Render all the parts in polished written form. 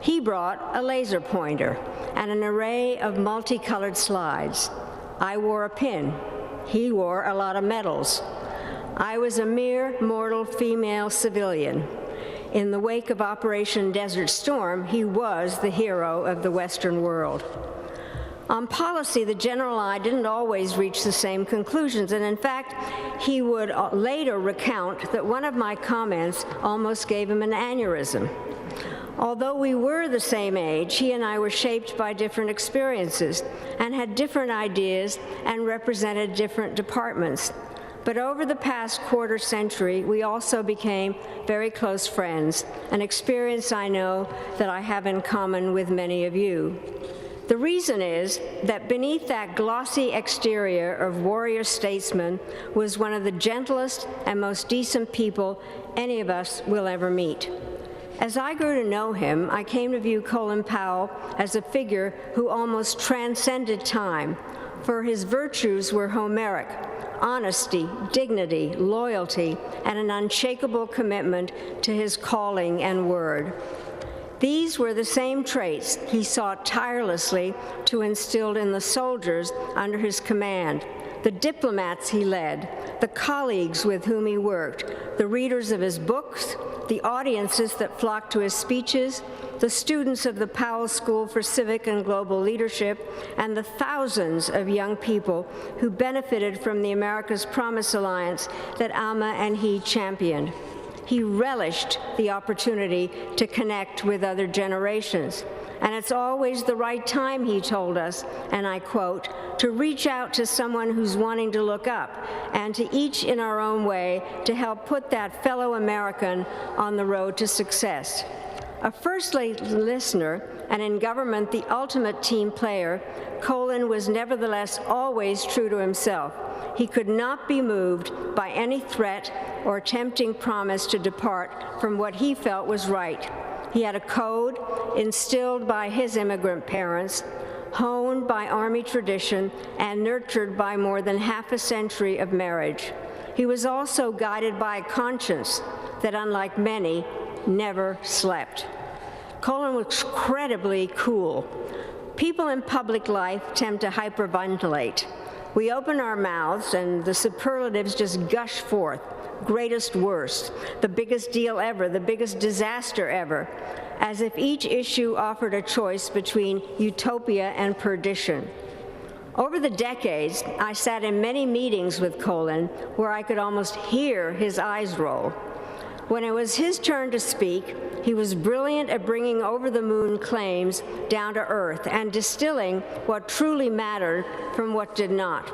He brought a laser pointer and an array of multicolored slides. I wore a pin. He wore a lot of medals. I was a mere mortal female civilian. In the wake of Operation Desert Storm, he was the hero of the Western world. On policy, the general and I didn't always reach the same conclusions, and in fact, he would later recount that one of my comments almost gave him an aneurysm. Although we were the same age, he and I were shaped by different experiences and had different ideas and represented different departments. But over the past quarter century, we also became very close friends, an experience I know that I have in common with many of you. The reason is that beneath that glossy exterior of warrior statesman was one of the gentlest and most decent people any of us will ever meet. As I grew to know him, I came to view Colin Powell as a figure who almost transcended time, for his virtues were Homeric: honesty, dignity, loyalty, and an unshakable commitment to his calling and word. These were the same traits he sought tirelessly to instill in the soldiers under his command, the diplomats he led, the colleagues with whom he worked, the readers of his books, the audiences that flocked to his speeches, the students of the Powell School for Civic and Global Leadership, and the thousands of young people who benefited from the America's Promise Alliance that Alma and he championed. He relished the opportunity to connect with other generations. And it's always the right time, he told us, and I quote, to reach out to someone who's wanting to look up, and to each in our own way to help put that fellow American on the road to success. A first-rate listener, and in government the ultimate team player, Colin was nevertheless always true to himself. He could not be moved by any threat or tempting promise to depart from what he felt was right. He had a code instilled by his immigrant parents, honed by Army tradition, and nurtured by more than half a century of marriage. He was also guided by a conscience that, unlike many, never slept. Colin was incredibly cool. People in public life tend to hyperventilate. We open our mouths and the superlatives just gush forth. Greatest, worst, the biggest deal ever, the biggest disaster ever, as if each issue offered a choice between utopia and perdition. Over the decades, I sat in many meetings with Colin where I could almost hear his eyes roll. When it was his turn to speak, he was brilliant at bringing over-the-moon claims down to earth and distilling what truly mattered from what did not.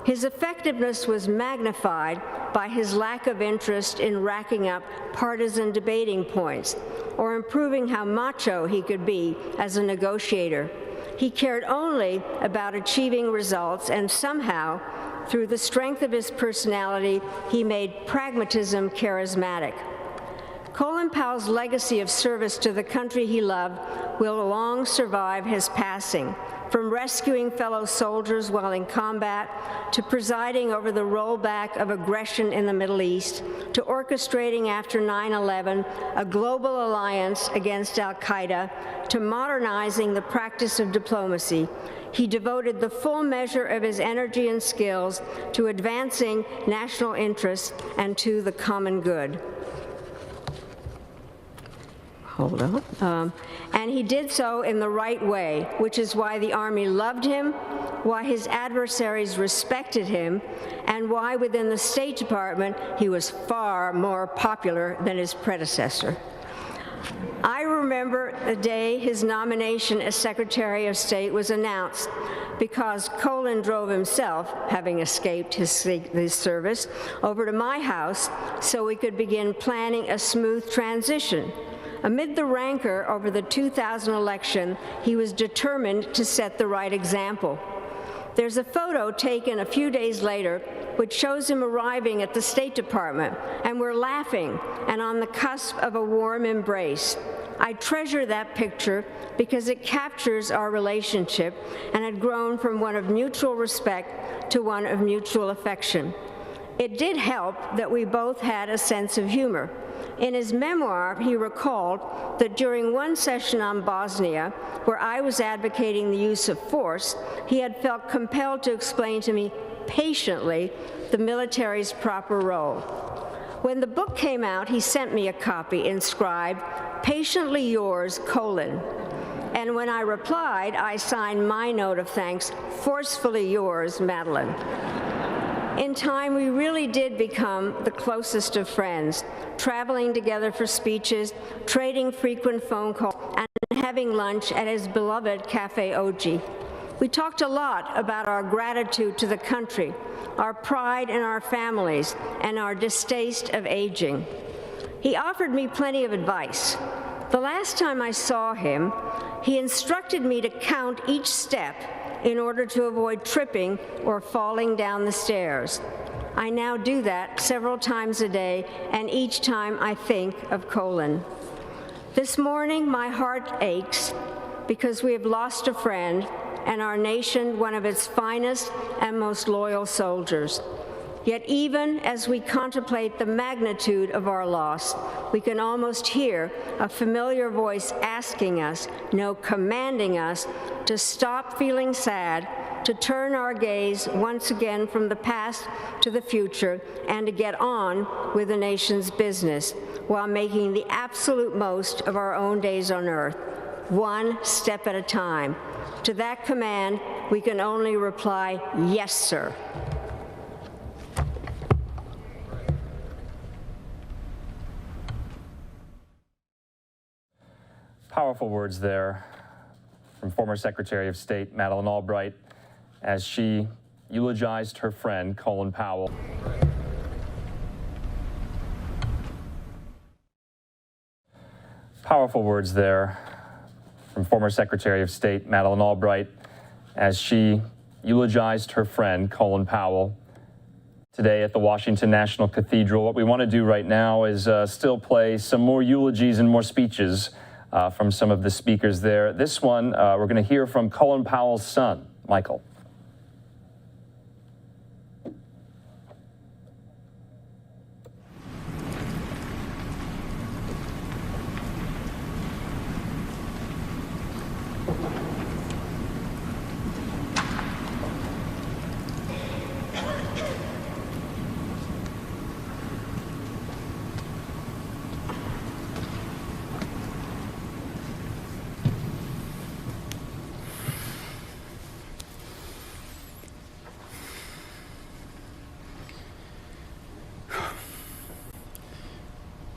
His effectiveness was magnified by his lack of interest in racking up partisan debating points or improving how macho he could be as a negotiator. He cared only about achieving results, and somehow, through the strength of his personality, he made pragmatism charismatic. Colin Powell's legacy of service to the country he loved will long survive his passing, from rescuing fellow soldiers while in combat, to presiding over the rollback of aggression in the Middle East, to orchestrating after 9/11 a global alliance against al-Qaeda, to modernizing the practice of diplomacy. He devoted the full measure of his energy and skills to advancing national interests and to the common good. Hold on. And he did so in the right way, which is why the Army loved him, why his adversaries respected him, and why within the State Department he was far more popular than his predecessor. I remember the day his nomination as Secretary of State was announced, because Colin drove himself, having escaped his service, over to my house so we could begin planning a smooth transition. Amid the rancor over the 2000 election, he was determined to set the right example. There's a photo taken a few days later which shows him arriving at the State Department, and we're laughing and on the cusp of a warm embrace. I treasure that picture because it captures our relationship and had grown from one of mutual respect to one of mutual affection. It did help that we both had a sense of humor. In his memoir, he recalled that during one session on Bosnia, where I was advocating the use of force, he had felt compelled to explain to me patiently the military's proper role. When the book came out, he sent me a copy inscribed, "Patiently yours, Colin." And when I replied, I signed my note of thanks, "Forcefully yours, Madeline." In time, we really did become the closest of friends, traveling together for speeches, trading frequent phone calls, and having lunch at his beloved Cafe Oji. We talked a lot about our gratitude to the country, our pride in our families, and our distaste of aging. He offered me plenty of advice. The last time I saw him, he instructed me to count each step in order to avoid tripping or falling down the stairs. I now do that several times a day, and each time I think of Colin. This morning, my heart aches because we have lost a friend and our nation one of its finest and most loyal soldiers. Yet even as we contemplate the magnitude of our loss, we can almost hear a familiar voice asking us, no, commanding us, to stop feeling sad, to turn our gaze once again from the past to the future, and to get on with the nation's business while making the absolute most of our own days on earth, one step at a time. To that command, we can only reply, "Yes, sir." Powerful words there from former Secretary of State Madeleine Albright as she eulogized her friend Colin Powell. Powerful words there from former Secretary of State Madeleine Albright as she eulogized her friend Colin Powell today at the Washington National Cathedral. What we want to do right now is still play some more eulogies and more speeches from some of the speakers there. This one, we're going to hear from Colin Powell's son, Michael.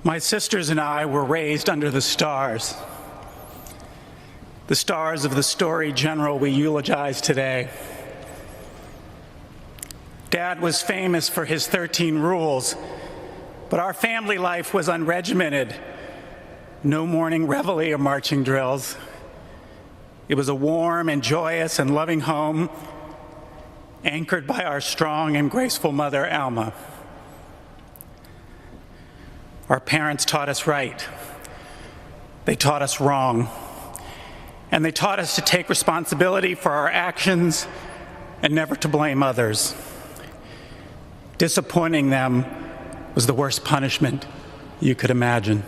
My sisters and I were raised under the stars of the storied general we eulogize today. Dad was famous for his 13 rules, but our family life was unregimented. No morning reveille or marching drills. It was a warm and joyous and loving home, anchored by our strong and graceful mother, Alma. Our parents taught us right. They taught us wrong. And they taught us to take responsibility for our actions and never to blame others. Disappointing them was the worst punishment you could imagine.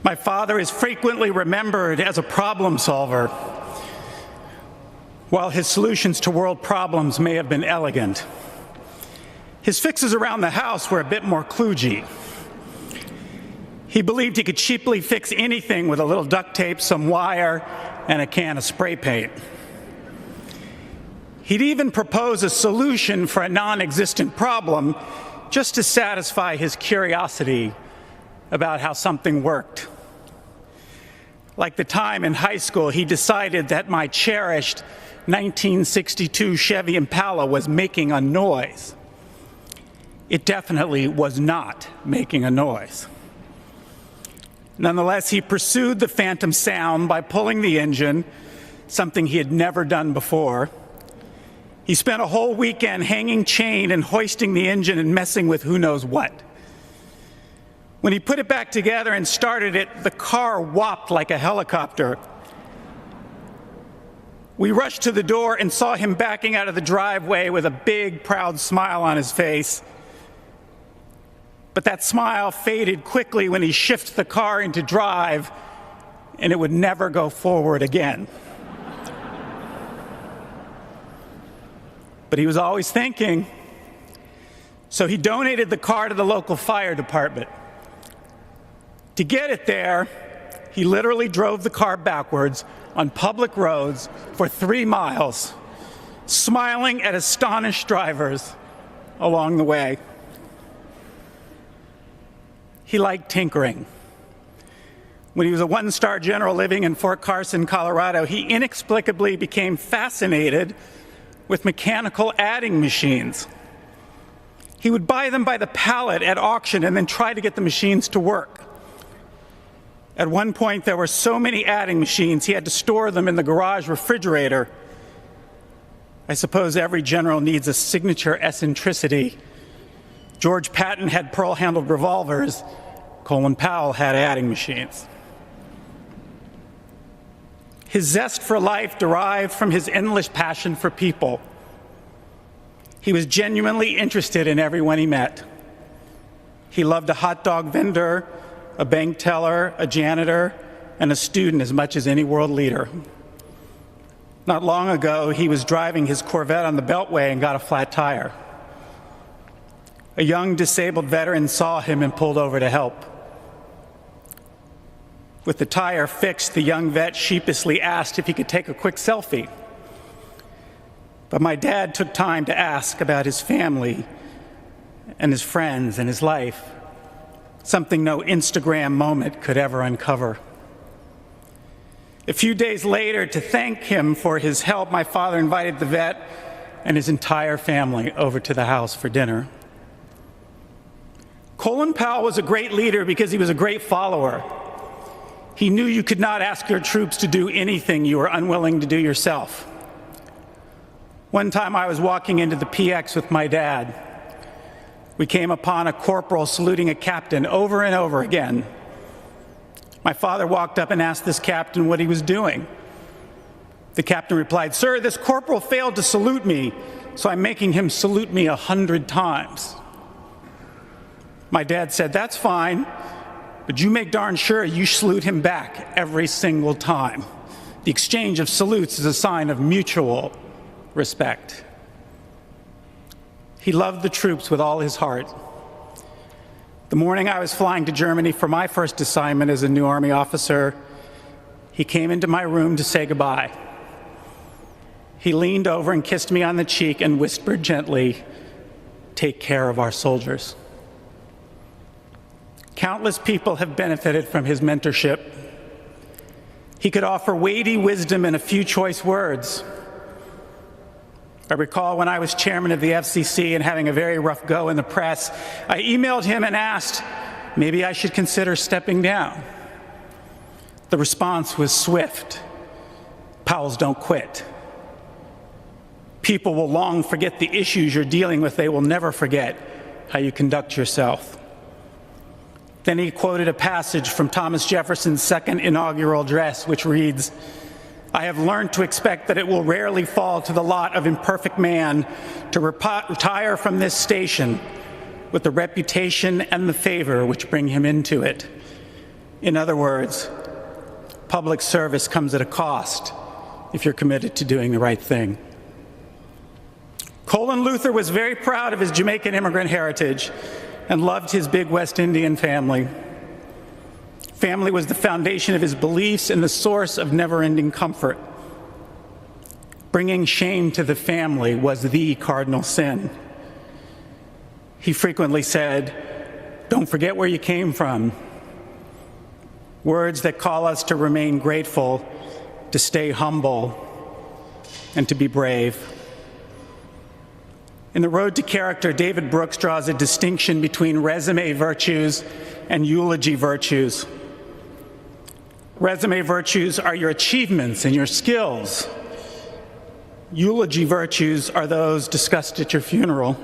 My father is frequently remembered as a problem solver. While his solutions to world problems may have been elegant, his fixes around the house were a bit more kludgy. He believed he could cheaply fix anything with a little duct tape, some wire, and a can of spray paint. He'd even propose a solution for a non-existent problem just to satisfy his curiosity about how something worked. Like the time in high school he decided that my cherished 1962 Chevy Impala was making a noise. It definitely was not making a noise. Nonetheless, he pursued the phantom sound by pulling the engine, something he had never done before. He spent a whole weekend hanging chain and hoisting the engine and messing with who knows what. When he put it back together and started it, the car whopped like a helicopter. We rushed to the door and saw him backing out of the driveway with a big, proud smile on his face. But that smile faded quickly when he shifted the car into drive, and it would never go forward again. But he was always thinking, so he donated the car to the local fire department. To get it there, he literally drove the car backwards on public roads for 3 miles, smiling at astonished drivers along the way. He liked tinkering. When he was a one-star general living in Fort Carson, Colorado, he inexplicably became fascinated with mechanical adding machines. He would buy them by the pallet at auction and then try to get the machines to work. At one point, there were so many adding machines, he had to store them in the garage refrigerator. I suppose every general needs a signature eccentricity. George Patton had pearl-handled revolvers. Colin Powell had adding machines. His zest for life derived from his endless passion for people. He was genuinely interested in everyone he met. He loved a hot dog vendor, a bank teller, a janitor, and a student as much as any world leader. Not long ago, he was driving his Corvette on the Beltway and got a flat tire. A young disabled veteran saw him and pulled over to help. With the tire fixed, the young vet sheepishly asked if he could take a quick selfie. But my dad took time to ask about his family and his friends and his life, something no Instagram moment could ever uncover. A few days later, to thank him for his help, my father invited the vet and his entire family over to the house for dinner. Colin Powell was a great leader because he was a great follower. He knew you could not ask your troops to do anything you were unwilling to do yourself. One time I was walking into the PX with my dad. We came upon a corporal saluting a captain over and over again. My father walked up and asked this captain what he was doing. The captain replied, "Sir, this corporal failed to salute me, so I'm making him salute me 100 times. My dad said, "That's fine, but you make darn sure you salute him back every single time. The exchange of salutes is a sign of mutual respect." He loved the troops with all his heart. The morning I was flying to Germany for my first assignment as a new Army officer, he came into my room to say goodbye. He leaned over and kissed me on the cheek and whispered gently, "Take care of our soldiers." Countless people have benefited from his mentorship. He could offer weighty wisdom in a few choice words. I recall when I was chairman of the FCC and having a very rough go in the press, I emailed him and asked, maybe I should consider stepping down. The response was swift. Powells don't quit. People will long forget the issues you're dealing with. They will never forget how you conduct yourself. Then he quoted a passage from Thomas Jefferson's second inaugural address, which reads, "I have learned to expect that it will rarely fall to the lot of imperfect man to retire from this station with the reputation and the favor which bring him into it." In other words, public service comes at a cost if you're committed to doing the right thing. Colin Luther was very proud of his Jamaican immigrant heritage and loved his big West Indian family. Family was the foundation of his beliefs and the source of never-ending comfort. Bringing shame to the family was the cardinal sin. He frequently said, "Don't forget where you came from." Words that call us to remain grateful, to stay humble, and to be brave. In The Road to Character, David Brooks draws a distinction between resume virtues and eulogy virtues. Resume virtues are your achievements and your skills. Eulogy virtues are those discussed at your funeral,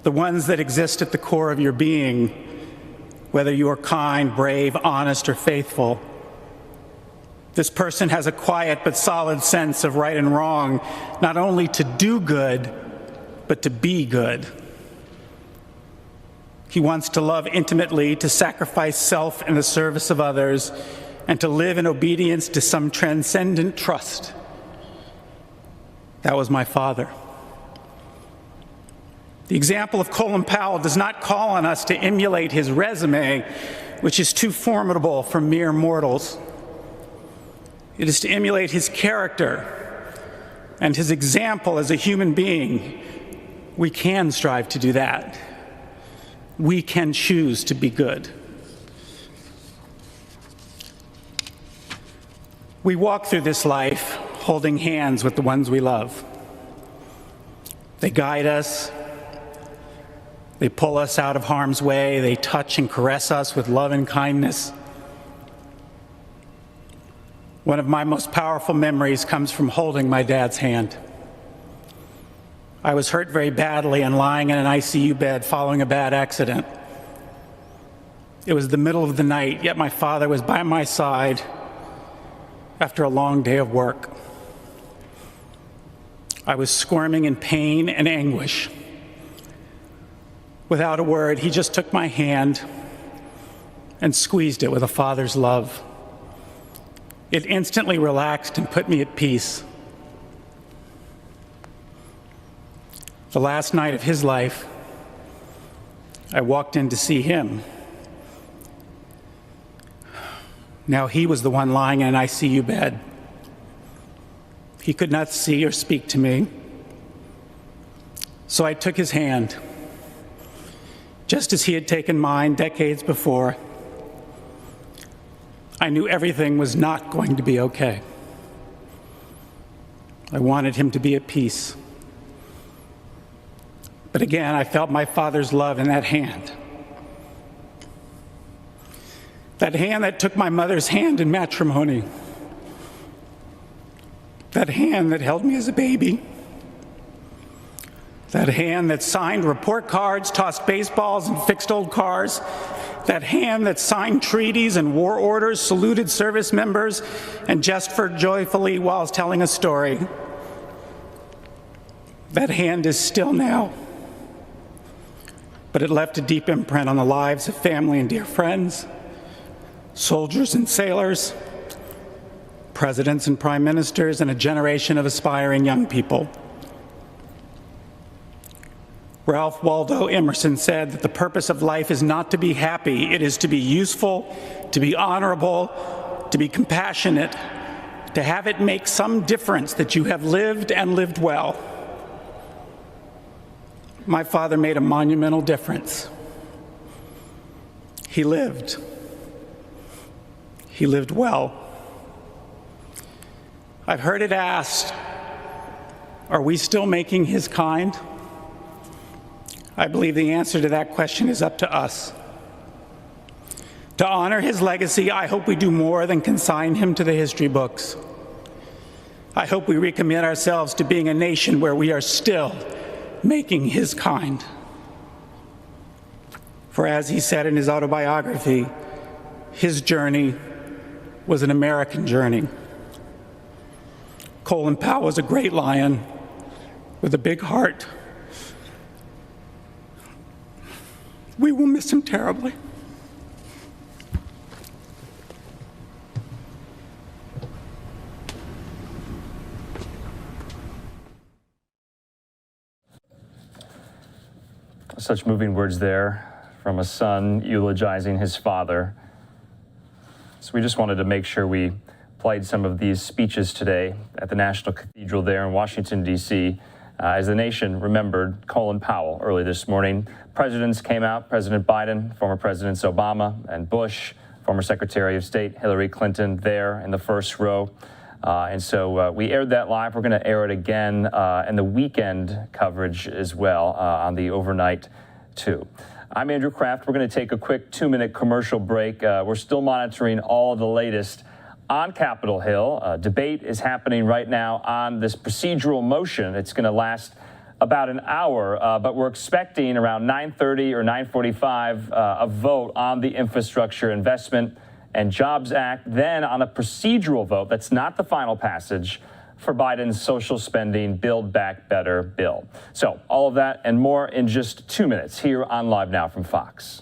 the ones that exist at the core of your being, whether you are kind, brave, honest, or faithful. This person has a quiet but solid sense of right and wrong, not only to do good, but to be good. He wants to love intimately, to sacrifice self in the service of others, and to live in obedience to some transcendent trust. That was my father. The example of Colin Powell does not call on us to emulate his resume, which is too formidable for mere mortals. It is to emulate his character and his example as a human being. We can strive to do that. We can choose to be good. We walk through this life holding hands with the ones we love. They guide us. They pull us out of harm's way. They touch and caress us with love and kindness. One of my most powerful memories comes from holding my dad's hand. I was hurt very badly and lying in an ICU bed following a bad accident. It was the middle of the night, yet my father was by my side after a long day of work. I was squirming in pain and anguish. Without a word, he just took my hand and squeezed it with a father's love. It instantly relaxed and put me at peace. The last night of his life, I walked in to see him. Now he was the one lying in an ICU bed. He could not see or speak to me. So I took his hand, just as he had taken mine decades before. I knew everything was not going to be okay. I wanted him to be at peace. But again, I felt my father's love in that hand. That hand that took my mother's hand in matrimony. That hand that held me as a baby. That hand that signed report cards, tossed baseballs, and fixed old cars. That hand that signed treaties and war orders, saluted service members, and gestured joyfully while telling a story. That hand is still now. But it left a deep imprint on the lives of family and dear friends, soldiers and sailors, presidents and prime ministers, and a generation of aspiring young people. Ralph Waldo Emerson said that the purpose of life is not to be happy, it is to be useful, to be honorable, to be compassionate, to have it make some difference that you have lived and lived well. My father made a monumental difference. He lived. He lived well. I've heard it asked, are we still making his kind? I believe the answer to that question is up to us. To honor his legacy, I hope we do more than consign him to the history books. I hope we recommit ourselves to being a nation where we are still making his kind. For as he said in his autobiography, his journey was an American journey. Colin Powell was a great lion with a big heart. We will miss him terribly. Such moving words there from a son eulogizing his father. So we just wanted to make sure we played some of these speeches today at the National Cathedral there in Washington, D.C., as the nation remembered Colin Powell early this morning. Presidents came out, President Biden, former Presidents Obama and Bush, former Secretary of State Hillary Clinton there in the first row. And so we aired that live. We're going to air it again in the weekend coverage as well on the overnight too. I'm Andrew Kraft. We're going to take a quick 2-minute commercial break. We're still monitoring all of the latest on Capitol Hill. Debate is happening right now on this procedural motion. It's going to last about an hour, but we're expecting around 9:30 or 9:45 a vote on the Infrastructure Investment and Jobs Act, then on a procedural vote, that's not the final passage, for Biden's social spending Build Back Better bill. So all of that and more in just 2 minutes here on Live Now from Fox.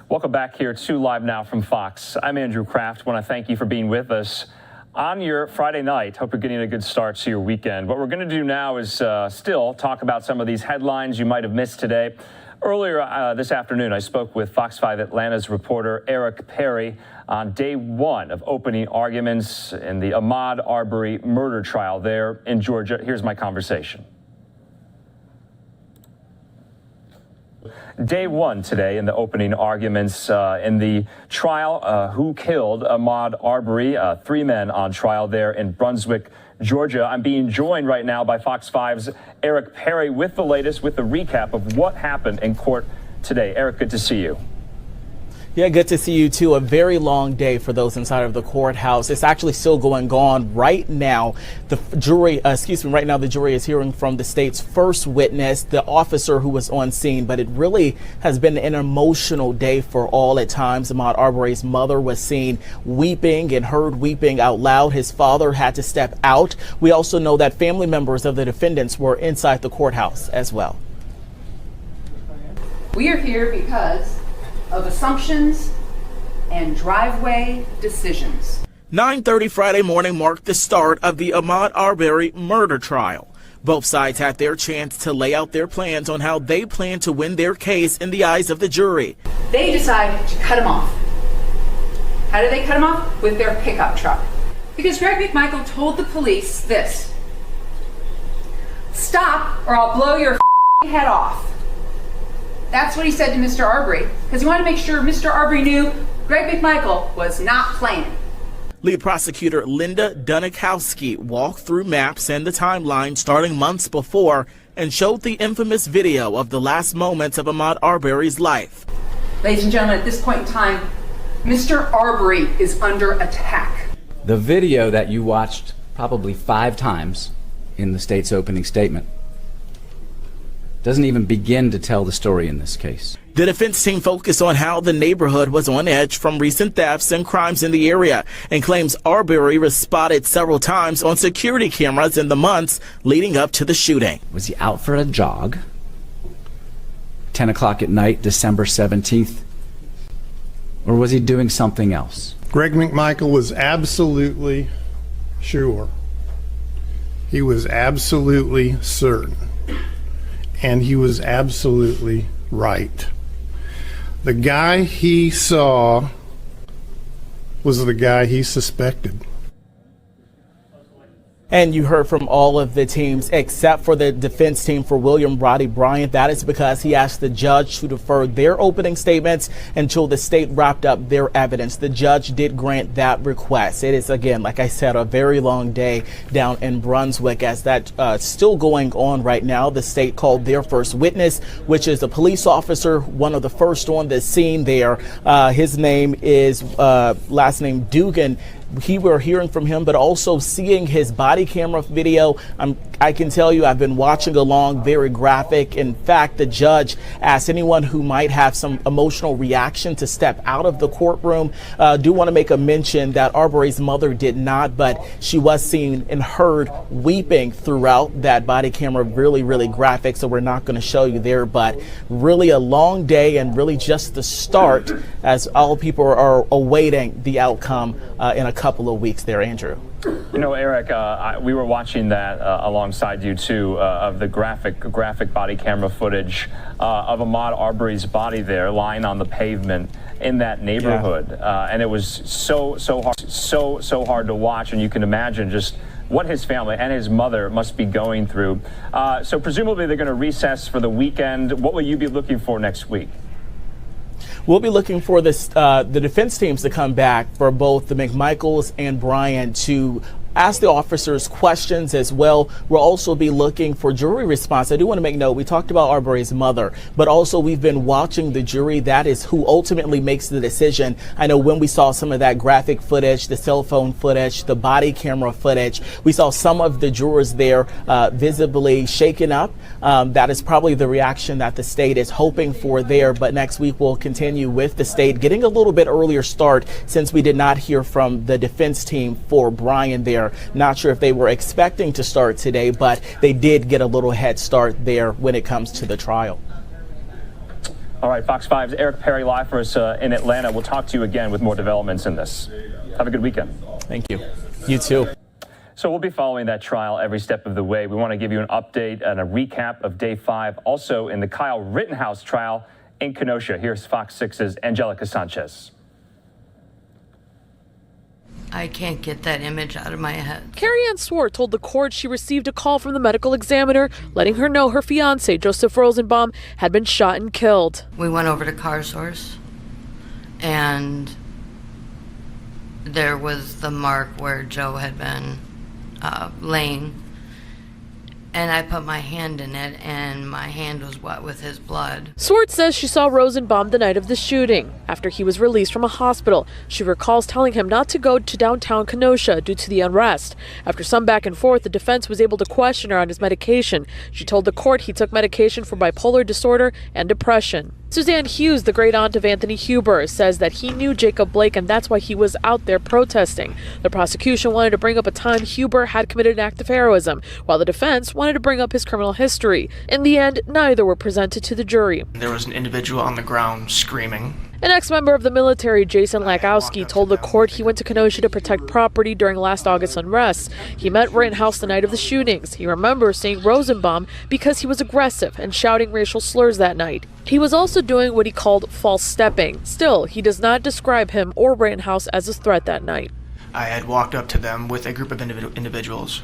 Welcome back here to Live Now from Fox. I'm Andrew Kraft. I want to thank you for being with us on your Friday night. Hope you're getting a good start to your weekend. What we're going to do now is still talk about some of these headlines you might have missed today. Earlier this afternoon, I spoke with Fox 5 Atlanta's reporter Eric Perry on day one of opening arguments in the Ahmaud Arbery murder trial there in Georgia. Here's my conversation. Day one today in the opening arguments in the trial. Who killed Ahmaud Arbery? 3 men on trial there in Brunswick, Georgia. I'm being joined right now by Fox 5's Eric Perry with the latest, with the recap of what happened in court today. Eric, good to see you. Yeah, good to see you too. A very long day for those inside of the courthouse. It's actually still going on right now. The jury, right now the jury is hearing from the state's first witness, the officer who was on scene. But it really has been an emotional day for all at times. Ahmaud Arbery's mother was seen weeping and heard weeping out loud. His father had to step out. We also know that family members of the defendants were inside the courthouse as well. We are here because of assumptions and driveway decisions. 9:30 Friday morning marked the start of the Ahmaud Arbery murder trial. Both sides had their chance to lay out their plans on how they plan to win their case in the eyes of the jury. They decided to cut him off. How did they cut him off? With their pickup truck. Because Greg McMichael told the police this: "Stop or I'll blow your head off." That's what he said to Mr. Arbury, because he wanted to make sure Mr. Arbury knew Greg McMichael was not playing. Lead prosecutor Linda Dunikowski walked through maps and the timeline starting months before and showed the infamous video of the last moments of Ahmaud Arbery's life. Ladies and gentlemen, at this point in time, Mr. Arbury is under attack. The video that you watched probably 5 times in the state's opening statement doesn't even begin to tell the story in this case. The defense team focused on how the neighborhood was on edge from recent thefts and crimes in the area and claims Arbury was spotted several times on security cameras in the months leading up to the shooting. Was he out for a jog? 10 o'clock at night, December 17th? Or was he doing something else? Greg McMichael was absolutely sure. He was absolutely certain. And he was absolutely right. The guy he saw was the guy he suspected. And you heard from all of the teams except for the defense team for William Roddy Bryant. That is because he asked the judge to defer their opening statements until the state wrapped up their evidence. The judge did grant that request. It is, again, like I said, a very long day down in Brunswick as that's still going on right now. The state called their first witness, which is a police officer, one of the first on the scene there. His name is last name Dugan. We're hearing from him, but also seeing his body camera video. I can tell you I've been watching along, very graphic. In fact, the judge asked anyone who might have some emotional reaction to step out of the courtroom. Do want to make a mention that Arbury's mother did not, but she was seen and heard weeping throughout that body camera. Really, really graphic, so we're not going to show you there, but really a long day and really just the start as all people are awaiting the outcome in a couple of weeks there, Andrew. You know, Eric, we were watching that alongside you too, of the graphic body camera footage of Ahmaud Arbery's body there lying on the pavement in that neighborhood. Yeah. And it was so hard to watch, and you can imagine just what his family and his mother must be going through. So presumably they're going to recess for the weekend. What will you be looking for next week? We'll be looking for this, the defense teams to come back for both the McMichaels and Bryant to ask the officers questions as well. We'll also be looking for jury response. I do want to make note, we talked about Arbery's mother, but also we've been watching the jury. That is who ultimately makes the decision. I know when we saw some of that graphic footage, the cell phone footage, the body camera footage, we saw some of the jurors there visibly shaken up. That is probably the reaction that the state is hoping for there. But next week we'll continue with the state getting a little bit earlier start since we did not hear from the defense team for Bryant there. Not sure if they were expecting to start today, but they did get a little head start there when it comes to the trial. All right, Fox 5's Eric Perry live for us in Atlanta. We'll talk to you again with more developments in this. Have a good weekend. Thank you. You too. So we'll be following that trial every step of the way. We want to give you an update and a recap of day 5, also in the Kyle Rittenhouse trial in Kenosha. Here's Fox 6's Angelica Sanchez. I can't get that image out of my head. Carrie Ann Swart told the court she received a call from the medical examiner letting her know her fiancé, Joseph Rosenbaum, had been shot and killed. We went over to Car Source, and there was the mark where Joe had been laying. And I put my hand in it, and my hand was wet with his blood. Swart says she saw Rosenbaum the night of the shooting. After he was released from a hospital, she recalls telling him not to go to downtown Kenosha due to the unrest. After some back and forth, the defense was able to question her on his medication. She told the court he took medication for bipolar disorder and depression. Suzanne Hughes, the great aunt of Anthony Huber, says that he knew Jacob Blake and that's why he was out there protesting. The prosecution wanted to bring up a time Huber had committed an act of heroism, while the defense wanted to bring up his criminal history. In the end, neither were presented to the jury. There was an individual on the ground screaming. An ex-member of the military, Jason Lakowski, told the court he went to Kenosha to protect property during last August's unrest. He met Rittenhouse the night of the shootings. He remembers seeing Rosenbaum because he was aggressive and shouting racial slurs that night. He was also doing what he called false stepping. Still, he does not describe him or Rittenhouse as a threat that night. I had walked up to them with a group of individuals.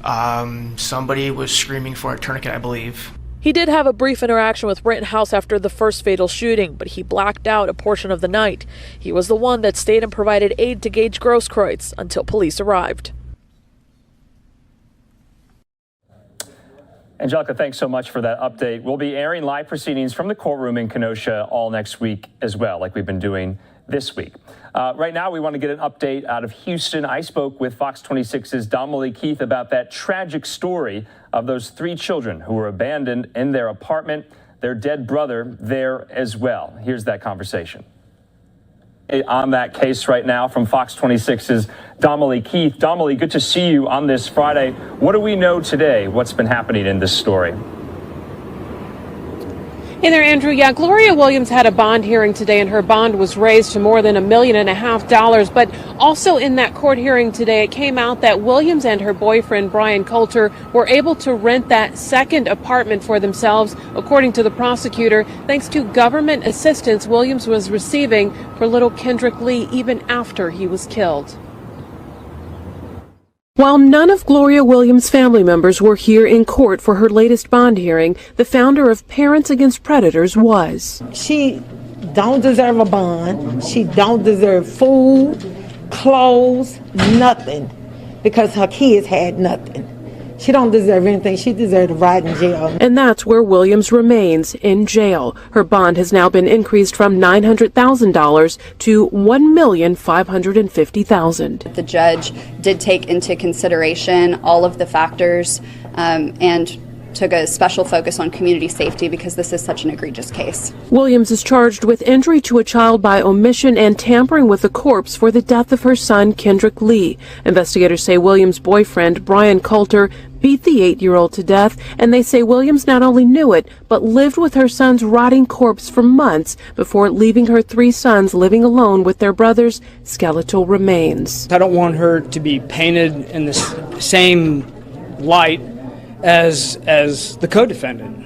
Somebody was screaming for a tourniquet, I believe. He did have a brief interaction with Rittenhouse after the first fatal shooting, but he blacked out a portion of the night. He was the one that stayed and provided aid to Gage Grosskreutz until police arrived. Angelica, thanks so much for that update. We'll be airing live proceedings from the courtroom in Kenosha all next week as well, like we've been doing this week. Right now, we want to get an update out of Houston. I spoke with Fox 26's Dominique Keith about that tragic story of those 3 children who were abandoned in their apartment, their dead brother there as well. Here's that conversation. On that case right now from Fox 26's Dominique Keith. Dominique, good to see you on this Friday. What do we know today? What's been happening in this story? Hey there, Andrew. Yeah, Gloria Williams had a bond hearing today, and her bond was raised to more than $1.5 million. But also in that court hearing today, it came out that Williams and her boyfriend, Brian Coulter, were able to rent that second apartment for themselves, according to the prosecutor, thanks to government assistance Williams was receiving for little Kendrick Lee even after he was killed. While none of Gloria Williams' family members were here in court for her latest bond hearing, the founder of Parents Against Predators was. She don't deserve a bond. She don't deserve food, clothes, nothing, because her kids had nothing. She don't deserve anything. She deserves to rot in jail. And that's where Williams remains, in jail. Her bond has now been increased from $900,000 to $1,550,000. The judge did take into consideration all of the factors and took a special focus on community safety because this is such an egregious case. Williams is charged with injury to a child by omission and tampering with a corpse for the death of her son, Kendrick Lee. Investigators say Williams' boyfriend, Brian Coulter, beat the 8-year-old to death, and they say Williams not only knew it, but lived with her son's rotting corpse for months before leaving her 3 sons living alone with their brother's skeletal remains. I don't want her to be painted in the same light as the co-defendant,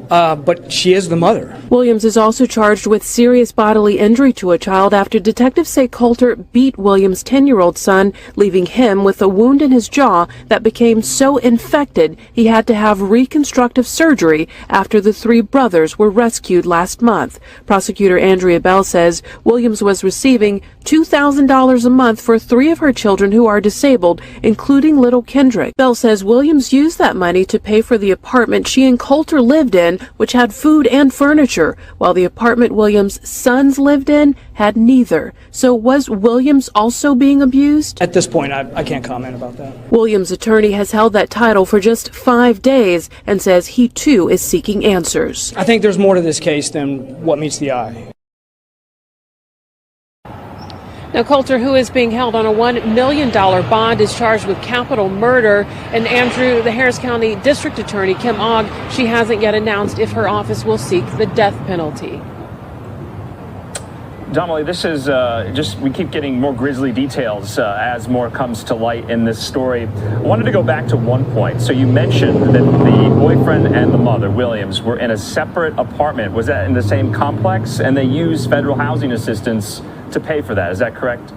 but she is the mother. Williams is also charged with serious bodily injury to a child after detectives say Coulter beat Williams' 10-year-old son, leaving him with a wound in his jaw that became so infected he had to have reconstructive surgery after the 3 brothers were rescued last month. Prosecutor Andrea Bell says Williams was receiving $2,000 a month for 3 of her children who are disabled, including little Kendrick. Bell says Williams used that money to pay for the apartment she and Coulter lived in, which had food and furniture, while the apartment Williams' sons lived in had neither. So was Williams also being abused? At this point, I can't comment about that. Williams' attorney has held that title for just 5 days and says he too is seeking answers. I think there's more to this case than what meets the eye. Now, Coulter, who is being held on a $1 million bond, is charged with capital murder. And Andrew, the Harris County District Attorney, Kim Ogg, she hasn't yet announced if her office will seek the death penalty. Donnelly, this is we keep getting more grisly details as more comes to light in this story. I wanted to go back to one point. So you mentioned that the boyfriend and the mother, Williams, were in a separate apartment. Was that in the same complex? And they used federal housing assistance to pay for that. Is that correct?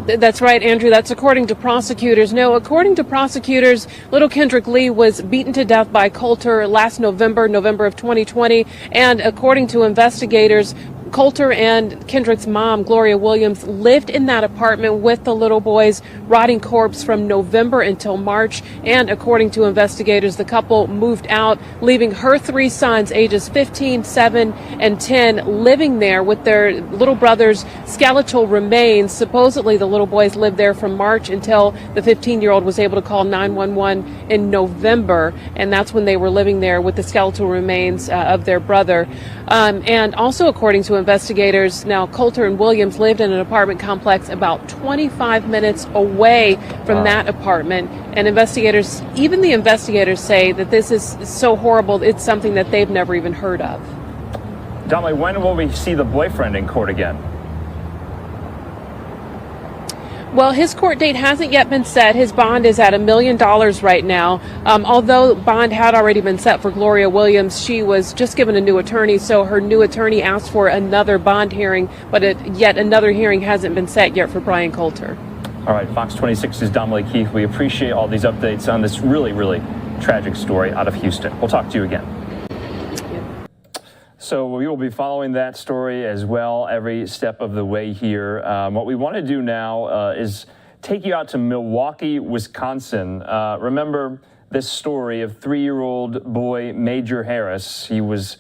That's right, Andrew. That's according to prosecutors. No, according to prosecutors, little Kendrick Lee was beaten to death by Coulter last November of 2020. And according to investigators, Coulter and Kendrick's mom, Gloria Williams, lived in that apartment with the little boy's rotting corpse from November until March. And according to investigators, the couple moved out, leaving her 3 sons, ages 15, 7, and 10, living there with their little brother's skeletal remains. Supposedly, the little boys lived there from March until the 15-year-old was able to call 911 in November. And that's when they were living there with the skeletal remains of their brother. And also, according to investigators, now Coulter and Williams lived in an apartment complex about 25 minutes away from that apartment. And even the investigators say that this is so horrible, it's something that they've never even heard of. Donnelly, when will we see the boyfriend in court again? Well, his court date hasn't yet been set. His bond is at $1 million right now. Although bond had already been set for Gloria Williams, she was just given a new attorney, so her new attorney asked for another bond hearing, but yet another hearing hasn't been set yet for Brian Coulter. All right, Fox 26's Donnelly Keith. We appreciate all these updates on this really, really tragic story out of Houston. We'll talk to you again. So we will be following that story as well every step of the way here. What we want to do now is take you out to Milwaukee, Wisconsin. Remember this story of 3-year-old boy Major Harris. He was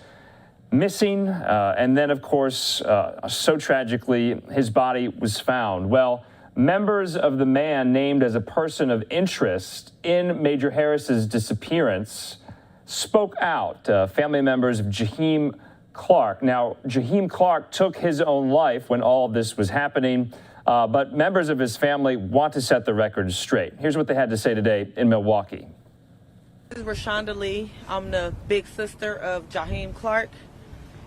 missing, and then, of course, so tragically, his body was found. Well, members of the man named as a person of interest in Major Harris's disappearance spoke out. Family members of Jaheim Clark. Now, Jaheim Clark took his own life when all of this was happening, but members of his family want to set the record straight. Here's what they had to say today in Milwaukee. This is Rashonda Lee. I'm the big sister of Jaheim Clark,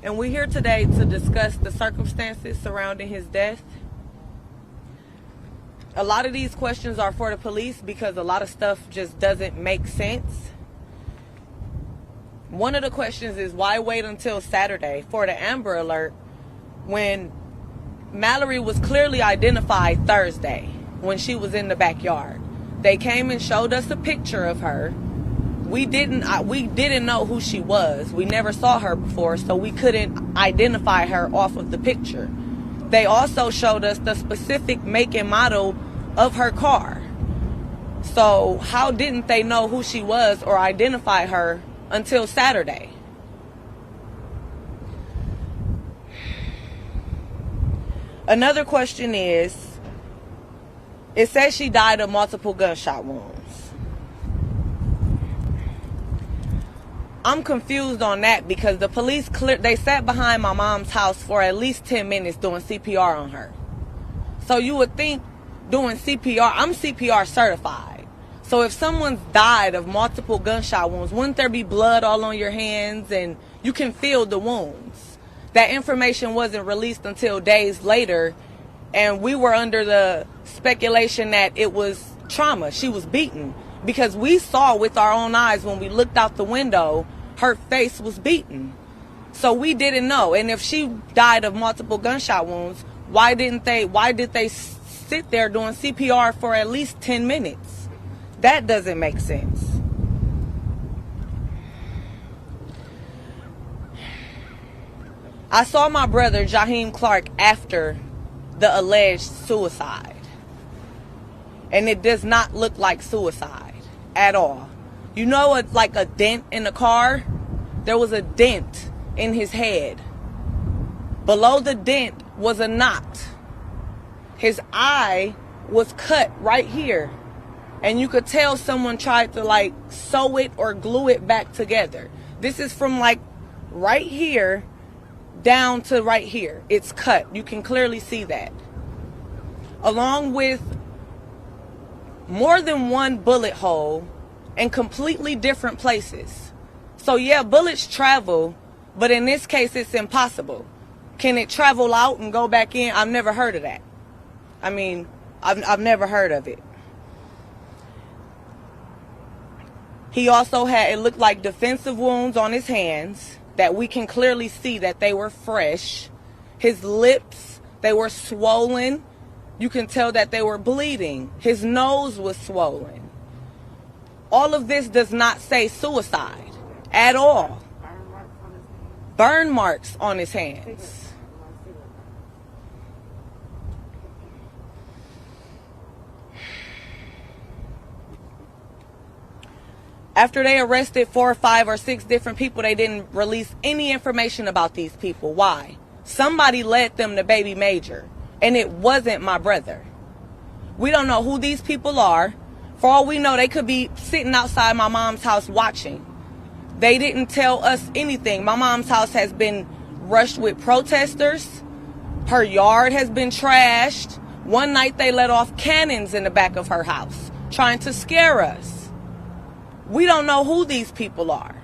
and we're here today to discuss the circumstances surrounding his death. A lot of these questions are for the police because a lot of stuff just doesn't make sense. One of the questions is, why wait until Saturday for the Amber Alert when Mallory was clearly identified Thursday? when she was in the backyard. They came and showed us a picture of her. We didn't know who she was. We never saw her before, so we couldn't identify her off of the picture. They also showed us the specific make and model of her car. So how didn't they know who she was or identify her until Saturday? Another question is, it says she died of multiple gunshot wounds. I'm confused on that because the police they sat behind my mom's house for at least 10 minutes doing CPR on her. So you would think doing CPR, I'm CPR certified. So if someone's died of multiple gunshot wounds, wouldn't there be blood all on your hands and you can feel the wounds? That information wasn't released until days later, and we were under the speculation that it was trauma. She was beaten because we saw with our own eyes when we looked out the window, her face was beaten. So we didn't know. And if she died of multiple gunshot wounds, why did they sit there doing CPR for at least 10 minutes? That doesn't make sense. I saw my brother, Jaheim Clark, after the alleged suicide. And it does not look like suicide at all. You know, it's like a dent in the car. There was a dent in his head. Below the dent was a knot. His eye was cut right here. And you could tell someone tried to like sew it or glue it back together. This is from like right here down to right here. It's cut. You can clearly see that. Along with more than one bullet hole in completely different places. So yeah, bullets travel, but in this case it's impossible. Can it travel out and go back in? I've never heard of that. I mean, I've never heard of it. He also had, it looked like defensive wounds on his hands that we can clearly see that they were fresh. His lips, they were swollen. You can tell that they were bleeding. His nose was swollen. All of this does not say suicide at all. Burn marks on his hands. After they arrested 4, 5, or 6 different people, they didn't release any information about these people. Why? Somebody led them to Baby Major, and it wasn't my brother. We don't know who these people are. For all we know, they could be sitting outside my mom's house watching. They didn't tell us anything. My mom's house has been rushed with protesters. Her yard has been trashed. One night they let off cannons in the back of her house, trying to scare us. We don't know who these people are.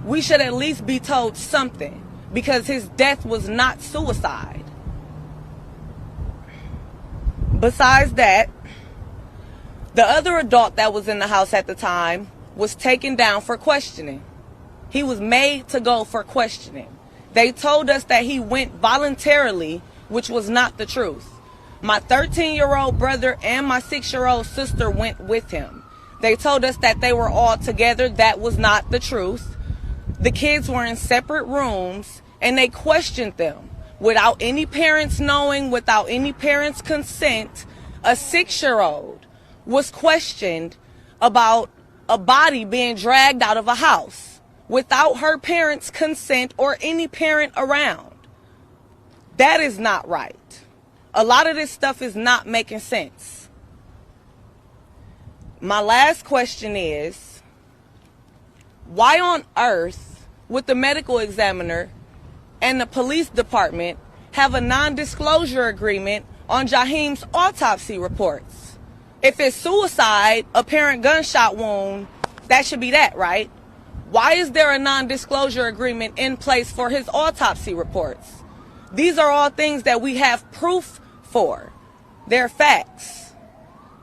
We should at least be told something, because his death was not suicide. Besides that, the other adult that was in the house at the time was taken down for questioning. He was made to go for questioning. They told us that he went voluntarily, which was not the truth. My 13-year-old brother and my 6-year-old sister went with him. They told us that they were all together. That was not the truth. The kids were in separate rooms, and they questioned them. Without any parents knowing, without any parents' consent, a 6-year-old was questioned about a body being dragged out of a house without her parents' consent or any parent around. That is not right. A lot of this stuff is not making sense. My last question is, why on earth would the medical examiner and the police department have a non-disclosure agreement on Jaheim's autopsy reports? If it's suicide, apparent gunshot wound, that should be that, right? Why is there a non-disclosure agreement in place for his autopsy reports? These are all things that we have proof for. They're facts.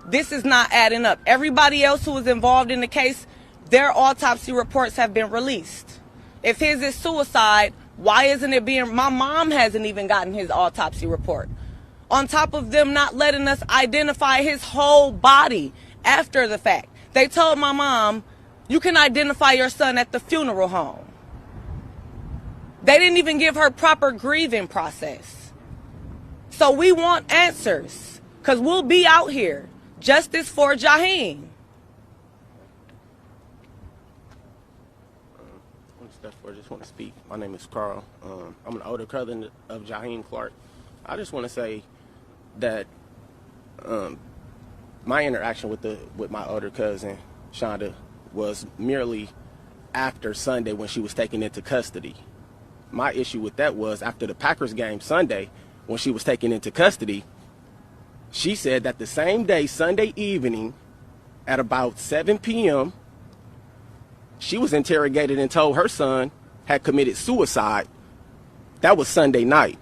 This is not adding up. Everybody else who was involved in the case, their autopsy reports have been released. If his is suicide, why isn't it being... My mom hasn't even gotten his autopsy report. On top of them not letting us identify his whole body after the fact. They told my mom, you can identify your son at the funeral home. They didn't even give her proper grieving process. So we want answers, because we'll be out here. Justice for Jaheim. I just want to speak. My name is Carl. I'm an older cousin of Jaheim Clark. I just want to say that my interaction with my older cousin, Shonda, was merely after Sunday when she was taken into custody. My issue with that was after the Packers game Sunday, when she was taken into custody, she said that the same day, Sunday evening, at about 7 p.m., she was interrogated and told her son had committed suicide. That was Sunday night.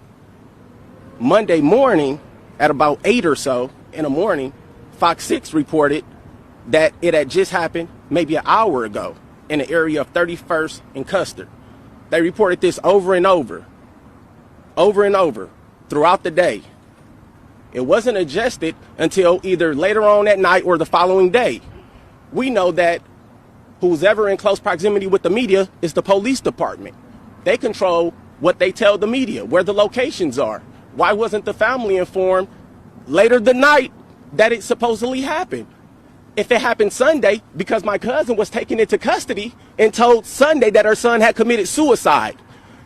Monday morning, at about 8 or so in the morning, Fox 6 reported that it had just happened maybe an hour ago in the area of 31st and Custer. They reported this over and over throughout the day. It wasn't adjusted until either later on that night or the following day. We know that who's ever in close proximity with the media is the police department. They control what they tell the media, where the locations are. Why wasn't the family informed later the night that it supposedly happened? If it happened Sunday, because my cousin was taken into custody and told Sunday that her son had committed suicide.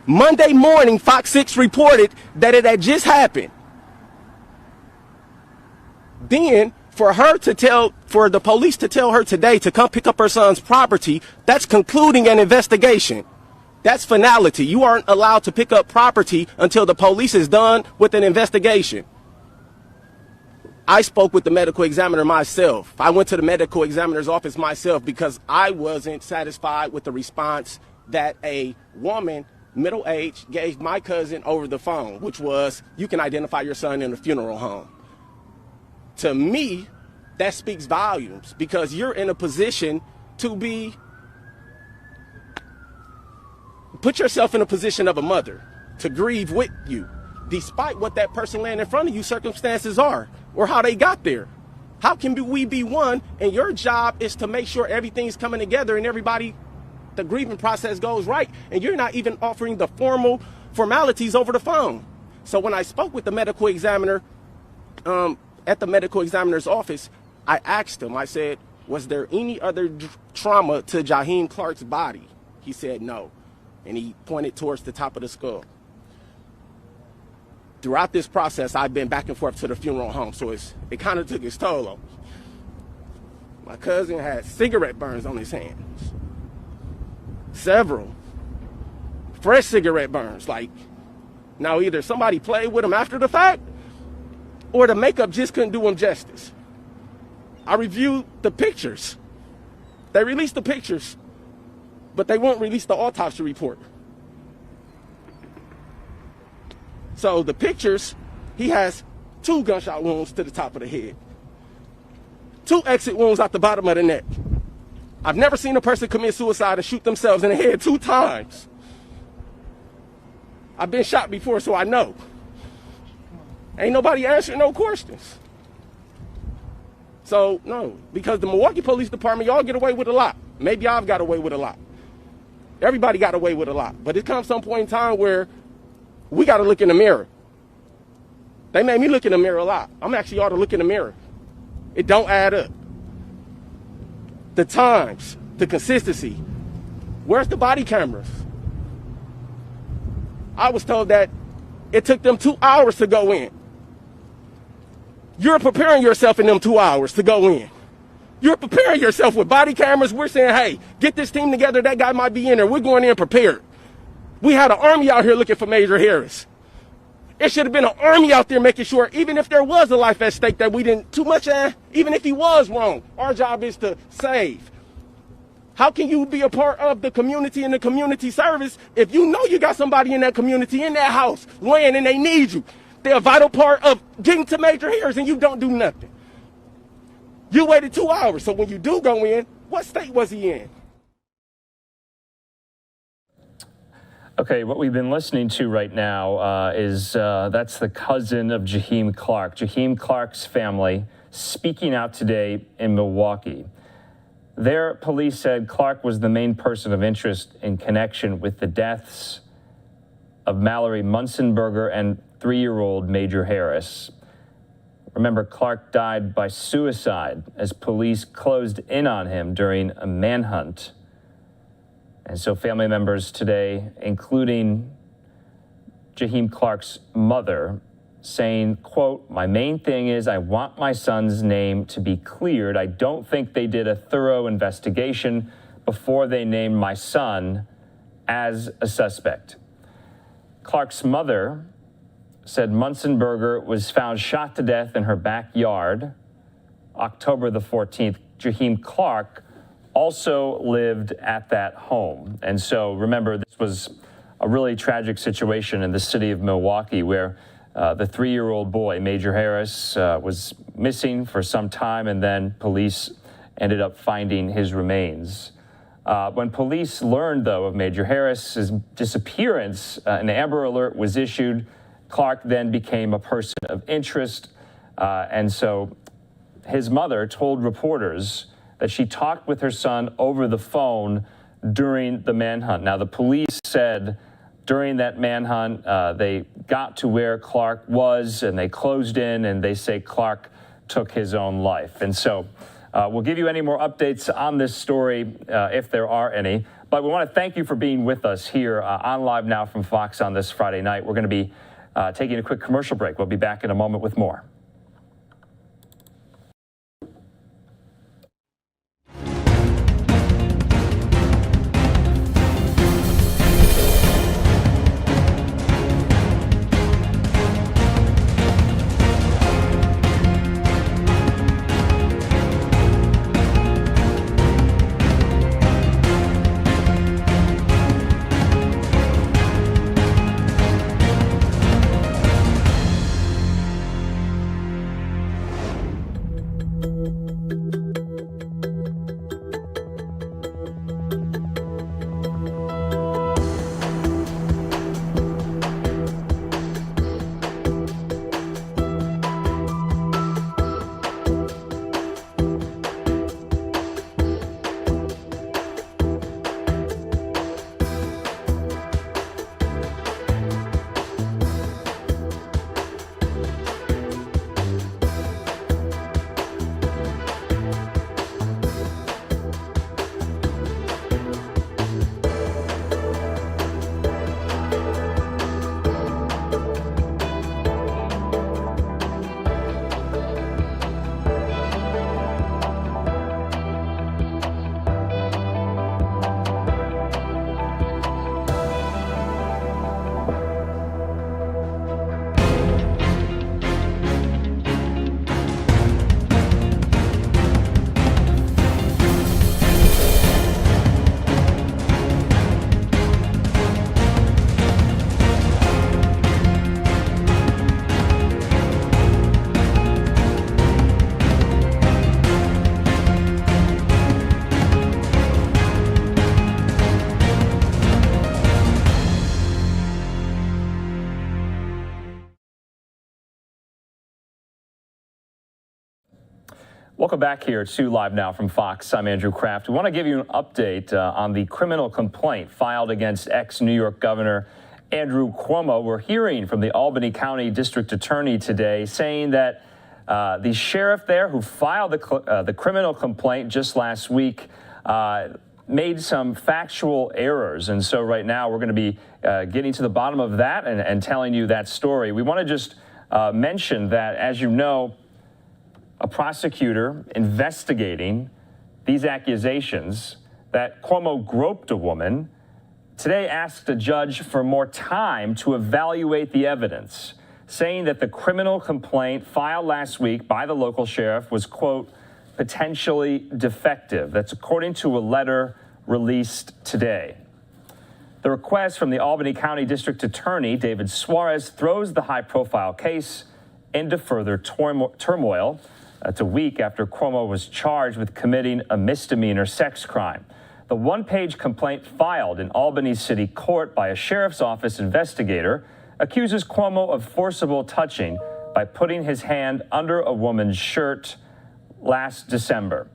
Monday morning, Fox 6 reported that it had just happened. Then, for the police to tell her today to come pick up her son's property, that's concluding an investigation. That's finality. You aren't allowed to pick up property until the police is done with an investigation. I spoke with the medical examiner myself. I went to the medical examiner's office myself because I wasn't satisfied with the response that a woman, middle-aged, gave my cousin over the phone, which was, you can identify your son in a funeral home. To me, that speaks volumes because you're in a position to put yourself in a position of a mother to grieve with you, despite what that person laying in front of you circumstances are or how they got there. How can we be one and your job is to make sure everything's coming together and the grieving process goes right, and you're not even offering the formalities over the phone. So when I spoke with the medical examiner at the medical examiner's office, I asked him, I said, was there any other trauma to Jaheim Clark's body? He said no, and he pointed towards the top of the skull. Throughout this process, I've been back and forth to the funeral home, so it kind of took its toll on me. My cousin had cigarette burns on his hands. Several. Fresh cigarette burns. Now either somebody played with him after the fact, or the makeup just couldn't do him justice. I reviewed the pictures. They released the pictures, but they won't release the autopsy report. So the pictures, he has 2 gunshot wounds to the top of the head, 2 exit wounds out the bottom of the neck. I've never seen a person commit suicide and shoot themselves in the head 2 times. I've been shot before, so I know. Ain't nobody answering no questions. So, no, because the Milwaukee Police Department, y'all get away with a lot. Maybe I've got away with a lot. Everybody got away with a lot. But it comes some point in time where we got to look in the mirror. They made me look in the mirror a lot. I'm actually ought to look in the mirror. It don't add up. The times, the consistency. Where's the body cameras? I was told that it took them 2 hours to go in. You're preparing yourself in them 2 hours to go in. You're preparing yourself with body cameras. We're saying, hey, get this team together. That guy might be in there. We're going in prepared. We had an army out here looking for Major Harris. It should have been an army out there making sure, even if there was a life at stake that we didn't too much, even if he was wrong, our job is to save. How can you be a part of the community and the community service if you know you got somebody in that community, in that house, laying and they need you? They're a vital part of getting to Major Harris and you don't do nothing. You waited 2 hours, so when you do go in, what state was he in? Okay, what we've been listening to right now is that's the cousin of Jaheim Clark. Jaheim Clark's family speaking out today in Milwaukee. Their police said Clark was the main person of interest in connection with the deaths of Mallory Munzenberger and 3-year-old Major Harris. Remember, Clark died by suicide as police closed in on him during a manhunt. And so family members today, including Jaheim Clark's mother, saying, quote, "My main thing is I want my son's name to be cleared. I don't think they did a thorough investigation before they named my son as a suspect." Clark's mother said Munzenberger was found shot to death in her backyard October the 14th. Jaheim Clark also lived at that home. And so remember, this was a really tragic situation in the city of Milwaukee where the 3-year-old boy, Major Harris, was missing for some time, and then police ended up finding his remains. When police learned, though, of Major Harris's disappearance, an Amber Alert was issued. Clark then became a person of interest, and so his mother told reporters that she talked with her son over the phone during the manhunt. Now, the police said during that manhunt, they got to where Clark was and they closed in, and they say Clark took his own life. And so we'll give you any more updates on this story if there are any. But we want to thank you for being with us here on Live Now from Fox on this Friday night. We're going to be taking a quick commercial break. We'll be back in a moment with more. Welcome back here to Live Now from Fox. I'm Andrew Kraft. We want to give you an update on the criminal complaint filed against ex-New York Governor Andrew Cuomo. We're hearing from the Albany County District Attorney today saying that the sheriff there who filed the criminal complaint just last week made some factual errors. And so right now we're going to be getting to the bottom of that and telling you that story. We want to just mention that, as you know, a prosecutor investigating these accusations that Cuomo groped a woman today asked a judge for more time to evaluate the evidence, saying that the criminal complaint filed last week by the local sheriff was, quote, potentially defective. That's according to a letter released today. The request from the Albany County District Attorney, David Suarez, throws the high-profile case into further turmoil. That's a week after Cuomo was charged with committing a misdemeanor sex crime. the one-page complaint filed in Albany City Court by a sheriff's office investigator accuses Cuomo of forcible touching by putting his hand under a woman's shirt last December.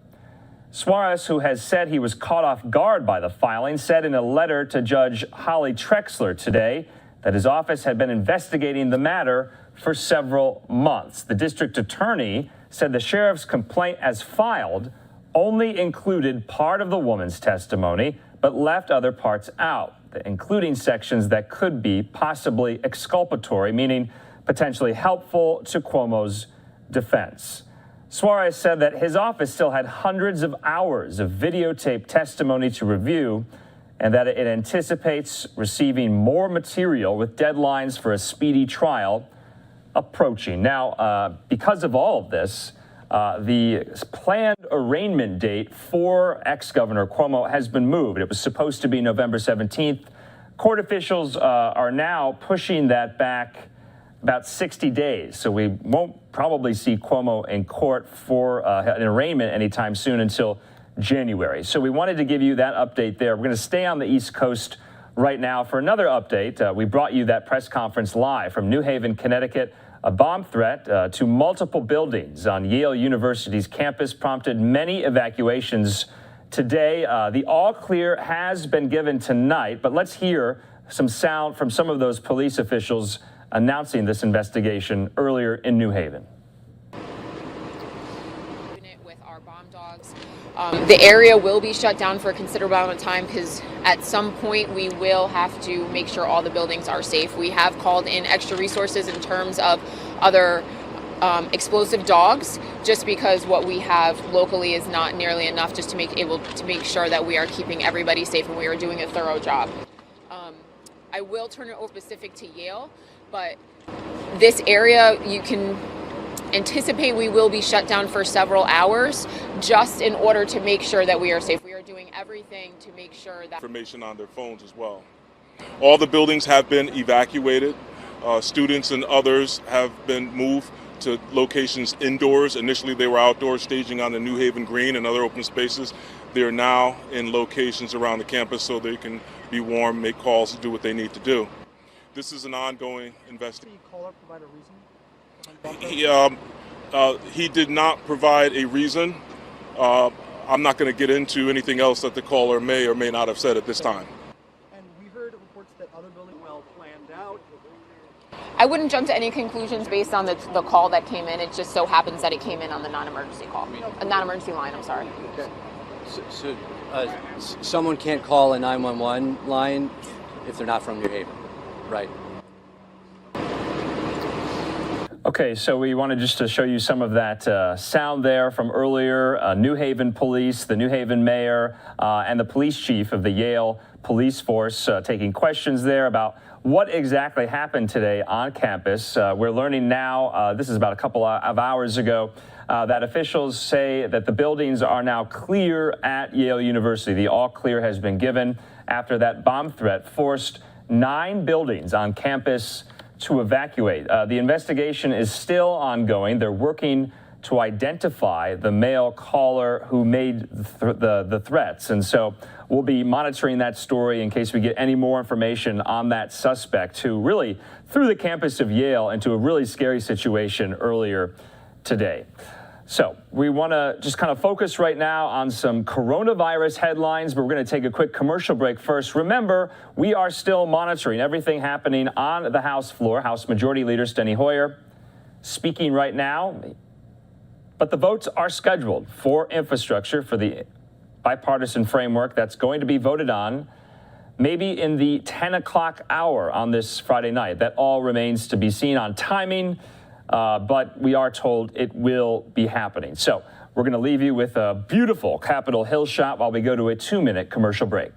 Suarez, who has said he was caught off guard by the filing, said in a letter to Judge Holly Trexler today that his office had been investigating the matter for several months. The district attorney said the sheriff's complaint as filed only included part of the woman's testimony, but left other parts out, including sections that could be possibly exculpatory, meaning potentially helpful to Cuomo's defense. Suarez said that his office still had hundreds of hours of videotaped testimony to review, and that it anticipates receiving more material with deadlines for a speedy trial approaching. Now, because of all of this, the planned arraignment date for ex-Governor Cuomo has been moved. It was supposed to be November 17th. Court officials are now pushing that back about 60 days. So we won't probably see Cuomo in court for an arraignment anytime soon until January. So we wanted to give you that update there. We're going to stay on the East Coast right now for another update. We brought you that press conference live from New Haven, Connecticut. A bomb threat to multiple buildings on Yale University's campus prompted many evacuations today. The all clear has been given tonight, but let's hear some sound from some of those police officials announcing this investigation earlier in New Haven. With our bomb dogs, the area will be shut down for a considerable amount of time because at some point we will have to make sure all the buildings are safe. We have called in extra resources in terms of other explosive dogs, just because what we have locally is not nearly enough just to make sure that we are keeping everybody safe and we are doing a thorough job. I will turn it over specific to Yale, but this area you can anticipate we will be shut down for several hours just in order to make sure that we are safe. We are doing everything to make sure that information on their phones as well. All the buildings have been evacuated. Students and others have been moved to locations indoors. Initially they were outdoors staging on the New Haven Green and other open spaces. They are now in locations around the campus so they can be warm, make calls, do what they need to do. This is an ongoing investigation. Did the caller provide a reason? He did not provide a reason. I'm not going to get into anything else that the caller may or may not have said at this time. And we heard reports that other buildings well planned out. I wouldn't jump to any conclusions based on the call that came in. It just so happens that it came in on the non-emergency call, a non-emergency line. I'm sorry. Okay. So someone can't call a 911 line if they're not from New Haven, right? Okay, so we wanted just to show you some of that sound there from earlier. New Haven Police, the New Haven mayor, and the police chief of the Yale police force taking questions there about what exactly happened today on campus. We're learning now, this is about a couple of hours ago, that officials say that the buildings are now clear at Yale University. The all clear has been given after that bomb threat forced 9 buildings on campus to evacuate. The investigation is still ongoing. They're working to identify the male caller who made the threats. And so we'll be monitoring that story in case we get any more information on that suspect who really threw the campus of Yale into a really scary situation earlier today. So we want to just kind of focus right now on some coronavirus headlines, but we're going to take a quick commercial break first. Remember, we are still monitoring everything happening on the House floor. House Majority Leader Steny Hoyer speaking right now, but the votes are scheduled for infrastructure for the bipartisan framework that's going to be voted on maybe in the 10 o'clock hour on this Friday night. That all remains to be seen on timing. But we are told it will be happening. So we're going to leave you with a beautiful Capitol Hill shot while we go to a 2-minute commercial break.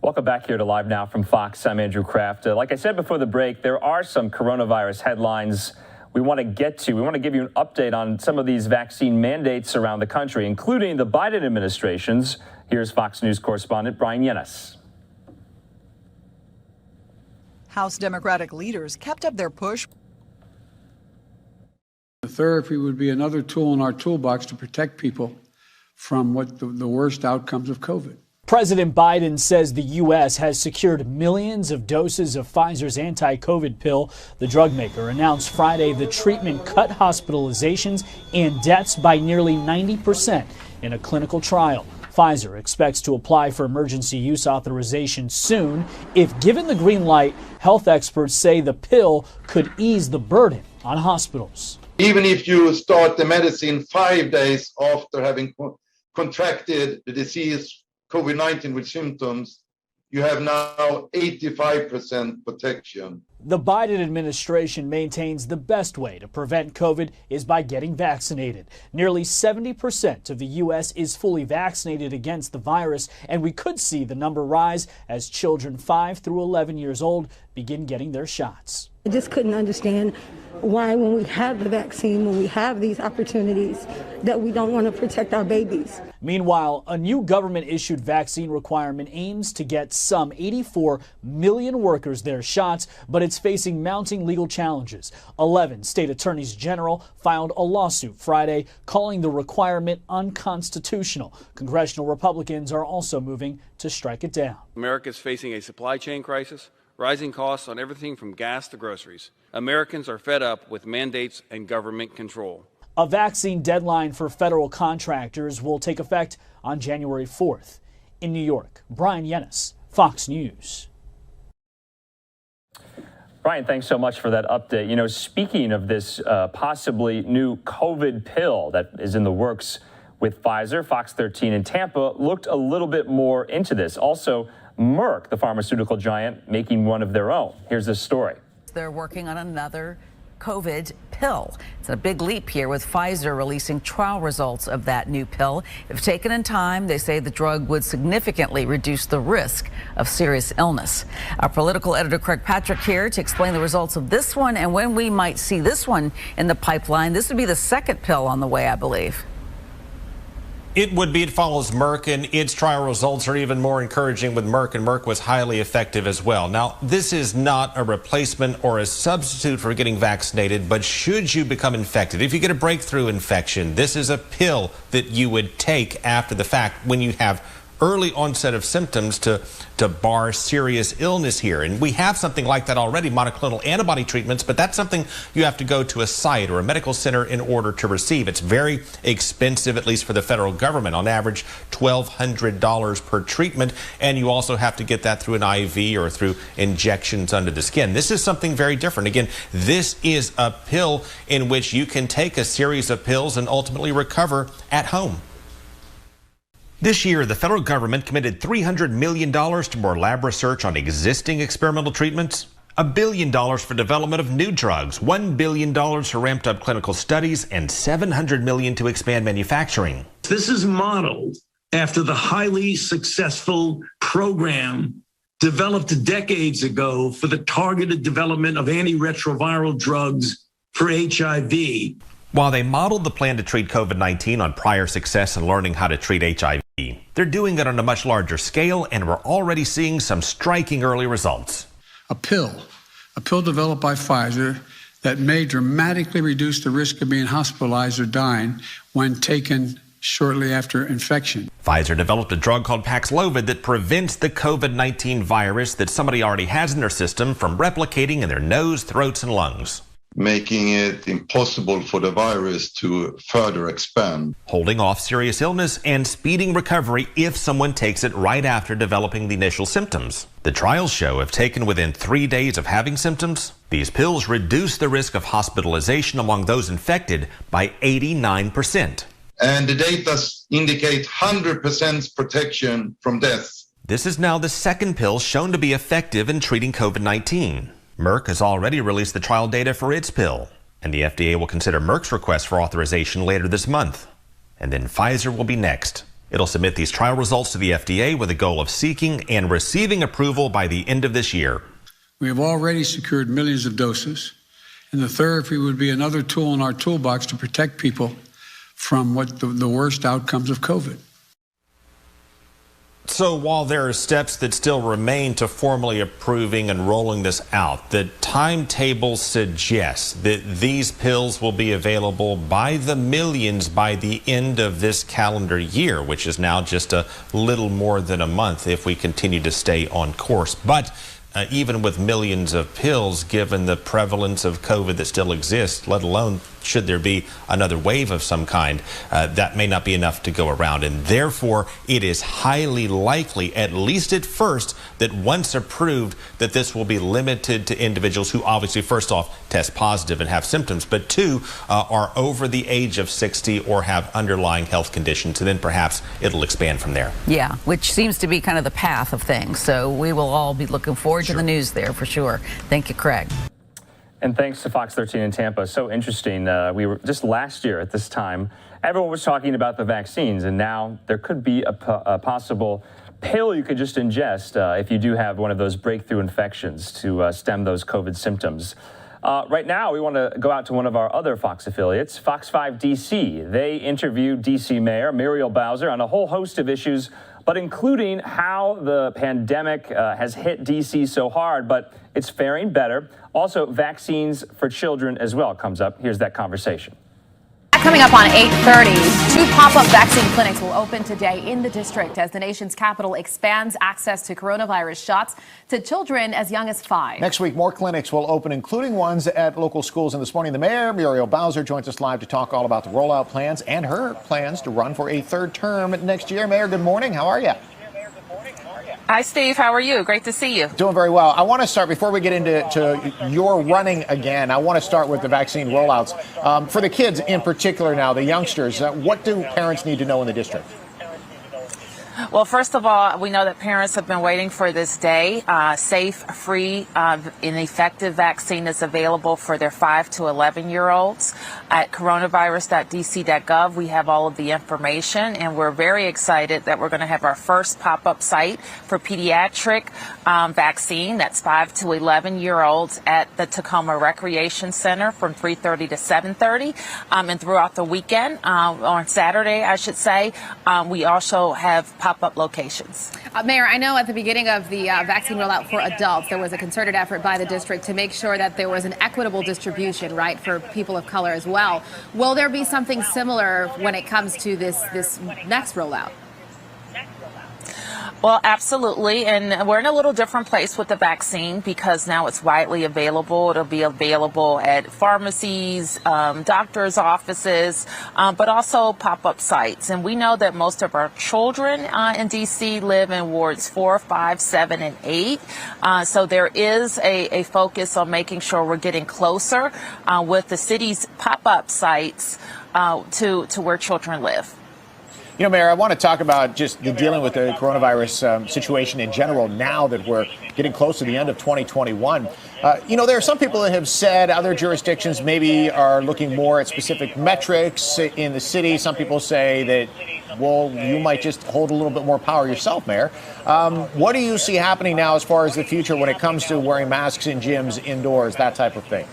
Welcome back here to Live Now from Fox. I'm Andrew Kraft. Like I said before the break, there are some coronavirus headlines we want to get to. We want to give you an update on some of these vaccine mandates around the country, including the Biden administration's. Here's Fox News correspondent Brian Yennis. House Democratic leaders kept up their push. The therapy would be another tool in our toolbox to protect people from what the worst outcomes of COVID. President Biden says the U.S. has secured millions of doses of Pfizer's anti-COVID pill. The drug maker announced Friday the treatment cut hospitalizations and deaths by nearly 90% in a clinical trial. Pfizer expects to apply for emergency use authorization soon. If given the green light, health experts say the pill could ease the burden on hospitals. Even if you start the medicine 5 days after having contracted the disease, COVID-19 with symptoms, you have now 85% protection. The Biden administration maintains the best way to prevent COVID is by getting vaccinated. Nearly 70% of the U.S. is fully vaccinated against the virus, and we could see the number rise as children 5 through 11 years old begin getting their shots. I just couldn't understand why, when we have the vaccine, when we have these opportunities, that we don't want to protect our babies. Meanwhile, a new government-issued vaccine requirement aims to get some 84 million workers their shots, but it's facing mounting legal challenges. 11 state attorneys general filed a lawsuit Friday calling the requirement unconstitutional. Congressional Republicans are also moving to strike it down. America is facing a supply chain crisis, rising costs on everything from gas to groceries. Americans are fed up with mandates and government control. A vaccine deadline for federal contractors will take effect on January 4th. In New York, Brian Yennis, Fox News. Brian, thanks so much for that update. You know, speaking of this possibly new COVID pill that is in the works with Pfizer, Fox 13 in Tampa looked a little bit more into this. Also, Merck, the pharmaceutical giant, making one of their own. Here's this story. They're working on another COVID pill. It's a big leap here with Pfizer releasing trial results of that new pill. If taken in time, they say the drug would significantly reduce the risk of serious illness. Our political editor Craig Patrick here to explain the results of this one and when we might see this one in the pipeline. This would be the second pill on the way, I believe. It would be. It follows Merck, and its trial results are even more encouraging with Merck, and Merck was highly effective as well. Now, this is not a replacement or a substitute for getting vaccinated, but should you become infected, if you get a breakthrough infection, this is a pill that you would take after the fact when you have early onset of symptoms to bar serious illness here. And we have something like that already, monoclonal antibody treatments, but that's something you have to go to a site or a medical center in order to receive. It's very expensive, at least for the federal government, on average $1,200 per treatment, and you also have to get that through an IV or through injections under the skin. This is something very different. Again, this is a pill in which you can take a series of pills and ultimately recover at home. This year, the federal government committed $300 million to more lab research on existing experimental treatments, $1 billion for development of new drugs, $1 billion for ramped up clinical studies, and $700 million to expand manufacturing. This is modeled after the highly successful program developed decades ago for the targeted development of antiretroviral drugs for HIV. While they modeled the plan to treat COVID-19 on prior success in learning how to treat HIV, they're doing it on a much larger scale, and we're already seeing some striking early results. A pill developed by Pfizer that may dramatically reduce the risk of being hospitalized or dying when taken shortly after infection. Pfizer developed a drug called Paxlovid that prevents the COVID-19 virus that somebody already has in their system from replicating in their nose, throats, and lungs, making it impossible for the virus to further expand, holding off serious illness and speeding recovery if someone takes it right after developing the initial symptoms. The trials show if taken within 3 days of having symptoms, these pills reduce the risk of hospitalization among those infected by 89%. And the data indicate 100% protection from death. This is now the second pill shown to be effective in treating COVID-19. Merck has already released the trial data for its pill, and the FDA will consider Merck's request for authorization later this month. And then Pfizer will be next. It'll submit these trial results to the FDA with a goal of seeking and receiving approval by the end of this year. We have already secured millions of doses, and the therapy would be another tool in our toolbox to protect people from the worst outcomes of COVID. So while there are steps that still remain to formally approving and rolling this out, the timetable suggests that these pills will be available by the millions by the end of this calendar year, which is now just a little more than a month if we continue to stay on course. But even with millions of pills, given the prevalence of COVID that still exists, let alone should there be another wave of some kind, that may not be enough to go around. And therefore, it is highly likely, at least at first, that once approved, that this will be limited to individuals who obviously, first off, test positive and have symptoms, but two, are over the age of 60 or have underlying health conditions. And then perhaps it'll expand from there. Yeah, which seems to be kind of the path of things. So we will all be looking forward to the news there for sure. Thank you, Craig. And thanks to Fox 13 in Tampa. So interesting. We were just last year at this time, everyone was talking about the vaccines, and now there could be a possible pill you could just ingest if you do have one of those breakthrough infections to stem those COVID symptoms. Right now, we want to go out to one of our other Fox affiliates, Fox 5 DC. They interviewed DC Mayor Muriel Bowser on a whole host of issues, but including how the pandemic has hit DC so hard, but it's faring better. Also, vaccines for children as well comes up. Here's that conversation. Coming up on 8:30, 2 pop-up vaccine clinics will open today in the district as the nation's capital expands access to coronavirus shots to children as young as 5. Next week, more clinics will open, including ones at local schools. And this morning, the mayor, Muriel Bowser, joins us live to talk all about the rollout plans and her plans to run for a 3rd term next year. Mayor, good morning. How are you? Hi, Steve. How are you? Great to see you. Doing very well. I want to start, before we get into your running again, I want to start with the vaccine rollouts. For the kids in particular now, the youngsters, what do parents need to know in the district? Well, first of all, we know that parents have been waiting for this day. Safe, free, and effective vaccine is available for their 5 to 11-year-olds. At coronavirus.dc.gov, we have all of the information, and we're very excited that we're going to have our first pop-up site for pediatric vaccine. That's 5 to 11-year-olds at the Tacoma Recreation Center from 3:30 to 7:30. And throughout the weekend, on Saturday, I should say, we also have pop-up locations. Mayor, I know at the beginning of the vaccine rollout for adults, there was a concerted effort by the district to make sure that there was an equitable distribution, right, for people of color as well. Will there be something similar when it comes to this next rollout? Well, absolutely. And we're in a little different place with the vaccine because now it's widely available. It'll be available at pharmacies, doctors' offices, but also pop-up sites. And we know that most of our children in D.C. live in wards 4, 5, 7, and 8. So there is a focus on making sure we're getting closer with the city's pop-up sites to where children live. You know, Mayor, I want to talk about just dealing with the coronavirus situation in general now that we're getting close to the end of 2021. You know, there are some people that have said other jurisdictions maybe are looking more at specific metrics in the city. Some people say that, well, you might just hold a little bit more power yourself, Mayor. What do you see happening now as far as the future when it comes to wearing masks in gyms, indoors, that type of thing?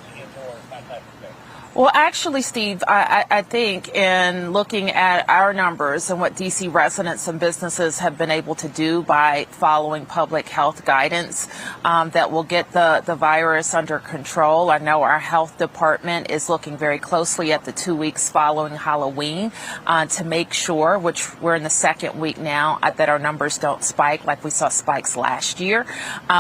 Well, actually, Steve, I think in looking at our numbers and what D.C. residents and businesses have been able to do by following public health guidance that will get the virus under control. I know our health department is looking very closely at the 2 weeks following Halloween to make sure, which we're in the 2nd week now, that our numbers don't spike like we saw spikes last year.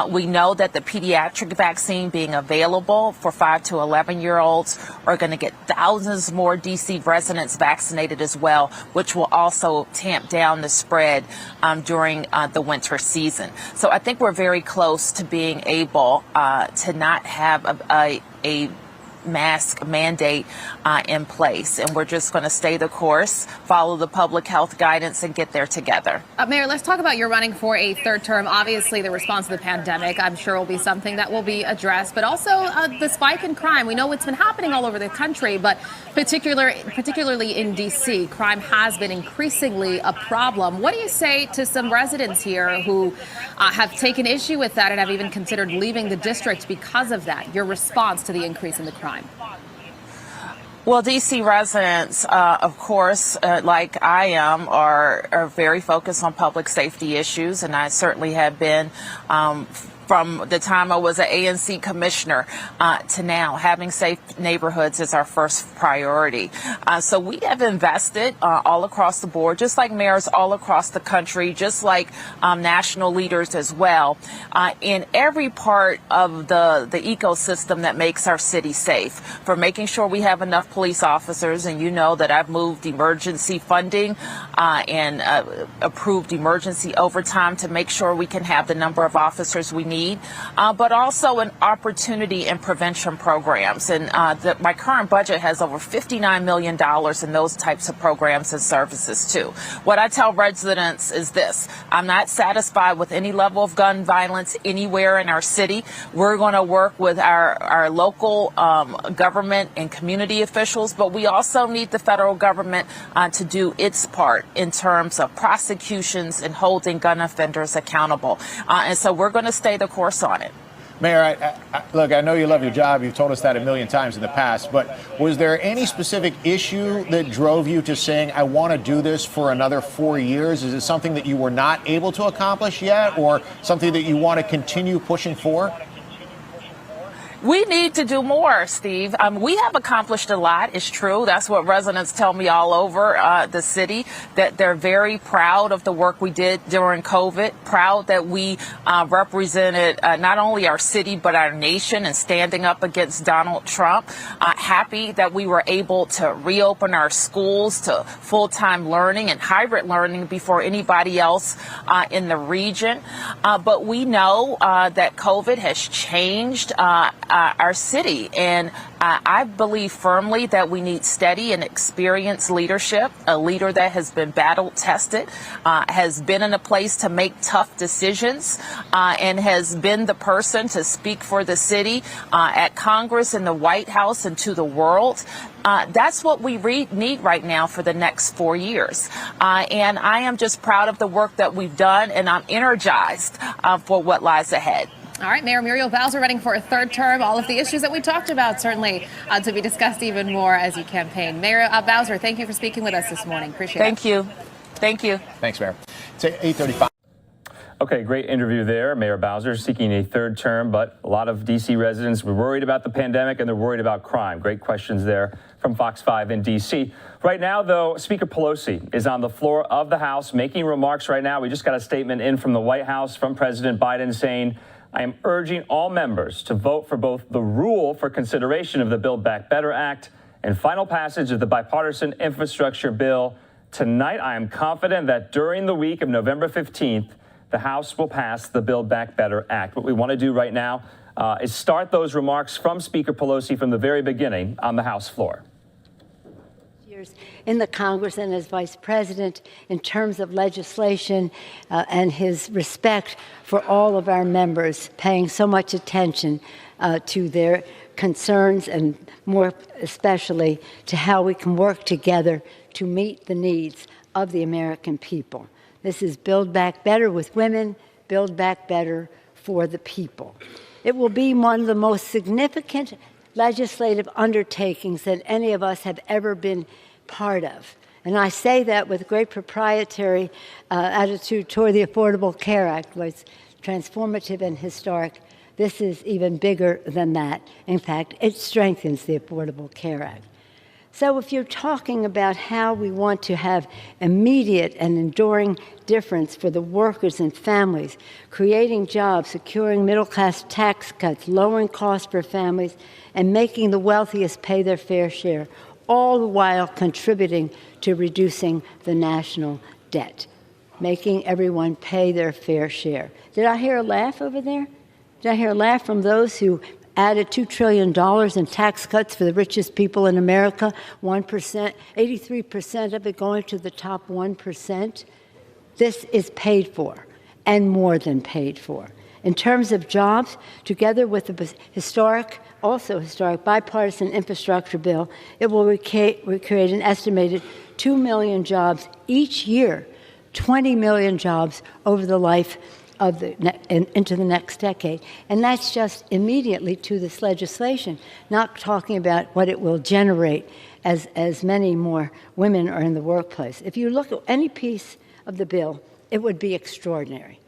We know that the pediatric vaccine being available for 5 to 11-year-olds are going to get thousands more D.C. residents vaccinated as well, which will also tamp down the spread during the winter season. So I think we're very close to being able to not have a mask mandate in place. And we're just going to stay the course, follow the public health guidance, and get there together. Mayor, let's talk about your running for a third term. Obviously, the response to the pandemic, I'm sure, will be something that will be addressed, but also the spike in crime. We know it's been happening all over the country, but particularly in D.C., crime has been increasingly a problem. What do you say to some residents here who have taken issue with that and have even considered leaving the district because of that? Your response to the increase in the crime? Well, D.C. residents, of course, like I am, are very focused on public safety issues, and I certainly have been from the time I was an ANC commissioner to now. Having safe neighborhoods is our first priority. So we have invested all across the board, just like mayors all across the country, just like national leaders as well, in every part of the ecosystem that makes our city safe, for making sure we have enough police officers. And you know that I've moved emergency funding and approved emergency overtime to make sure we can have the number of officers we need. But also in opportunity and prevention programs. And my current budget has over $59 million in those types of programs and services, too. What I tell residents is this: I'm not satisfied with any level of gun violence anywhere in our city. We're going to work with our local government and community officials, but we also need the federal government to do its part in terms of prosecutions and holding gun offenders accountable. And so we're going to stay the course on it. Mayor, look, I know you love your job. You've told us that a million times in the past. But was there any specific issue that drove you to saying, I want to do this for another 4 years? Is it something that you were not able to accomplish yet, or something that you want to continue pushing for? We need to do more, Steve. We have accomplished a lot. It's true. That's what residents tell me all over the city, that they're very proud of the work we did during COVID, proud that we represented not only our city, but our nation in standing up against Donald Trump. Happy that we were able to reopen our schools to full-time learning and hybrid learning before anybody else in the region. But we know that COVID has changed our city. And I believe firmly that we need steady and experienced leadership, a leader that has been battle tested, has been in a place to make tough decisions, and has been the person to speak for the city at Congress, in the White House, and to the world. That's what we need right now for the next 4 years. And I am just proud of the work that we've done, and I'm energized for what lies ahead. All right, Mayor Muriel Bowser running for a third term. All of the issues that we talked about certainly to be discussed even more as you campaign. Mayor Bowser, thank you for speaking with us this morning. Appreciate it. Thank you. Thank you. Thanks, Mayor. It's 8:35. Okay, great interview there. Mayor Bowser seeking a third term, but a lot of D.C. residents were worried about the pandemic and they're worried about crime. Great questions there from Fox 5 in D.C. Right now, though, Speaker Pelosi is on the floor of the House making remarks right now. We just got a statement in from the White House from President Biden saying, I am urging all members to vote for both the rule for consideration of the Build Back Better Act and final passage of the bipartisan infrastructure bill. Tonight, I am confident that during the week of November 15th, the House will pass the Build Back Better Act. What we want to do right now is start those remarks from Speaker Pelosi from the very beginning on the House floor. In the Congress and as vice president in terms of legislation and his respect for all of our members, paying so much attention to their concerns and more especially to how we can work together to meet the needs of the American people. This is Build Back Better with women, Build Back Better for the people. It will be one of the most significant legislative undertakings that any of us have ever been part of. And I say that with great proprietary attitude toward the Affordable Care Act, was transformative and historic. This is even bigger than that. In fact, it strengthens the Affordable Care Act. So if you're talking about how we want to have immediate and enduring difference for the workers and families, creating jobs, securing middle-class tax cuts, lowering costs for families, and making the wealthiest pay their fair share, all the while contributing to reducing the national debt, making everyone pay their fair share. Did I hear a laugh over there? Did I hear a laugh from those who added $2 trillion in tax cuts for the richest people in America, 1%, 83% of it going to the top 1%. This is paid for, and more than paid for. In terms of jobs, together with the historic bipartisan infrastructure bill, it will create an estimated 2 million jobs each year, 20 million jobs over the life of into the next decade. And that's just immediately to this legislation, not talking about what it will generate as many more women are in the workplace. If you look at any piece of the bill, it would be extraordinary.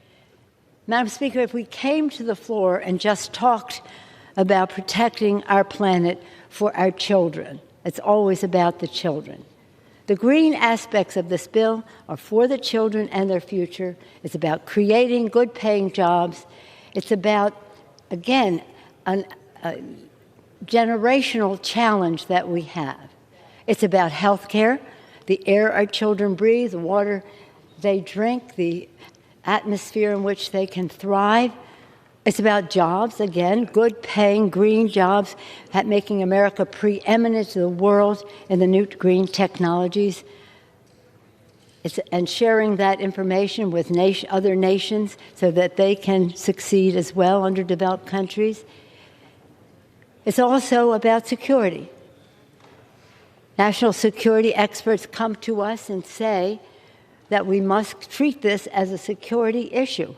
Madam Speaker, if we came to the floor and just talked about protecting our planet for our children, it's always about the children. The green aspects of this bill are for the children and their future. It's about creating good-paying jobs. It's about, again, a generational challenge that we have. It's about health care, the air our children breathe, the water they drink, the atmosphere in which they can thrive. It's about jobs, again, good-paying green jobs, making America preeminent to the world in the new green technologies, and sharing that information with other nations so that they can succeed as well, underdeveloped countries. It's also about security. National security experts come to us and say that we must treat this as a security issue.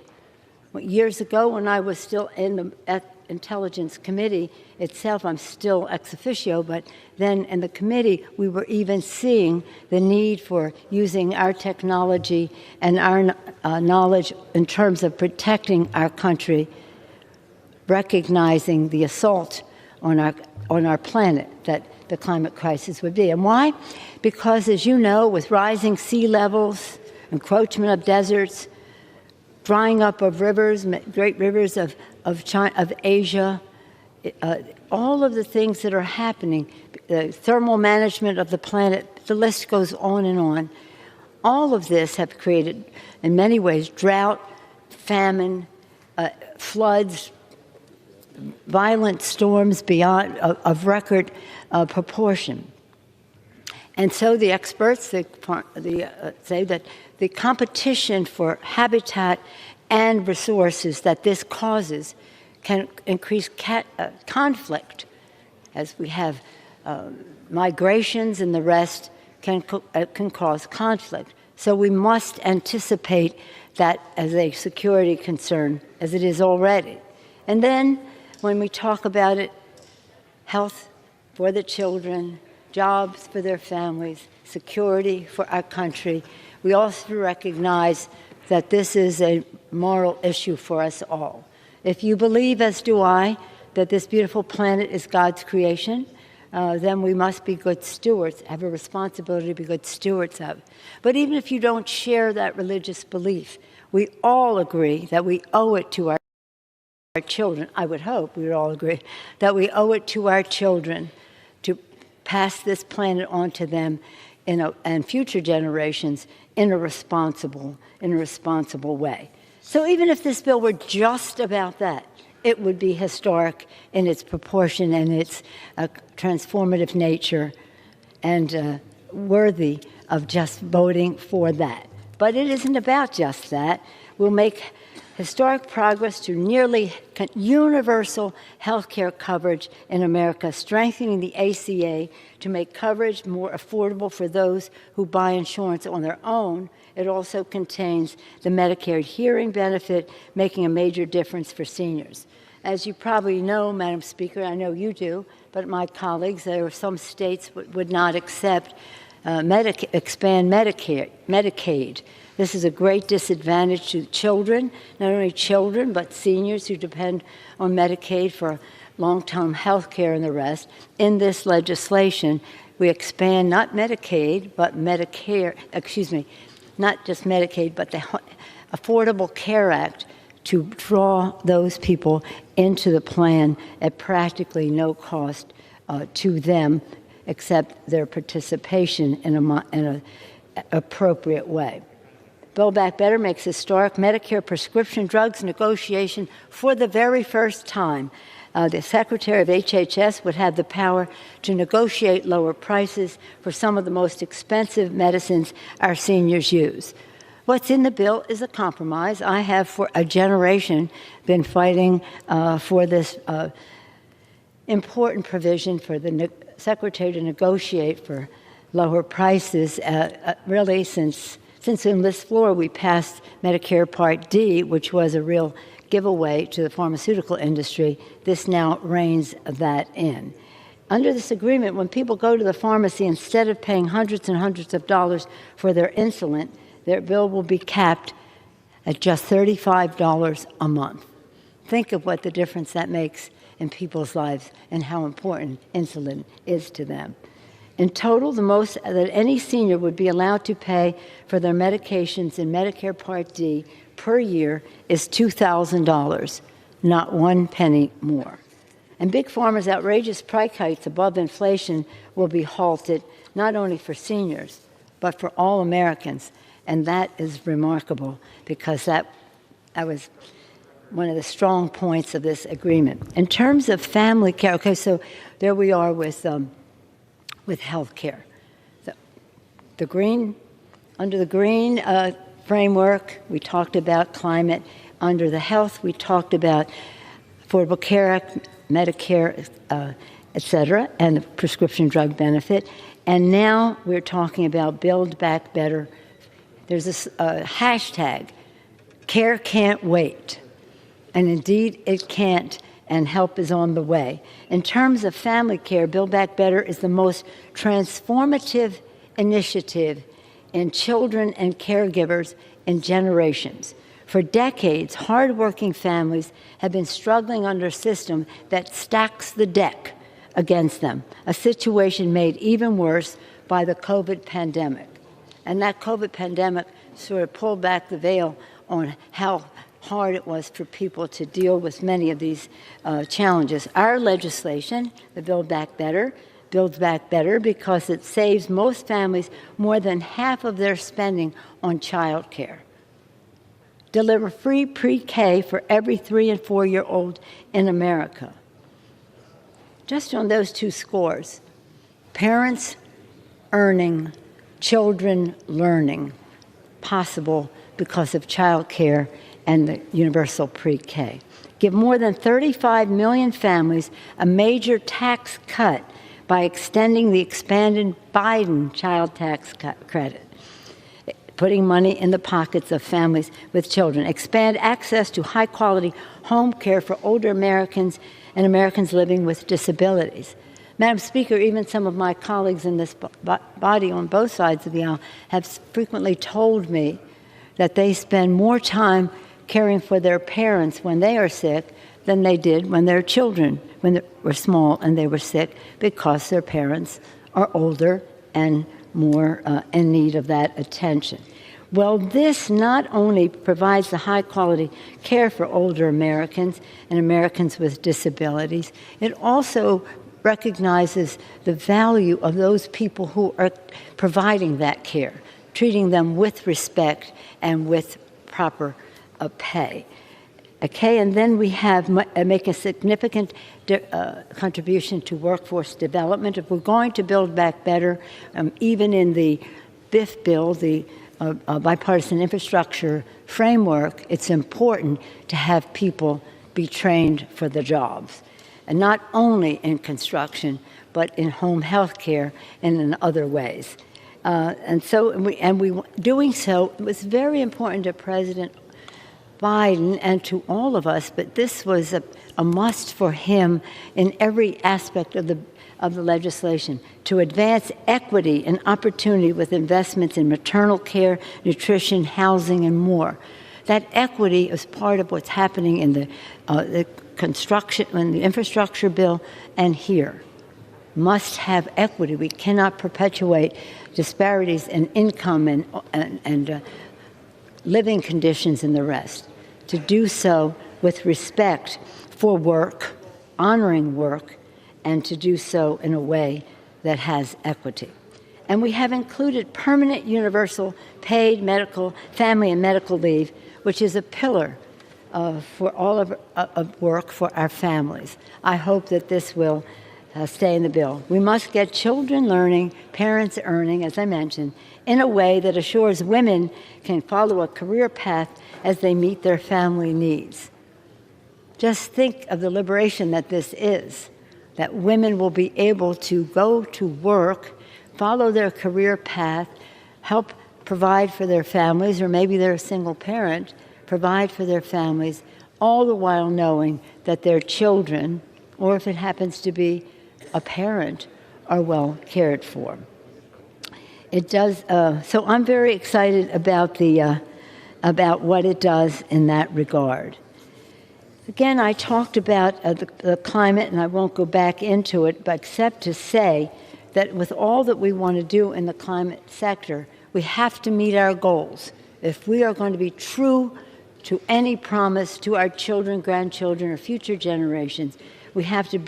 Years ago, when I was still in the Intelligence Committee itself, I'm still ex officio, but then in the committee, we were even seeing the need for using our technology and our knowledge in terms of protecting our country, recognizing the assault on our planet that the climate crisis would be. And why? Because, as you know, with rising sea levels, encroachment of deserts, drying up of rivers, great rivers of Asia, all of the things that are happening, the thermal management of the planet, the list goes on and on. All of this have created, in many ways, drought, famine, floods, violent storms of record proportion. And so the experts say that the competition for habitat and resources that this causes can increase conflict, as we have migrations and the rest can cause conflict. So we must anticipate that as a security concern, as it is already. And then when we talk about it, health for the children, jobs for their families, security for our country, we also recognize that this is a moral issue for us all. If you believe, as do I, that this beautiful planet is God's creation, then we must be good stewards, have a responsibility to be good stewards of it. But even if you don't share that religious belief, we all agree that we owe it to our children. I would hope we would all agree that we owe it to our children to pass this planet on to them and future generations in a responsible way. So even if this bill were just about that, it would be historic in its proportion and its transformative nature and worthy of just voting for that. But it isn't about just that. We'll make historic progress to nearly universal health care coverage in America, strengthening the ACA to make coverage more affordable for those who buy insurance on their own. It also contains the Medicare hearing benefit, making a major difference for seniors. As you probably know, Madam Speaker, I know you do, but my colleagues, there are some states would not accept expand Medicaid. This is a great disadvantage to children, not only children, but seniors who depend on Medicaid for long-term health care and the rest. In this legislation, we expand not Medicaid, but Medicare, not just Medicaid, but the Affordable Care Act to draw those people into the plan at practically no cost to them, except their participation in an appropriate way. Build Back Better makes historic Medicare prescription drugs negotiation for the very first time. The Secretary of HHS would have the power to negotiate lower prices for some of the most expensive medicines our seniors use. What's in the bill is a compromise. I have for a generation been fighting for this important provision for the Secretary to negotiate for lower prices, really since on this floor we passed Medicare Part D, which was a real giveaway to the pharmaceutical industry. This now reins that in. Under this agreement, when people go to the pharmacy, instead of paying hundreds and hundreds of dollars for their insulin, their bill will be capped at just $35 a month. Think of what the difference that makes in people's lives and how important insulin is to them. In total, the most that any senior would be allowed to pay for their medications in Medicare Part D per year is $2,000, not 1 penny more. And Big Pharma's outrageous price hikes above inflation will be halted, not only for seniors, but for all Americans. And that is remarkable, because that was one of the strong points of this agreement. In terms of family care, okay, so there we are with health care. Under the green framework, we talked about climate. Under the health, we talked about Affordable Care Act, Medicare, et cetera, and the prescription drug benefit. And now we're talking about Build Back Better. There's this hashtag, care can't wait. And indeed, it can't, and help is on the way. In terms of family care, Build Back Better is the most transformative initiative in children and caregivers in generations. For decades, hardworking families have been struggling under a system that stacks the deck against them, a situation made even worse by the COVID pandemic. And that COVID pandemic sort of pulled back the veil on how hard it was for people to deal with many of these challenges. Our legislation, the Build Back Better, builds back better because it saves most families more than half of their spending on child care. Deliver free pre-K for every 3- and 4-year-old in America. Just on those two scores, parents earning, children learning, possible because of child care and the universal pre-K. Give more than 35 million families a major tax cut by extending the expanded Biden child tax credit, putting money in the pockets of families with children. Expand access to high-quality home care for older Americans and Americans living with disabilities. Madam Speaker, even some of my colleagues in this body on both sides of the aisle have frequently told me that they spend more time caring for their parents when they are sick than they did when their children, when they were small and they were sick, because their parents are older and more in need of that attention. Well, this not only provides the high-quality care for older Americans and Americans with disabilities, it also recognizes the value of those people who are providing that care, treating them with respect and with proper pay. Okay, and then we have make a significant contribution to workforce development. If we're going to build back better, even in the BIF bill, the bipartisan infrastructure framework, it's important to have people be trained for the jobs, and not only in construction, but in home health care and in other ways. Doing so was very important to President Biden and to all of us, but this was a must for him in every aspect of the legislation, to advance equity and opportunity with investments in maternal care, nutrition, housing, and more. That equity is part of what's happening in the construction, in the infrastructure bill, and here. Must have equity. We cannot perpetuate disparities in income and living conditions and the rest. To do so with respect for work, honoring work, and to do so in a way that has equity. And we have included permanent universal paid medical, family and medical leave, which is a pillar for all of work for our families. I hope that this will stay in the bill. We must get children learning, parents earning, as I mentioned, in a way that assures women can follow a career path as they meet their family needs. Just think of the liberation that this is, that women will be able to go to work, follow their career path, help provide for their families, or maybe they're a single parent, provide for their families, all the while knowing that their children, or if it happens to be a parent, are well cared for. It does. So I'm very excited about what it does in that regard. Again, I talked about the climate, and I won't go back into it, but except to say that with all that we want to do in the climate sector, we have to meet our goals. If we are going to be true to any promise to our children, grandchildren, or future generations, we have to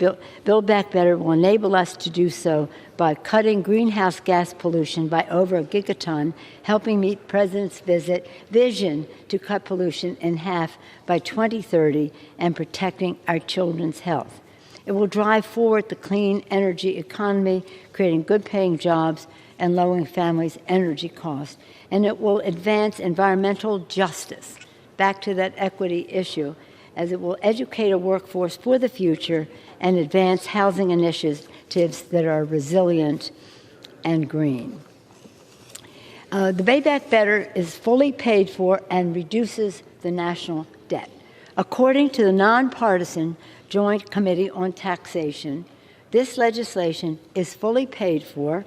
build back better. Will enable us to do so by cutting greenhouse gas pollution by over a gigaton, helping meet President's vision to cut pollution in half by 2030, and protecting our children's health. It will drive forward the clean energy economy, creating good-paying jobs and lowering families' energy costs. And it will advance environmental justice, back to that equity issue, as it will educate a workforce for the future and advance housing initiatives that are resilient and green. The Build Back Better is fully paid for and reduces the national debt. According to the nonpartisan Joint Committee on Taxation, this legislation is fully paid for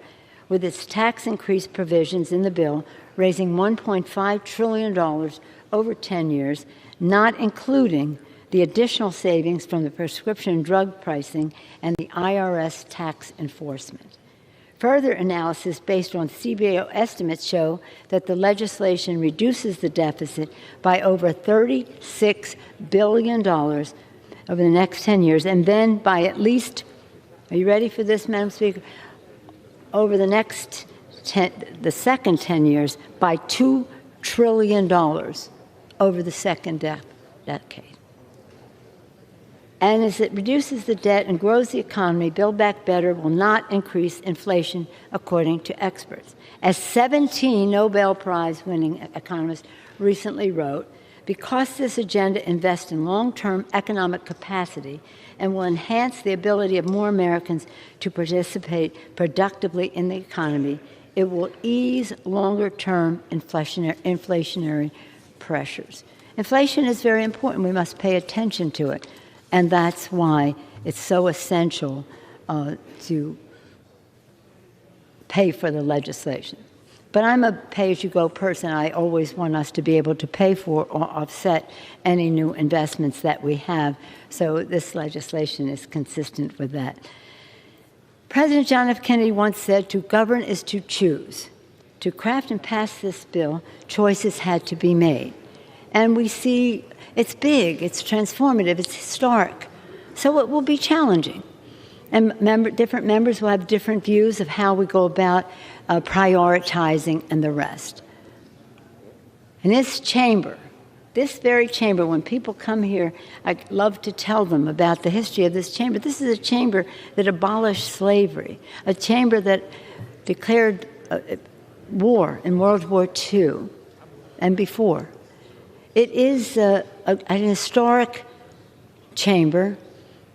with its tax increase provisions in the bill, raising $1.5 trillion over 10 years, not including the additional savings from the prescription drug pricing and the IRS tax enforcement. Further analysis based on CBO estimates show that the legislation reduces the deficit by over $36 billion over the next 10 years, and then by at least, are you ready for this, Madam Speaker? Over the next the second 10 years, by $2 trillion over the second decade. And as it reduces the debt and grows the economy, Build Back Better will not increase inflation, according to experts. As 17 Nobel Prize-winning economists recently wrote, because this agenda invests in long-term economic capacity and will enhance the ability of more Americans to participate productively in the economy, it will ease longer-term inflationary pressures. Inflation is very important. We must pay attention to it. And that's why it's so essential to pay for the legislation. But I'm a pay-as-you-go person. I always want us to be able to pay for or offset any new investments that we have. So this legislation is consistent with that. President John F. Kennedy once said, "To govern is to choose." To craft and pass this bill, choices had to be made. And we see it's big, it's transformative, it's historic. So it will be challenging. And different members will have different views of how we go about prioritizing and the rest. In this chamber, this very chamber, when people come here, I love to tell them about the history of this chamber. This is a chamber that abolished slavery, a chamber that declared war in World War II and before. It is an historic chamber,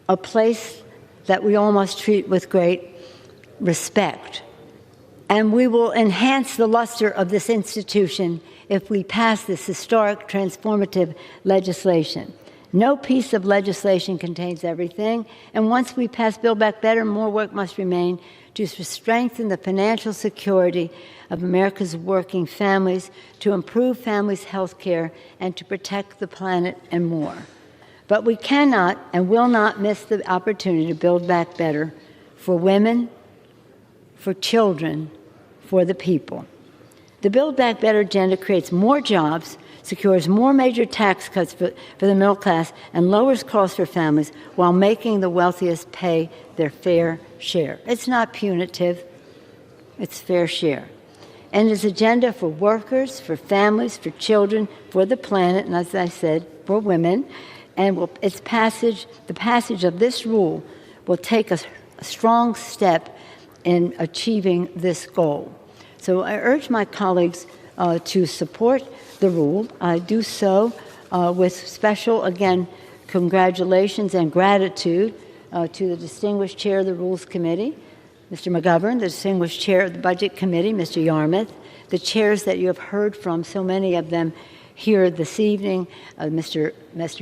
a place that we all must treat with great respect. And we will enhance the luster of this institution if we pass this historic, transformative legislation. No piece of legislation contains everything, and once we pass Build Back Better, more work must remain to strengthen the financial security of America's working families, to improve families' health care, and to protect the planet and more. But we cannot and will not miss the opportunity to build back better for women, for children, for the people. The Build Back Better agenda creates more jobs, secures more major tax cuts for the middle class, and lowers costs for families while making the wealthiest pay their fair share. It's not punitive, it's fair share. And it's agenda for workers, for families, for children, for the planet, and as I said, for women, and the passage of this rule will take a strong step in achieving this goal. So I urge my colleagues to support the rule. I do so with special, again, congratulations and gratitude to the distinguished chair of the Rules Committee, Mr. McGovern, the distinguished chair of the Budget Committee, Mr. Yarmouth, the chairs that you have heard from, so many of them here this evening, Mr.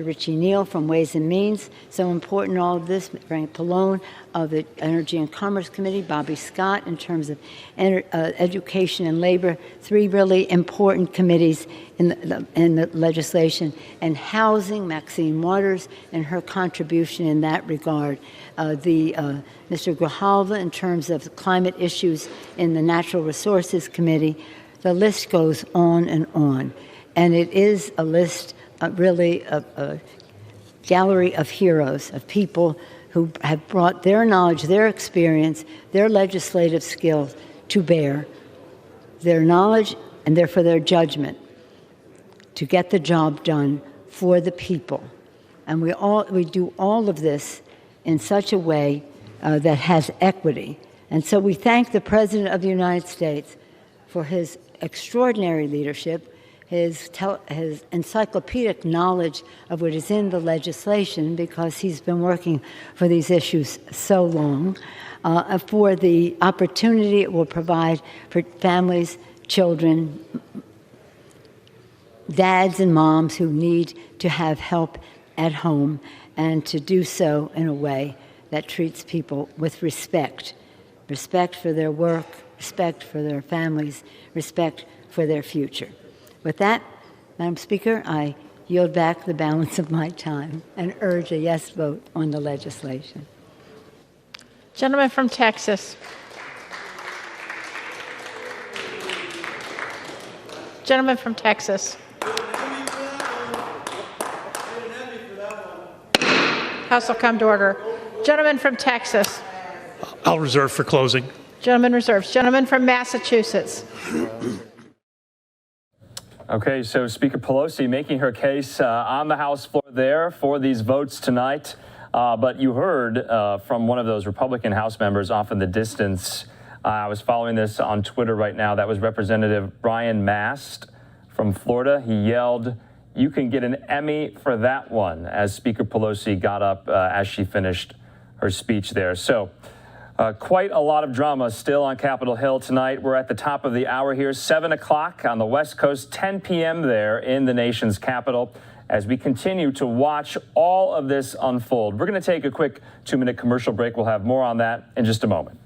Richie Neal from Ways and Means, so important all of this, Frank Pallone of the Energy and Commerce Committee, Bobby Scott in terms of education and labor, three really important committees in the legislation, and housing, Maxine Waters and her contribution in that regard, Mr. Grijalva in terms of the climate issues in the Natural Resources Committee. The list goes on and on. And it is a list, really, a gallery of heroes, of people who have brought their knowledge, their experience, their legislative skills to bear, their knowledge and therefore their judgment to get the job done for the people. And we do all of this in such a way that has equity. And so we thank the President of the United States for his extraordinary leadership, his encyclopedic knowledge of what is in the legislation, because he's been working for these issues so long, for the opportunity it will provide for families, children, dads and moms who need to have help at home, and to do so in a way that treats people with respect. Respect for their work, respect for their families, respect for their future. With that, Madam Speaker, I yield back the balance of my time and urge a yes vote on the legislation. Gentleman from Texas. Gentleman from Texas. House will come to order. Gentleman from Texas. I'll reserve for closing. Gentleman reserves. Gentleman from Massachusetts. Okay, so Speaker Pelosi making her case on the House floor there for these votes tonight. But you heard from one of those Republican House members off in the distance. I was following this on Twitter right now. That was Representative Brian Mast from Florida. He yelled, "You can get an Emmy for that one," as Speaker Pelosi got up as she finished her speech there. So quite a lot of drama still on Capitol Hill tonight. We're at the top of the hour here, 7 o'clock on the West Coast, 10 p.m. there in the nation's capital, as we continue to watch all of this unfold. We're going to take a quick 2-minute commercial break. We'll have more on that in just a moment.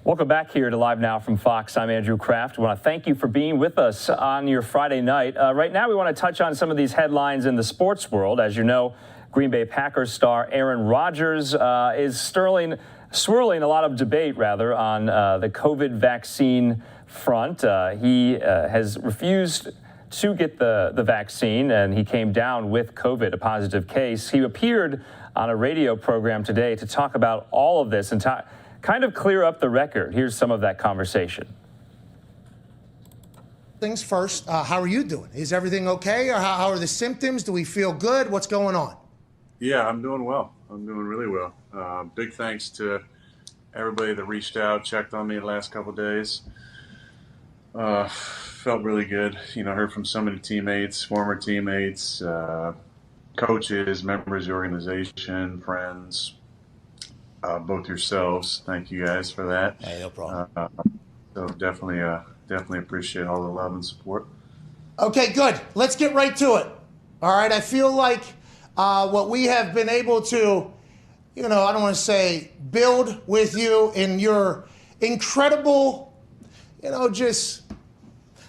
Welcome back here to Live Now from Fox. I'm Andrew Kraft. I want to thank you for being with us on your Friday night. Right now, we want to touch on some of these headlines in the sports world. As you know, Green Bay Packers star Aaron Rodgers is swirling a lot of debate, on the COVID vaccine front. He has refused to get the vaccine, and he came down with COVID, a positive case. He appeared on a radio program today to talk about all of this and kind of clear up the record. Here's some of that conversation. Things first, how are you doing? Is everything okay? Or how are the symptoms? Do we feel good? What's going on? Yeah, I'm doing well. I'm doing really well. Big thanks to everybody that reached out, checked on me the last couple of days. Felt really good. Heard from so many teammates, former teammates, coaches, members of the organization, friends, both yourselves. Thank you guys for that. Hey, no problem. So definitely appreciate all the love and support. Okay, good. Let's get right to it. All right, I feel like what we have been able to, I don't want to say build with you in your incredible, just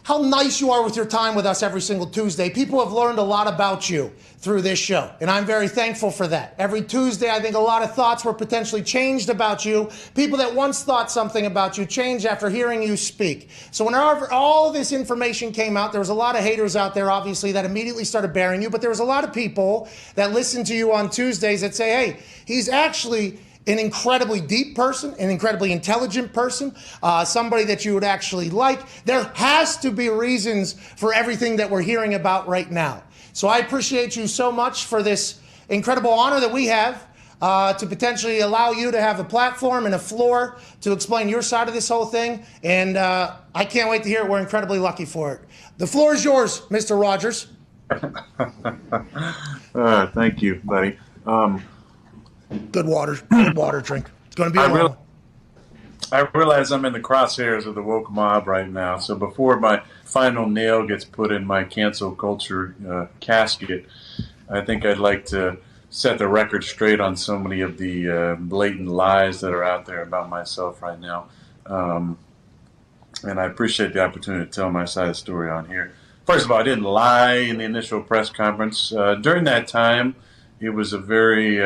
how nice you are with your time with us every single Tuesday. People have learned a lot about you through this show, and I'm very thankful for that. Every Tuesday, I think a lot of thoughts were potentially changed about you. People that once thought something about you changed after hearing you speak. So whenever all of this information came out, there was a lot of haters out there, obviously, that immediately started burying you, but there was a lot of people that listened to you on Tuesdays that say, hey, he's actually an incredibly deep person, an incredibly intelligent person, somebody that you would actually like. There has to be reasons for everything that we're hearing about right now. So I appreciate you so much for this incredible honor that we have to potentially allow you to have a platform and a floor to explain your side of this whole thing. And I can't wait to hear it. We're incredibly lucky for it. The floor is yours, Mr. Rodgers. Thank you, buddy. Good water drink. It's going to be a long one. I realize I'm in the crosshairs of the woke mob right now. So before my final nail gets put in my cancel culture casket, I think I'd like to set the record straight on so many of the blatant lies that are out there about myself right now. And I appreciate the opportunity to tell my side of the story on here. First of all, I didn't lie in the initial press conference. During that time, it was a very,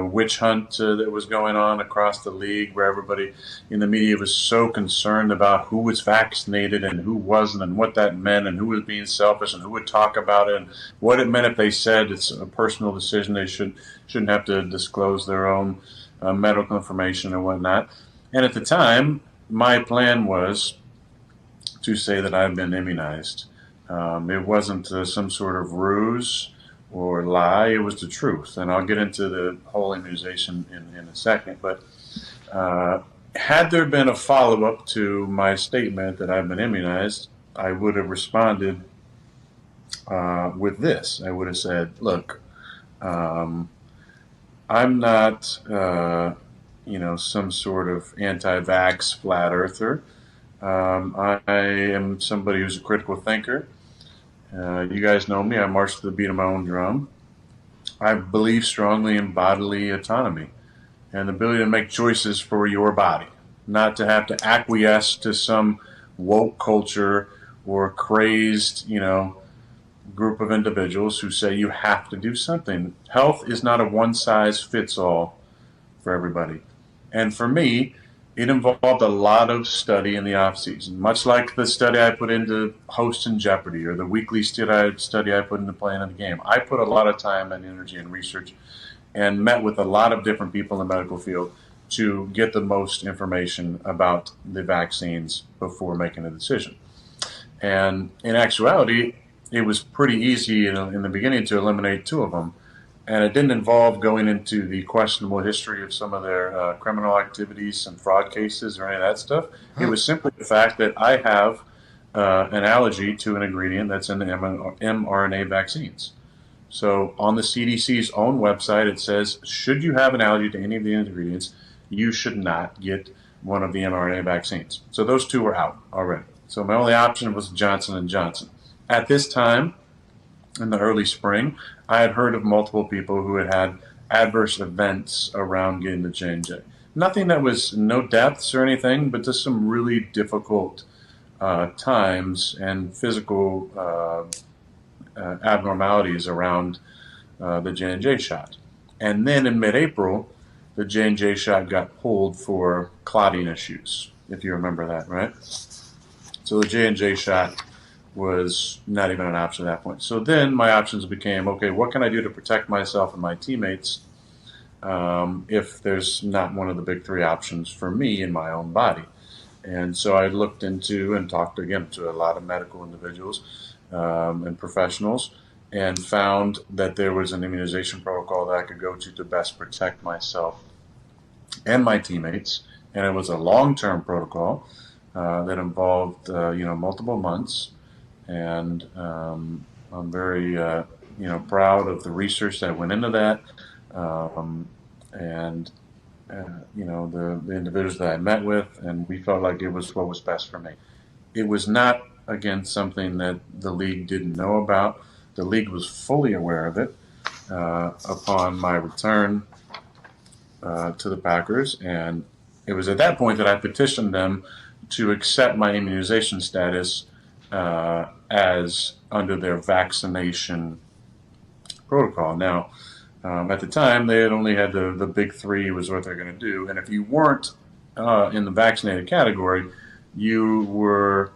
witch hunt that was going on across the league, where everybody in the media was so concerned about who was vaccinated and who wasn't, and what that meant, and who was being selfish, and who would talk about it, and what it meant if they said it's a personal decision. They shouldn't have to disclose their own medical information and whatnot. And at the time, my plan was to say that I've been immunized. It wasn't some sort of ruse or lie. It was the truth. And I'll get into the whole immunization in a second. But had there been a follow-up to my statement that I've been immunized, I would have responded with this. I would have said, look, I'm not, some sort of anti-vax flat earther. I am somebody who's a critical thinker. You guys know me. I march to the beat of my own drum. I believe strongly in bodily autonomy and the ability to make choices for your body, not to have to acquiesce to some woke culture or crazed, group of individuals who say you have to do something. Health is not a one-size-fits-all for everybody. And for me, it involved a lot of study in the off-season, much like the study I put into hosting Jeopardy or the weekly study I put into playing in the game. I put a lot of time and energy and research and met with a lot of different people in the medical field to get the most information about the vaccines before making a decision. And in actuality, it was pretty easy in the beginning to eliminate two of them. And it didn't involve going into the questionable history of some of their criminal activities and fraud cases or any of that stuff. It was simply the fact that I have an allergy to an ingredient that's in the mRNA vaccines. So on the CDC's own website, it says, should you have an allergy to any of the ingredients, you should not get one of the mRNA vaccines. So those two were out already. So my only option was Johnson & Johnson. At this time, in the early spring, I had heard of multiple people who had adverse events around getting the J&J. nothing that was no deaths or anything, but just some really difficult times and physical abnormalities around the J&J shot. And then in mid-April, the J&J shot got pulled for clotting issues, if you remember that, right? So the J&J shot was not even an option at that point. So then my options became, okay, what can I do to protect myself and my teammates if there's not one of the big three options for me in my own body? And so I looked into and talked again to a lot of medical individuals and professionals, and found that there was an immunization protocol that I could go to best protect myself and my teammates. And it was a long-term protocol that involved multiple months. And I'm very proud of the research that went into that, and the individuals that I met with, and we felt like it was what was best for me. It was not, again, something that the league didn't know about. The league was fully aware of it upon my return to the Packers, and it was at that point that I petitioned them to accept my immunization status as under their vaccination protocol. Now, at the time, they had only had the big three was what they're going to do, and if you weren't in the vaccinated category, you were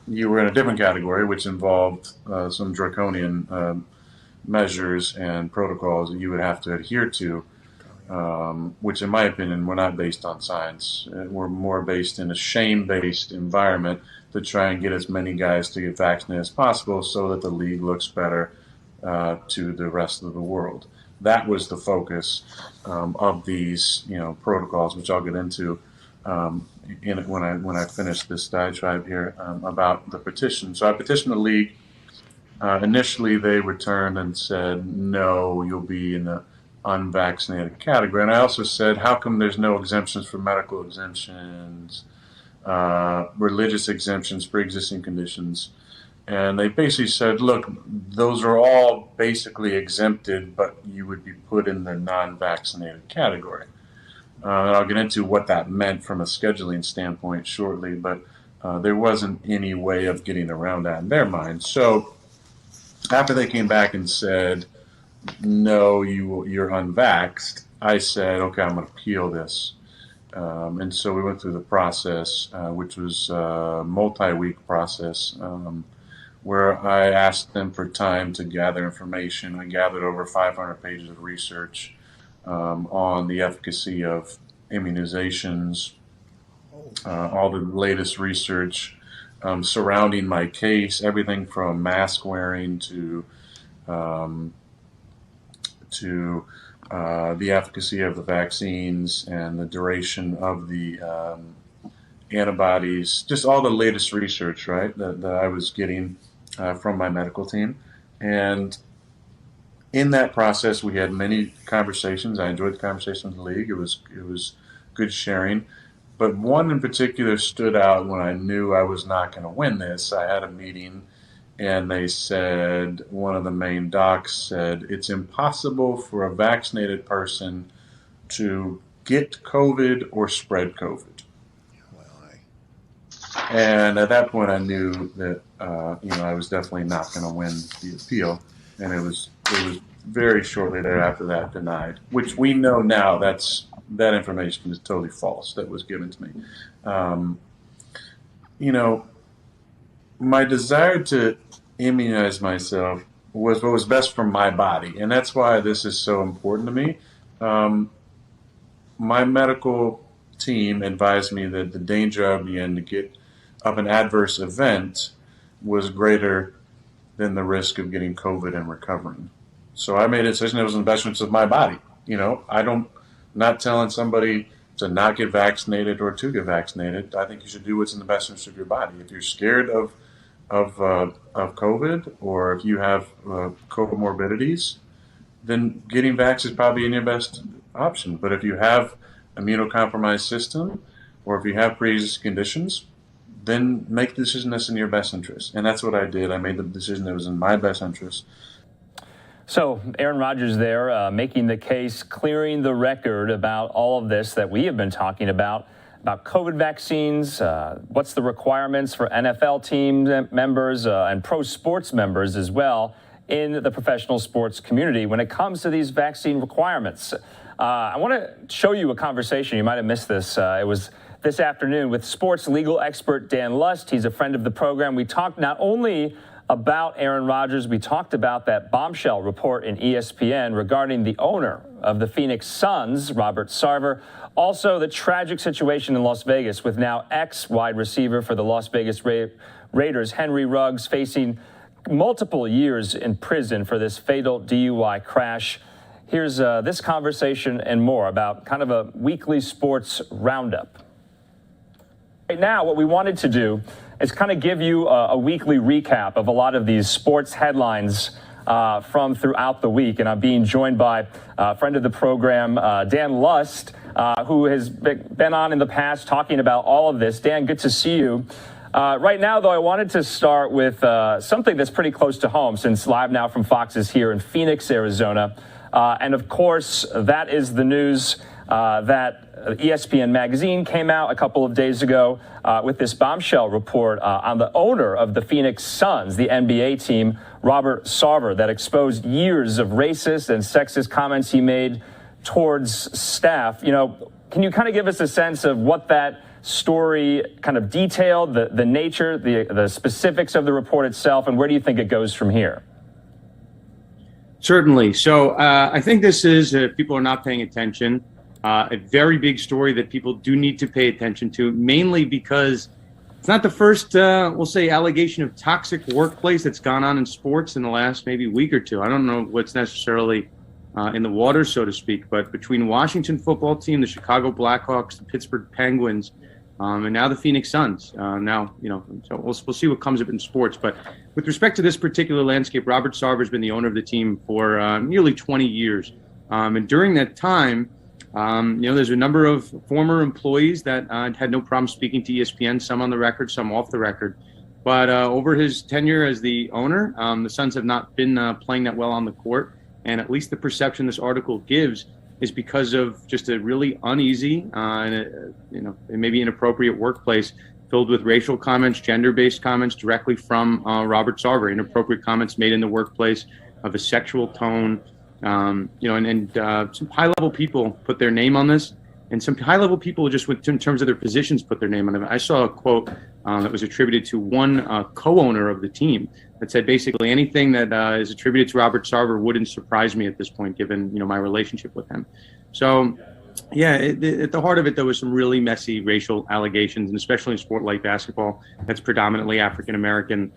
in a different category, which involved some draconian measures and protocols that you would have to adhere to, which in my opinion were not based on science. Were more based in a shame-based environment to try and get as many guys to get vaccinated as possible so that the league looks better to the rest of the world. That was the focus of these protocols, which I'll get into when I finish this diatribe here about the petition. So I petitioned the league. Initially, they returned and said, no, you'll be in the unvaccinated category. And I also said, how come there's no exemptions for medical exemptions, religious exemptions, pre-existing conditions? And they basically said, look, those are all basically exempted, but you would be put in the non-vaccinated category. And I'll get into what that meant from a scheduling standpoint shortly, but there wasn't any way of getting around that in their mind. So after they came back and said, no, you're unvaxxed, I said, okay, I'm going to appeal this. And so we went through the process, which was a multi-week process, where I asked them for time to gather information. I gathered over 500 pages of research on the efficacy of immunizations, all the latest research surrounding my case, everything from mask wearing to the efficacy of the vaccines and the duration of the antibodies, just all the latest research, right, that I was getting from my medical team. And in that process, we had many conversations. I enjoyed the conversation with the league. It was good sharing. But one in particular stood out when I knew I was not going to win this. I had a meeting, and they said, one of the main docs said, it's impossible for a vaccinated person to get COVID or spread COVID. And at that point, I knew that I was definitely not going to win the appeal, and it was very shortly thereafter that denied. Which we know now that information is totally false. That was given to me. My desire to immunize myself was what was best for my body, and that's why this is so important to me. My medical team advised me that the danger I'd be in to get of an adverse event was greater than the risk of getting COVID and recovering. So I made a decision that was in the best interest of my body. Not telling somebody to not get vaccinated or to get vaccinated. I think you should do what's in the best interest of your body. If you're scared of COVID, or if you have comorbidities, then getting vaxxed is probably in your best option. But if you have immunocompromised system, or if you have pre-existing conditions, then make the decision that's in your best interest. And that's what I did. I made the decision that was in my best interest. So Aaron Rodgers there making the case, clearing the record about all of this that we have been talking about COVID vaccines, what's the requirements for NFL team members and pro sports members as well in the professional sports community when it comes to these vaccine requirements. I want to show you a conversation. You might have missed this. It was this afternoon with sports legal expert Dan Lust. He's a friend of the program. We talked not only about Aaron Rodgers, we talked about that bombshell report in ESPN regarding the owner of the Phoenix Suns, Robert Sarver. Also, the tragic situation in Las Vegas with now ex-wide receiver for the Las Vegas Raiders, Henry Ruggs, facing multiple years in prison for this fatal DUI crash. Here's this conversation and more about kind of a weekly sports roundup. Right now, what we wanted to do is kind of give you a weekly recap of a lot of these sports headlines from throughout the week. And I'm being joined by a friend of the program, Dan Lust, who has been on in the past talking about all of this. Dan, good to see you. Right now, though, I wanted to start with something that's pretty close to home, since LiveNOW from Fox is here in Phoenix, Arizona. And of course, that is the news that ESPN magazine came out a couple of days ago with this bombshell report on the owner of the Phoenix Suns, the NBA team, Robert Sarver, that exposed years of racist and sexist comments he made towards staff. You know, can you kind of give us a sense of what that story kind of detailed, the nature, the specifics of the report itself, and where do you think it goes from here? Certainly. So I think this is, people are not paying attention, a very big story that people do need to pay attention to, mainly because it's not the first, we'll say, allegation of toxic workplace that's gone on in sports in the last maybe week or two. I don't know what's necessarily in the water, so to speak, but between Washington football team, the Chicago Blackhawks, the Pittsburgh Penguins, and now the Phoenix Suns. Now, you know, so we'll see what comes up in sports. But with respect to this particular landscape, Robert Sarver has been the owner of the team for nearly 20 years. And during that time, you know, there's a number of former employees that had no problem speaking to ESPN, some on the record, some off the record. But over his tenure as the owner, the Suns have not been playing that well on the court. And at least the perception this article gives is because of just a really uneasy and you know, maybe inappropriate workplace filled with racial comments, gender-based comments directly from Robert Sarver, inappropriate comments made in the workplace of a sexual tone. You know, and some high-level people put their name on this, and some high-level people just in terms of their positions put their name on it. I saw a quote that was attributed to one co-owner of the team that said basically anything that is attributed to Robert Sarver wouldn't surprise me at this point, given, you know, my relationship with him. So, yeah, at the heart of it, there was some really messy racial allegations, and especially in a sport like basketball that's predominantly African American.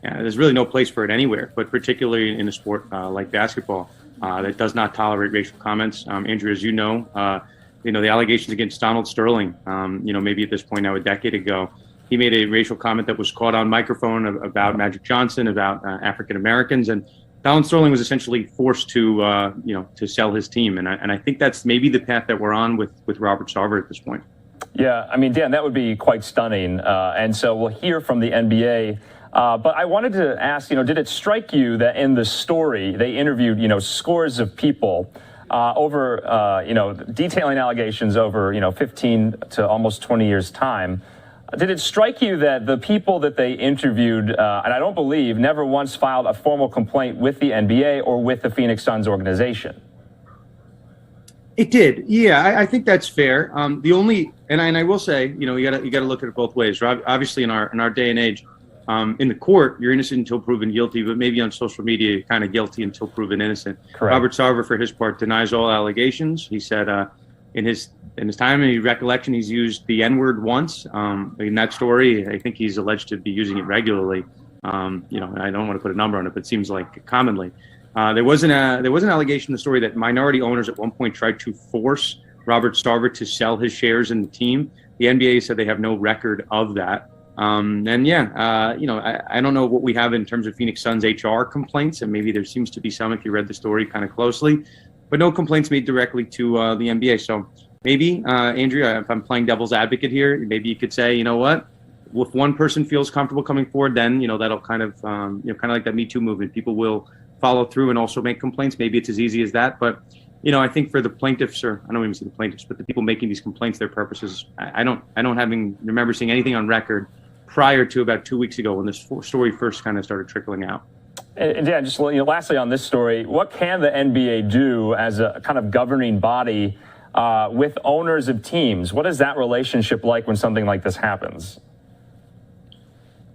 There's really no place for it anywhere, but particularly in a sport like basketball that does not tolerate racial comments. Andrew, as you know, the allegations against Donald Sterling, you know, maybe at this point now a decade ago, he made a racial comment that was caught on microphone about Magic Johnson, about African Americans, and Donald Sterling was essentially forced to, you know, to sell his team. And I think that's maybe the path that we're on with Robert Sarver at this point. Yeah, I mean, Dan, that would be quite stunning. And so we'll hear from the NBA. But I wanted to ask, you know, did it strike you that in the story they interviewed, you know, scores of people over, you know, detailing allegations over, you know, 15 to almost 20 years' time? Did it strike you that the people that they interviewed, and I don't believe, never once filed a formal complaint with the NBA or with the Phoenix Suns organization? It did, yeah. I think that's fair. The only, and I will say, you know, you got to look at it both ways. Obviously, in our day and age, in the court, you're innocent until proven guilty, but maybe on social media, you're kind of guilty until proven innocent. Correct. Robert Sarver, for his part, denies all allegations. He said in his time and recollection, he's used the N-word once. In that story, I think he's alleged to be using it regularly. You know, I don't want to put a number on it, but it seems like commonly. There was an allegation in the story that minority owners at one point tried to force Robert Sarver to sell his shares in the team. The NBA said they have no record of that. And yeah, you know, I don't know what we have in terms of Phoenix Suns HR complaints, and maybe there seems to be some if you read the story kind of closely, but no complaints made directly to the NBA. So maybe, Andrea, if I'm playing devil's advocate here, maybe you could say, you know what, if one person feels comfortable coming forward, then, you know, that'll kind of, you know, kind of like that Me Too movement. People will follow through and also make complaints. Maybe it's as easy as that. But, you know, I think for the plaintiffs, or I don't even see the plaintiffs, but the people making these complaints, their purposes, I don't remember seeing anything on record prior to about 2 weeks ago when this story first kind of started trickling out. And Dan, just lastly on this story, what can the NBA do as a kind of governing body with owners of teams? What is that relationship like when something like this happens?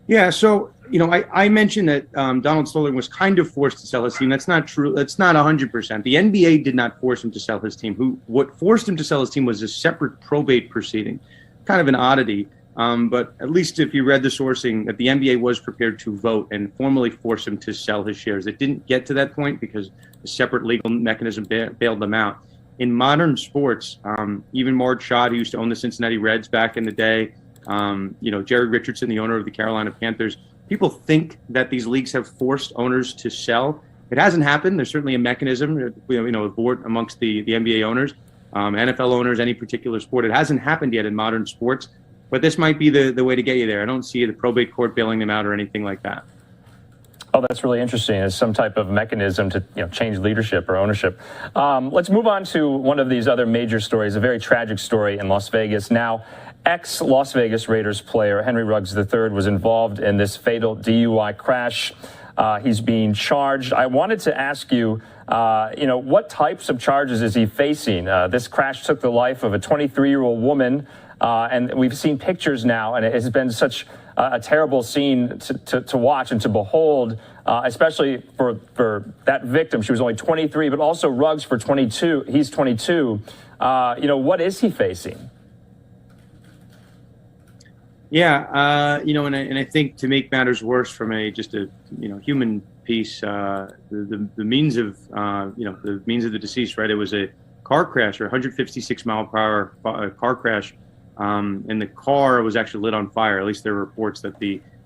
Yeah, so, you know, I mentioned that Donald Sterling was kind of forced to sell his team. That's not true. That's not 100%. The NBA did not force him to sell his team. What forced him to sell his team was a separate probate proceeding, kind of an oddity. But at least if you read the sourcing, that the NBA was prepared to vote and formally force him to sell his shares. It didn't get to that point because a separate legal mechanism bailed them out. In modern sports, even Mark Schott, who used to own the Cincinnati Reds back in the day, you know, Jerry Richardson, the owner of the Carolina Panthers, people think that these leagues have forced owners to sell. It hasn't happened. There's certainly a mechanism, you know, a board amongst the NBA owners, NFL owners, any particular sport. It hasn't happened yet in modern sports. But this might be the way to get you there. I don't see the probate court bailing them out or anything like that. Oh, that's really interesting. It's some type of mechanism to change leadership or ownership. Let's move on to one of these other major stories, a very tragic story in Las Vegas. Now, ex-Las Vegas Raiders player Henry Ruggs III was involved in this fatal DUI crash. He's being charged. I wanted to ask you, what types of charges is he facing? This crash took the life of a 23-year-old woman. And we've seen pictures now, and it has been such a terrible scene to watch and to behold, especially for that victim. She was only 23, but also Ruggs for 22. He's 22. What is he facing? Yeah, and I think to make matters worse from a human piece, the means of the deceased, right? It was a car crash, or 156 mile per hour car crash. And the car was actually lit on fire. At least there were reports that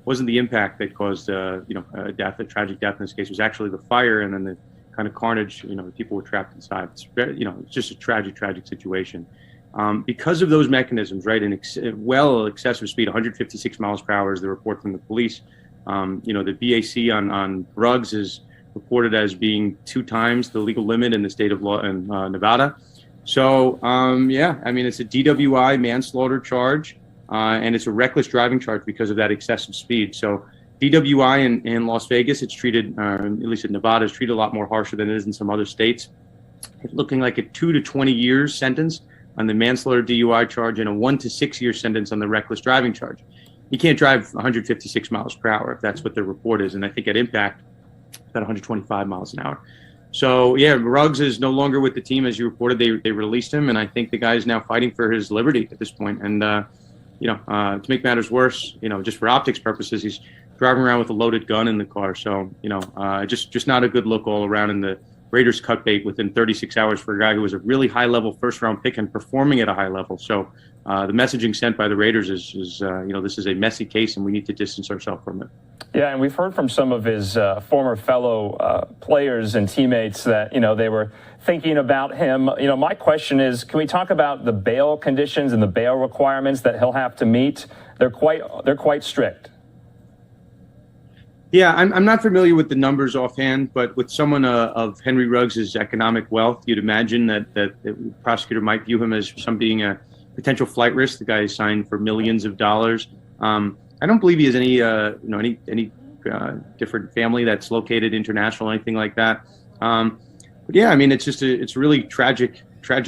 wasn't the impact that caused a tragic death in this case. It was actually the fire and then the kind of carnage. The people were trapped inside. It's just a tragic situation. Because of those mechanisms, right? And excessive speed, 156 miles per hour is the report from the police. The BAC on Ruggs is reported as being 2 times the legal limit in the state of Nevada. So, it's a DWI manslaughter charge, and it's a reckless driving charge because of that excessive speed. So DWI in Las Vegas, it's treated, at least in Nevada, is treated a lot more harsher than it is in some other states. It's looking like a 2 to 20 years sentence on the manslaughter DUI charge and a 1 to 6 year sentence on the reckless driving charge. You can't drive 156 miles per hour if that's what the report is. And I think at impact, about 125 miles an hour. So, Ruggs is no longer with the team, as you reported. They released him, and I think the guy is now fighting for his liberty at this point. And, to make matters worse, just for optics purposes, he's driving around with a loaded gun in the car. So, just not a good look all around. And the Raiders cut bait within 36 hours for a guy who was a really high-level first-round pick and performing at a high level. So the messaging sent by the Raiders is this is a messy case, and we need to distance ourselves from it. Yeah, and we've heard from some of his former fellow players and teammates that, they were thinking about him. My question is, can we talk about the bail conditions and the bail requirements that he'll have to meet? They're quite strict. Yeah, I'm not familiar with the numbers offhand, but with someone of Henry Ruggs' economic wealth, you'd imagine that the prosecutor might view him as some being a potential flight risk. The guy is signed for millions of dollars. I don't believe he has any different family that's located international or anything like that. But yeah, it's a really tragic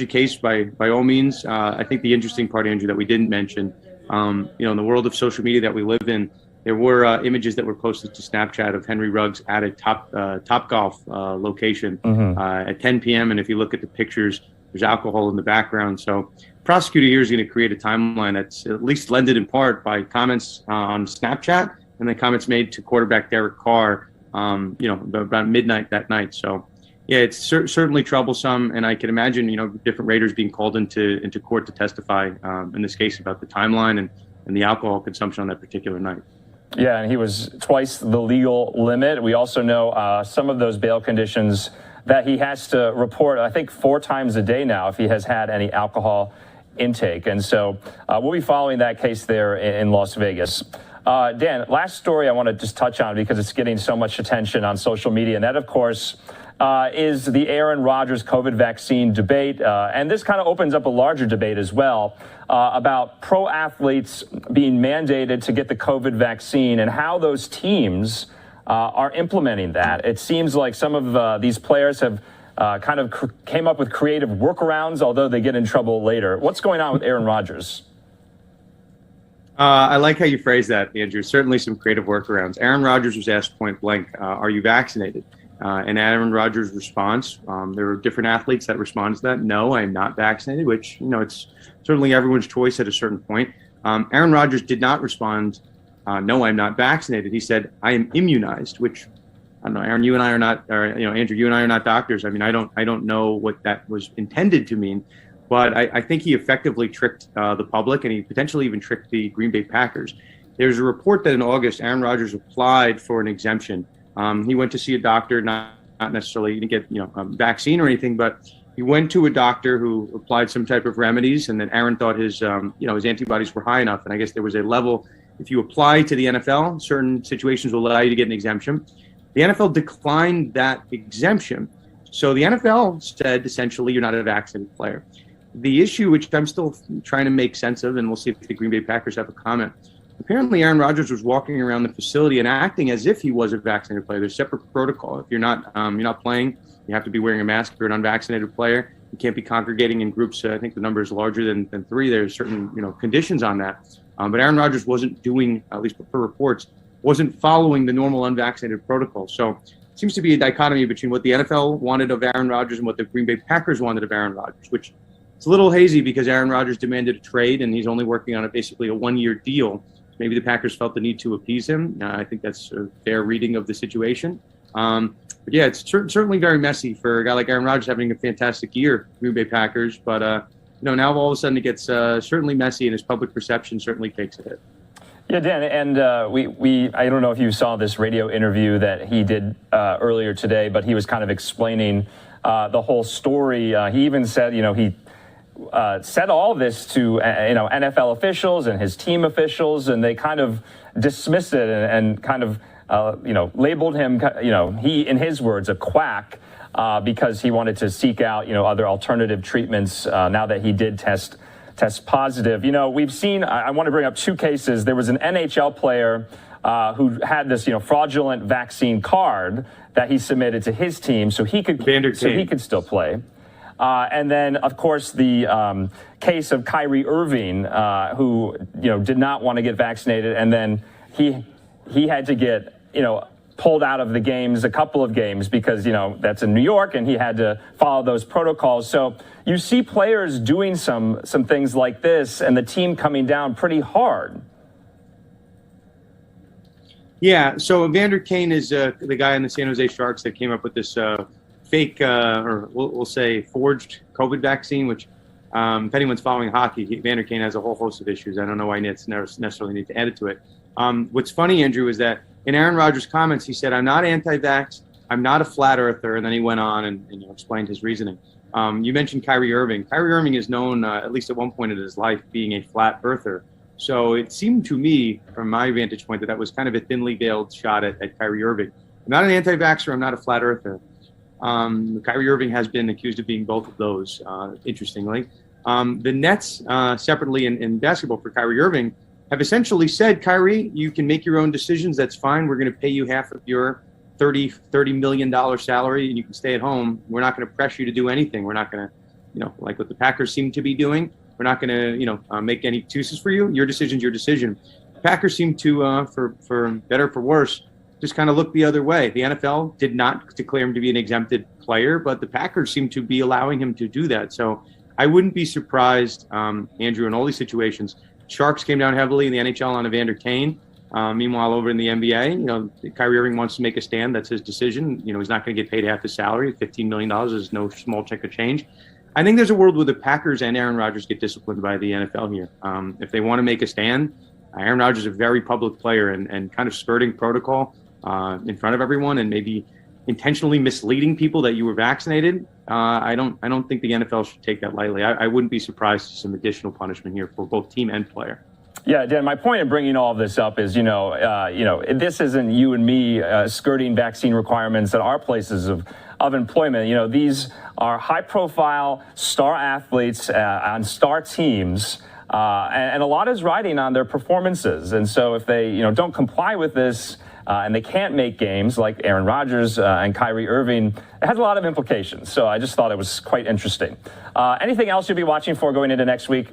case by all means. I think the interesting part, Andrew, that we didn't mention, in the world of social media that we live in, there were images that were posted to Snapchat of Henry Ruggs at a Topgolf location at 10 p.m. And if you look at the pictures, there's alcohol in the background. So prosecutor here is going to create a timeline that's at least blended in part by comments on Snapchat and then comments made to quarterback Derek Carr, about midnight that night. So, yeah, it's certainly troublesome. And I can imagine, different Raiders being called into court to testify in this case about the timeline and the alcohol consumption on that particular night. Yeah, and he was twice the legal limit. We also know some of those bail conditions that he has to report, I think, 4 times a day now if he has had any alcohol intake. And so we'll be following that case there in Las Vegas. Dan, last story I want to just touch on because it's getting so much attention on social media, and that, of course, is the Aaron Rodgers COVID vaccine debate. And this kind of opens up a larger debate as well about pro athletes being mandated to get the COVID vaccine and how those teams are implementing that. It seems like some of these players have kind of came up with creative workarounds, although they get in trouble later. What's going on with Aaron Rodgers? I like how you phrase that, Andrew. Certainly some creative workarounds. Aaron Rodgers was asked point blank, are you vaccinated? And Aaron Rodgers' response, there were different athletes that responded to that. No, I am not vaccinated, which, it's certainly everyone's choice at a certain point. Aaron Rodgers did not respond, no, I'm not vaccinated. He said, I am immunized, which, I don't know, Aaron, you and I are not, or, Andrew, you and I are not doctors. I mean, I don't know what that was intended to mean. But I think he effectively tricked the public, and he potentially even tricked the Green Bay Packers. There's a report that in August, Aaron Rodgers applied for an exemption. He went to see a doctor, not necessarily to get a vaccine or anything, but he went to a doctor who applied some type of remedies, and then Aaron thought his his antibodies were high enough. And I guess there was a level, if you apply to the NFL, certain situations will allow you to get an exemption. The NFL declined that exemption. So the NFL said, essentially, you're not a vaccinated player. The issue, which I'm still trying to make sense of, and we'll see if the Green Bay Packers have a comment. Apparently, Aaron Rodgers was walking around the facility and acting as if he was a vaccinated player. There's separate protocol. If you're not playing, you have to be wearing a mask. If you're an unvaccinated player, you can't be congregating in groups. I think the number is larger than 3. There's certain conditions on that. But Aaron Rodgers wasn't doing, at least per reports, wasn't following the normal unvaccinated protocol. So it seems to be a dichotomy between what the NFL wanted of Aaron Rodgers and what the Green Bay Packers wanted of Aaron Rodgers, which it's a little hazy because Aaron Rodgers demanded a trade and he's only working on basically a 1-year deal. Maybe the Packers felt the need to appease him. I think that's a fair reading of the situation. But yeah, it's certainly very messy for a guy like Aaron Rodgers having a fantastic year, Green Bay Packers. But now all of a sudden it gets certainly messy, and his public perception certainly takes a hit. Yeah, Dan, and I don't know if you saw this radio interview that he did earlier today, but he was kind of explaining the whole story. He even said, he said all this to NFL officials and his team officials, and they kind of dismissed it and kind of labeled him, he, in his words, a quack because he wanted to seek out other alternative treatments now that he did test positive. We've seen, I want to bring up 2 cases. There was an NHL player who had this fraudulent vaccine card that he submitted to his team so he could still play. And then, of course, the case of Kyrie Irving, who did not want to get vaccinated, and then he had to get pulled out of the games, a couple of games, because that's in New York, and he had to follow those protocols. So you see players doing some things like this, and the team coming down pretty hard. Yeah. So Evander Kane is the guy in the San Jose Sharks that came up with this fake, or we'll say forged COVID vaccine, which if anyone's following hockey, Evander Kane has a whole host of issues. I don't know why it's necessarily need to add it to it. What's funny, Andrew, is that in Aaron Rodgers' comments, he said, I'm not anti-vax, I'm not a flat earther, and then he went on and explained his reasoning. You mentioned Kyrie Irving. Kyrie Irving is known, at least at one point in his life, being a flat earther. So it seemed to me, from my vantage point, that was kind of a thinly veiled shot at Kyrie Irving. I'm not an anti-vaxxer, I'm not a flat earther. Kyrie Irving has been accused of being both of those, interestingly. The Nets, separately in basketball for Kyrie Irving, have essentially said, Kyrie, you can make your own decisions. That's fine. We're going to pay you half of your $30 million salary, and you can stay at home. We're not going to pressure you to do anything. We're not going to, like what the Packers seem to be doing. We're not going to, make any excuses for you. Your decision's your decision. The Packers seem to, for better or for worse, just kind of look the other way. The NFL did not declare him to be an exempted player, but the Packers seem to be allowing him to do that. So I wouldn't be surprised, Andrew, in all these situations. Sharks came down heavily in the NHL on Evander Kane. Meanwhile, over in the NBA, Kyrie Irving wants to make a stand. That's his decision. He's not going to get paid half his salary. $15 million is no small check of change. I think there's a world where the Packers and Aaron Rodgers get disciplined by the NFL here. If they want to make a stand, Aaron Rodgers is a very public player and kind of skirting protocol in front of everyone and maybe intentionally misleading people that you were vaccinated. I don't think the NFL should take that lightly. I wouldn't be surprised to some additional punishment here for both team and player. Yeah, Dan, my point in bringing all of this up is, this isn't you and me skirting vaccine requirements at our places of employment. These are high-profile star athletes on star teams, and a lot is riding on their performances. And so if they, don't comply with this and they can't make games like Aaron Rodgers and Kyrie Irving, it has a lot of implications. So I just thought it was quite interesting. Anything else you'll be watching for going into next week?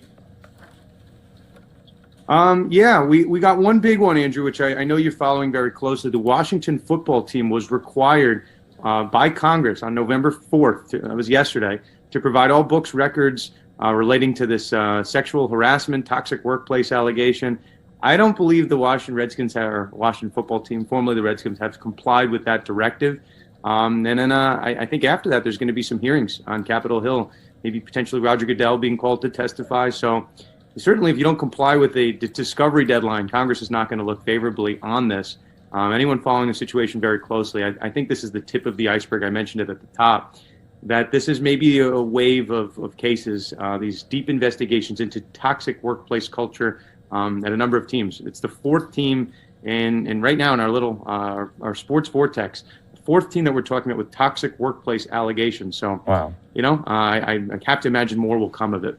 We got one big one, Andrew, which I know you're following very closely. The Washington football team was required by Congress on November 4th, that was yesterday, to provide all books, records relating to this sexual harassment, toxic workplace allegation. I don't believe the Washington football team, formerly the Redskins, have complied with that directive. And then I think after that, there's going to be some hearings on Capitol Hill, maybe potentially Roger Goodell being called to testify. So certainly, if you don't comply with the discovery deadline, Congress is not going to look favorably on this. Anyone following the situation very closely, I think this is the tip of the iceberg. I mentioned it at the top, that this is maybe a wave of cases, these deep investigations into toxic workplace culture at a number of teams. It's the fourth team, and right now in our little our sports vortex, the fourth team that we're talking about with toxic workplace allegations. So, wow. I have to imagine more will come of it.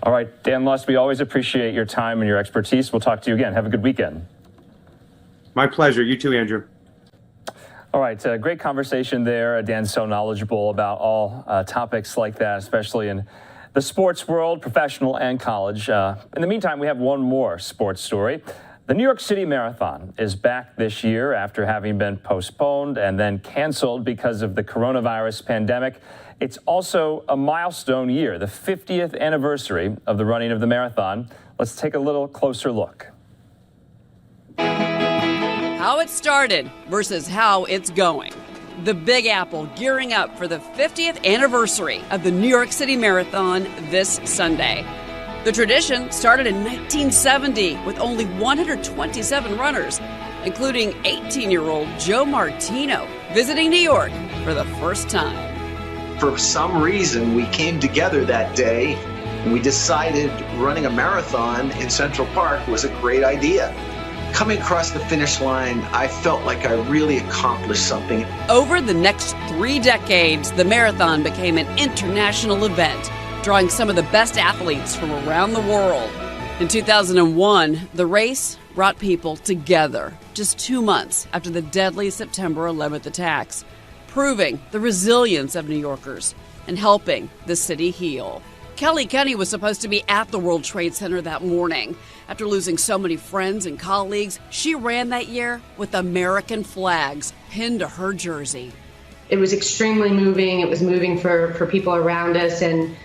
All right, Dan Lust, we always appreciate your time and your expertise. We'll talk to you again. Have a good weekend. My pleasure. You too, Andrew. All right, great conversation there. Dan's so knowledgeable about all topics like that, especially in the sports world, professional and college. In the meantime, we have one more sports story. The New York City Marathon is back this year after having been postponed and then canceled because of the coronavirus pandemic. It's also a milestone year, the 50th anniversary of the running of the marathon. Let's take a little closer look. How it started versus how it's going. The Big Apple gearing up for the 50th anniversary of the New York City Marathon this Sunday. The tradition started in 1970 with only 127 runners, including 18-year-old Joe Martino visiting New York for the first time. For some reason, we came together that day and we decided running a marathon in Central Park was a great idea. Coming across the finish line, I felt like I really accomplished something. Over the next 3 decades, the marathon became an international event, drawing some of the best athletes from around the world. In 2001, the race brought people together just 2 months after the deadly September 11th attacks, proving the resilience of New Yorkers and helping the city heal. Kelly Kenny was supposed to be at the World Trade Center that morning. After losing so many friends and colleagues, she ran that year with American flags pinned to her jersey. It was extremely moving. It was moving for people around us, and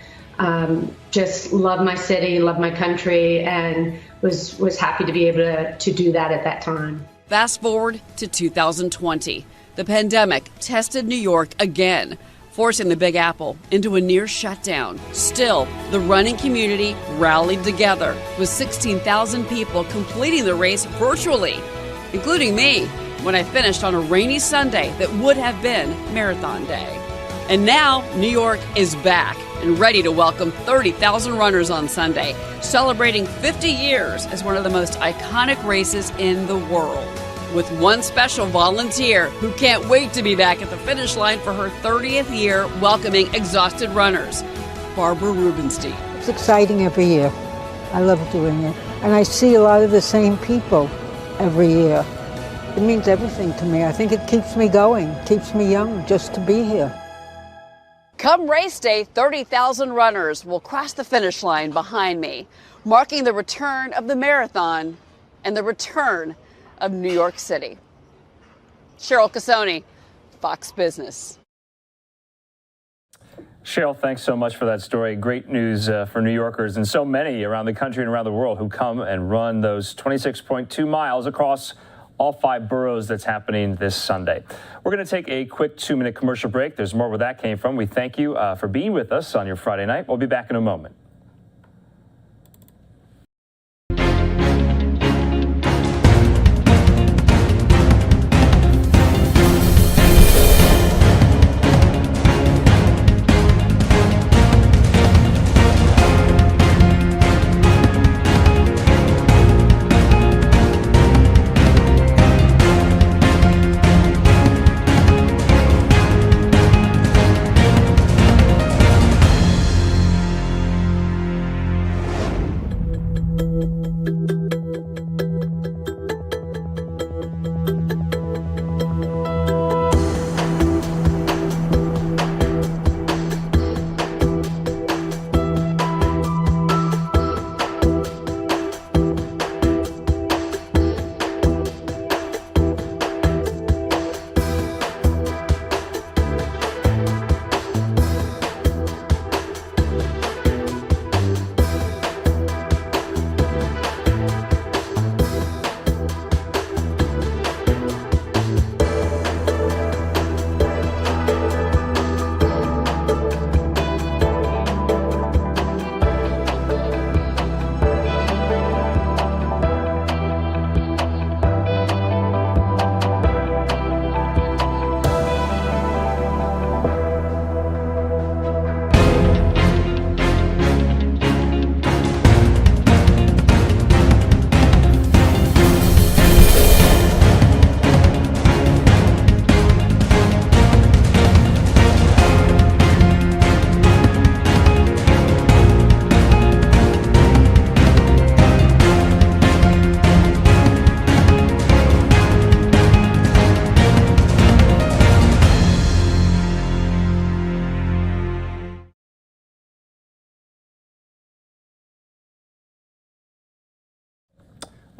just love my city, love my country, and was happy to be able to do that at that time. Fast forward to 2020. The pandemic tested New York again, forcing the Big Apple into a near shutdown. Still, the running community rallied together, with 16,000 people completing the race virtually, including me, when I finished on a rainy Sunday that would have been Marathon Day. And now, New York is back and ready to welcome 30,000 runners on Sunday, celebrating 50 years as one of the most iconic races in the world. With one special volunteer who can't wait to be back at the finish line for her 30th year welcoming exhausted runners, Barbara Rubenstein. It's exciting every year. I love doing it. And I see a lot of the same people every year. It means everything to me. I think it keeps me going, keeps me young just to be here. Come race day, 30,000 runners will cross the finish line behind me, marking the return of the marathon and the return of New York City. Cheryl Casoni, Fox Business. Cheryl, thanks so much for that story. Great news for New Yorkers and so many around the country and around the world who come and run those 26.2 miles across all 5 boroughs that's happening this Sunday. We're going to take a quick 2-minute commercial break. There's more where that came from. We thank you for being with us on your Friday night. We'll be back in a moment.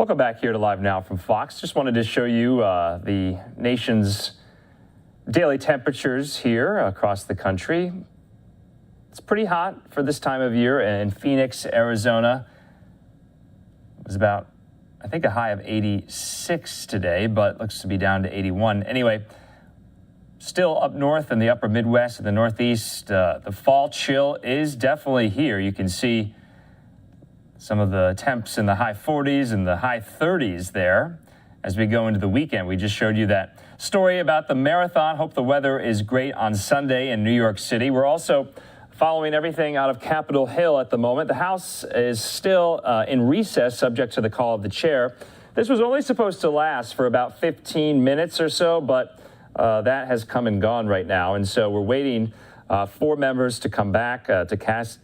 Welcome back here to Live Now from Fox. Just wanted to show you the nation's daily temperatures here across the country. It's pretty hot for this time of year in Phoenix, Arizona. It was about, I think, a high of 86 today, but looks to be down to 81. Anyway, still up north in the upper Midwest and the Northeast, the fall chill is definitely here. You can see some of the temps in the high 40s and the high 30s there as we go into the weekend. We just showed you that story about the marathon. Hope the weather is great on Sunday in New York City. We're also following everything out of Capitol Hill at the moment. The House is still in recess, subject to the call of the chair. This was only supposed to last for about 15 minutes or so, but that has come and gone right now. And so we're waiting for members to come back to cast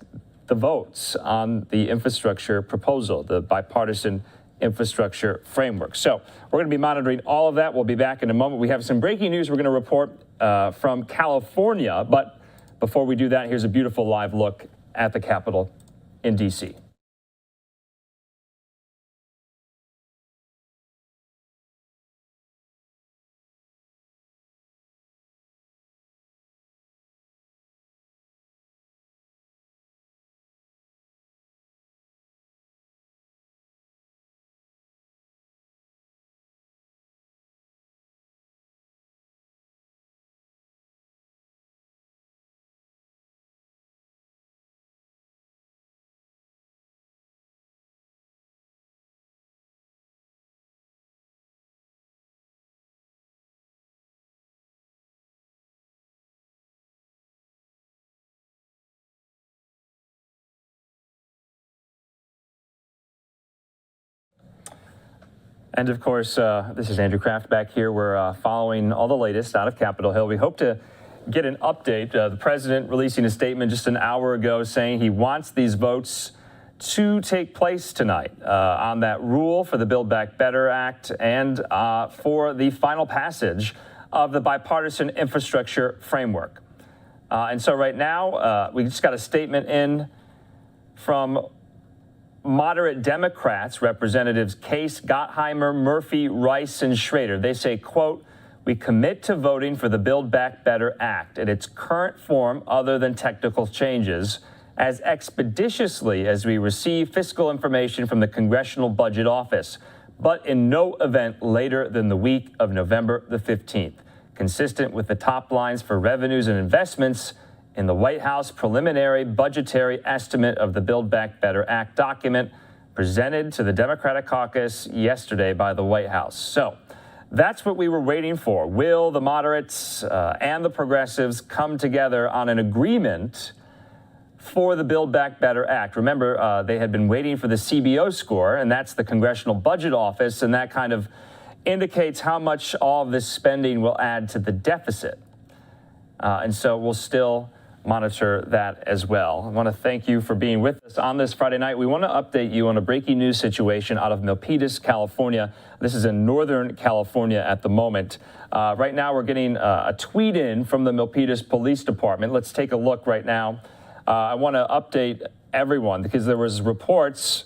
the votes on the infrastructure proposal, the bipartisan infrastructure framework. So we're going to be monitoring all of that. We'll be back in a moment. We have some breaking news we're going to report from California. But before we do that, here's a beautiful live look at the Capitol in D.C. And of course, this is Andrew Kraft back here. We're following all the latest out of Capitol Hill. We hope to get an update. The president releasing a statement just an hour ago saying he wants these votes to take place tonight on that rule for the Build Back Better Act and for the final passage of the bipartisan infrastructure framework. And so right now, we just got a statement in from moderate Democrats, Representatives Case, Gottheimer, Murphy, Rice, and Schrader. They say, quote, "We commit to voting for the Build Back Better Act in its current form other than technical changes as expeditiously as we receive fiscal information from the Congressional Budget Office, but in no event later than the week of November the 15th, consistent with the top lines for revenues and investments in the White House preliminary budgetary estimate of the Build Back Better Act document presented to the Democratic caucus yesterday by the White House." So that's what we were waiting for. Will the moderates and the progressives come together on an agreement for the Build Back Better Act? Remember, they had been waiting for the CBO score, and that's the Congressional Budget Office, and that kind of indicates how much all of this spending will add to the deficit. And so we'll still monitor that as well. I want to thank you for being with us on this Friday night. We want to update you on a breaking news situation out of Milpitas, California. This is in Northern California at the moment. Right now, we're getting a tweet in from the Milpitas Police Department. Let's take a look right now. I want to update everyone because there was reports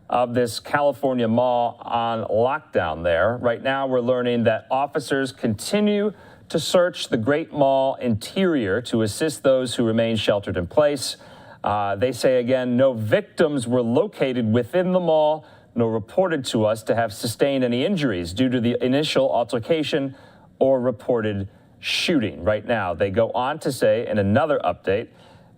of this California mall on lockdown there. Right now, we're learning that officers continue to search the Great Mall interior to assist those who remain sheltered in place. They say, again, no victims were located within the mall, nor reported to us to have sustained any injuries due to the initial altercation or reported shooting. Right now, they go on to say in another update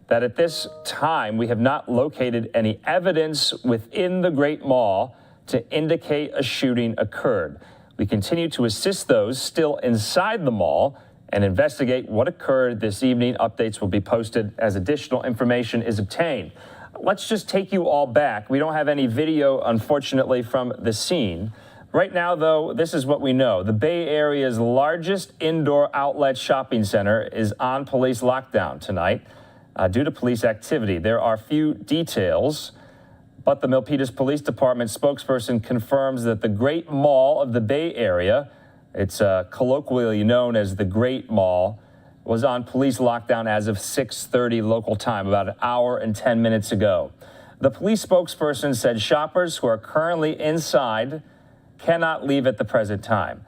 that at this time, we have not located any evidence within the Great Mall to indicate a shooting occurred. We continue to assist those still inside the mall and investigate what occurred this evening. Updates will be posted as additional information is obtained. Let's just take you all back. We don't have any video, unfortunately, from the scene. Right now, though, this is what we know. The Bay Area's largest indoor outlet shopping center is on police lockdown tonight due to police activity. There are few details, but the Milpitas Police Department spokesperson confirms that the Great Mall of the Bay Area, it's colloquially known as the Great Mall, was on police lockdown as of 6:30 local time, about an hour and 10 minutes ago. The police spokesperson said shoppers who are currently inside cannot leave at the present time.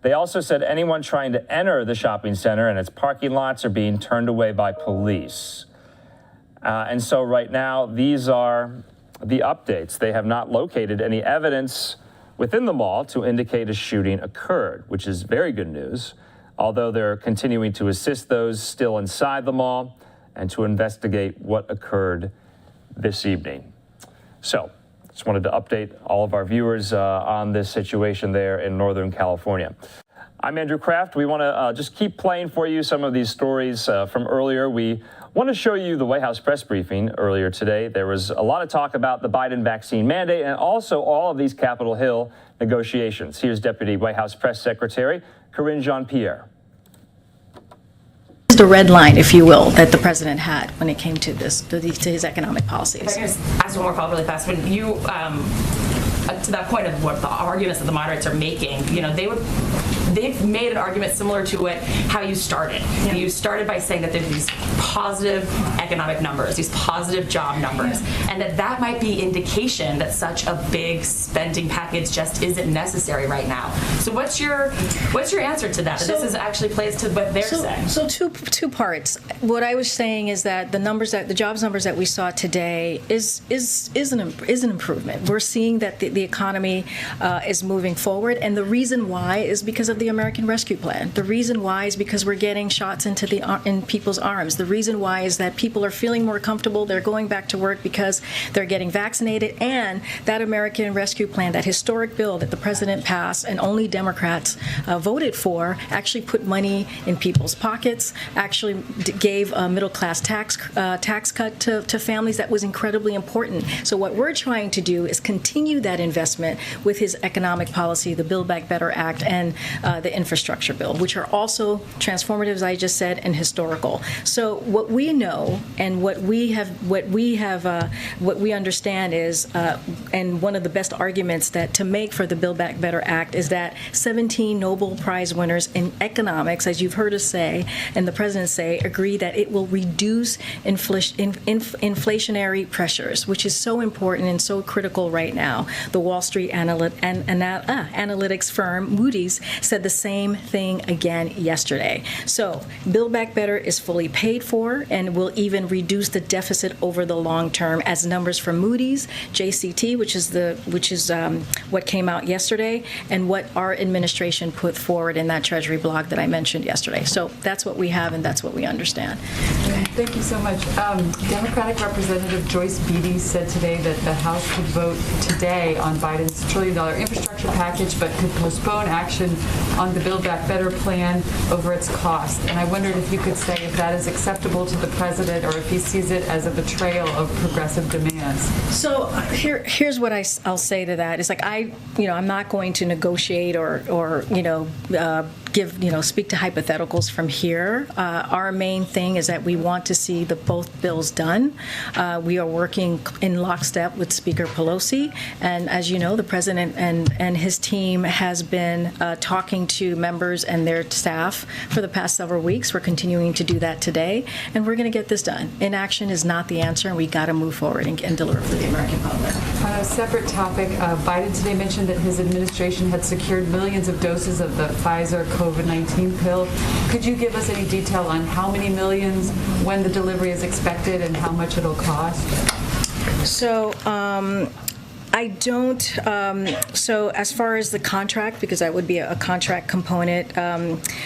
They also said anyone trying to enter the shopping center and its parking lots are being turned away by police. And so right now, these are the updates. They have not located any evidence within the mall to indicate a shooting occurred, which is very good news, although they're continuing to assist those still inside the mall and to investigate what occurred this evening. So, just wanted to update all of our viewers on this situation there in Northern California. I'm Andrew Kraft. We want to just keep playing for you some of these stories from earlier. We want to show you the White House press briefing earlier today. There was a lot of talk about the Biden vaccine mandate and also all of these Capitol Hill negotiations. Here's Deputy White House Press Secretary Karine Jean-Pierre. The red line, if you will, that the president had when it came to this, to his economic policies. If I can just ask one more follow-up really fast. When you, to that point of what the arguments that the moderates are making, you know, they've made an argument similar to how you started. Yeah. You started by saying that there's these positive economic numbers, these positive job numbers, and that might be indication that such a big spending package just isn't necessary right now. So what's your answer to that? So, this is actually plays to what they're saying. So two parts. What I was saying is that the jobs numbers that we saw today is an improvement. We're seeing that the economy is moving forward, and the reason why is because of the American Rescue Plan. The reason why is because we're getting shots in people's arms. The reason why is that people are feeling more comfortable. They're going back to work because they're getting vaccinated. And that American Rescue Plan, that historic bill that the president passed and only Democrats voted for, actually put money in people's pockets, actually gave a middle-class tax cut to families. That was incredibly important. So what we're trying to do is continue that investment with his economic policy, the Build Back Better Act, and the infrastructure bill, which are also transformative, as I just said, and historical. So what we know and what we understand is, and one of the best arguments that to make for the Build Back Better Act is that 17 Nobel Prize winners in economics, as you've heard us say, and the president say, agree that it will reduce inflationary pressures, which is so important and so critical right now. The Wall Street analytics firm Moody's said the same thing again yesterday. So Build Back Better is fully paid for and will even reduce the deficit over the long term, as numbers from Moody's, JCT, which is what came out yesterday, and what our administration put forward in that Treasury blog that I mentioned yesterday. So that's what we have and that's what we understand. Thank you so much. Democratic Representative Joyce Beatty said today that the House could vote today on Biden's $1 trillion infrastructure package, but could postpone action on the Build Back Better plan over its cost. And I wondered if you could say if that is acceptable to the president or if he sees it as a betrayal of progressive demands. So here's what I'll say to that. It's like I'm not going to negotiate or speak to hypotheticals from here. Our main thing is that we want to see both bills done. We are working in lockstep with Speaker Pelosi, and as you know, the president and his team has been talking to members and their staff for the past several weeks. We're continuing to do that today, and we're going to get this done. Inaction is not the answer, and we got to move forward and deliver for the American public. On a separate topic, Biden today mentioned that his administration had secured millions of doses of the Pfizer COVID-19 pill. Could you give us any detail on how many millions, when the delivery is expected, and how much it'll cost? So I don't. So as far as the contract, because that would be a contract component.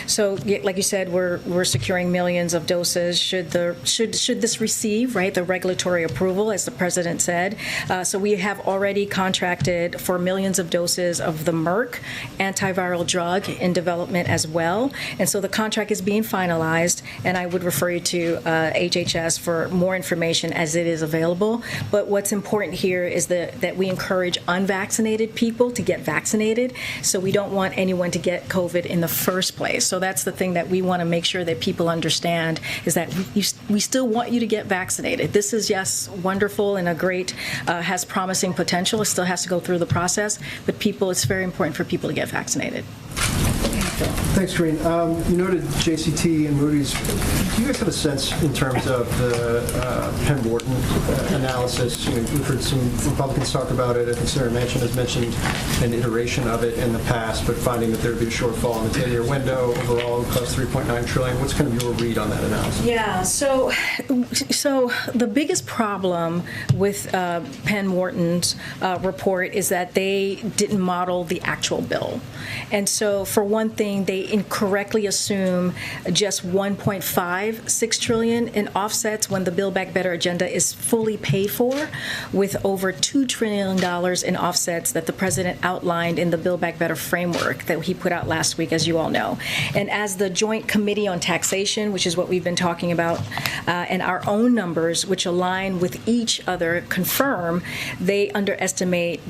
So like you said, we're securing millions of doses. Should this receive the regulatory approval, as the president said? So we have already contracted for millions of doses of the Merck antiviral drug in development as well. And so the contract is being finalized, and I would refer you to HHS for more information as it is available. But what's important here is that we encourage unvaccinated people to get vaccinated. So we don't want anyone to get COVID in the first place. So that's the thing that we want to make sure that people understand, is that we still want you to get vaccinated. This is, yes, wonderful and has promising potential. It still has to go through the process. But it's very important for people to get vaccinated. Thanks, Karine. You noted JCT and Moody's. Do you guys have a sense in terms of the Penn Wharton analysis? We've heard some Republicans talk about it. I think Senator Manchin has mentioned an iteration of it in the past, but finding that there would be a shortfall in the 10-year window. Overall, it costs $3.9 trillion. What's kind of your read on that analysis? Yeah, so the biggest problem with Penn Wharton's report is that they didn't model the actual bill. And so, for one thing, they incorrectly assume just $1.56 trillion in offsets when the Build Back Better agenda is fully paid for, with over $2 trillion in offsets that the president outlined in the Build Back Better framework that he put out last week, as you all know. And as the Joint Committee on Taxation, which is what we've been talking about, and our own numbers, which align with each other, confirm they underestimate,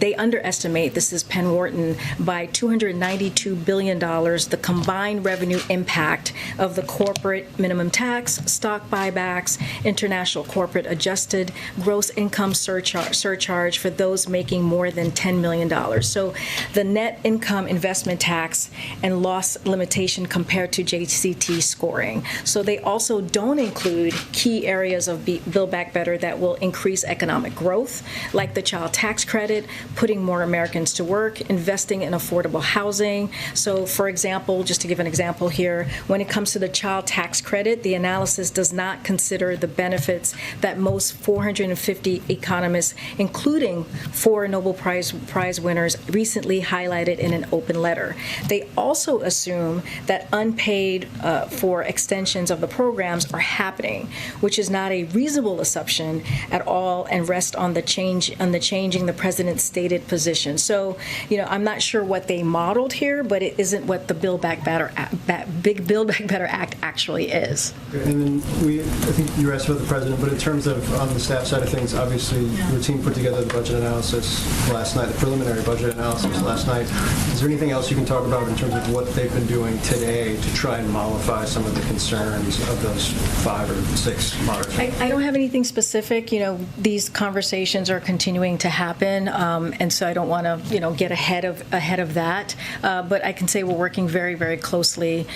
this is Penn Wharton, by $292 billion the combined revenue impact of the corporate minimum tax, stock buybacks, international corporate adjusted gross income surcharge for those making more than $10 million. So the net income investment tax and loss limitation compared to JCT scoring. So they also don't include key areas of Build Back Better that will increase economic growth, like the child tax credit, putting more Americans to work, investing in affordable housing. So, for example, just to give an example here, when it comes to the child tax credit, the analysis does not consider the benefits that most 450 economists, including 4 Nobel Prize winners, recently highlighted in an open letter. They also assume that unpaid for extensions of the programs are happening, which is not a reasonable assumption at all, and rest on the changing the president's stated position. So, I'm not sure what they modeled here, but it isn't what the Build Back Better Act actually is. And then I think you asked about the president, but in terms of on the staff side of things, obviously your team put together the budget analysis last night, the preliminary budget analysis last night. Is there anything else you can talk about in terms of what they've been doing today to try and mollify some of the concerns of those 5 or 6 moderates? I don't have anything specific. These conversations are continuing to happen, and so I don't want to, get ahead of that. But I can say we're working very, very closely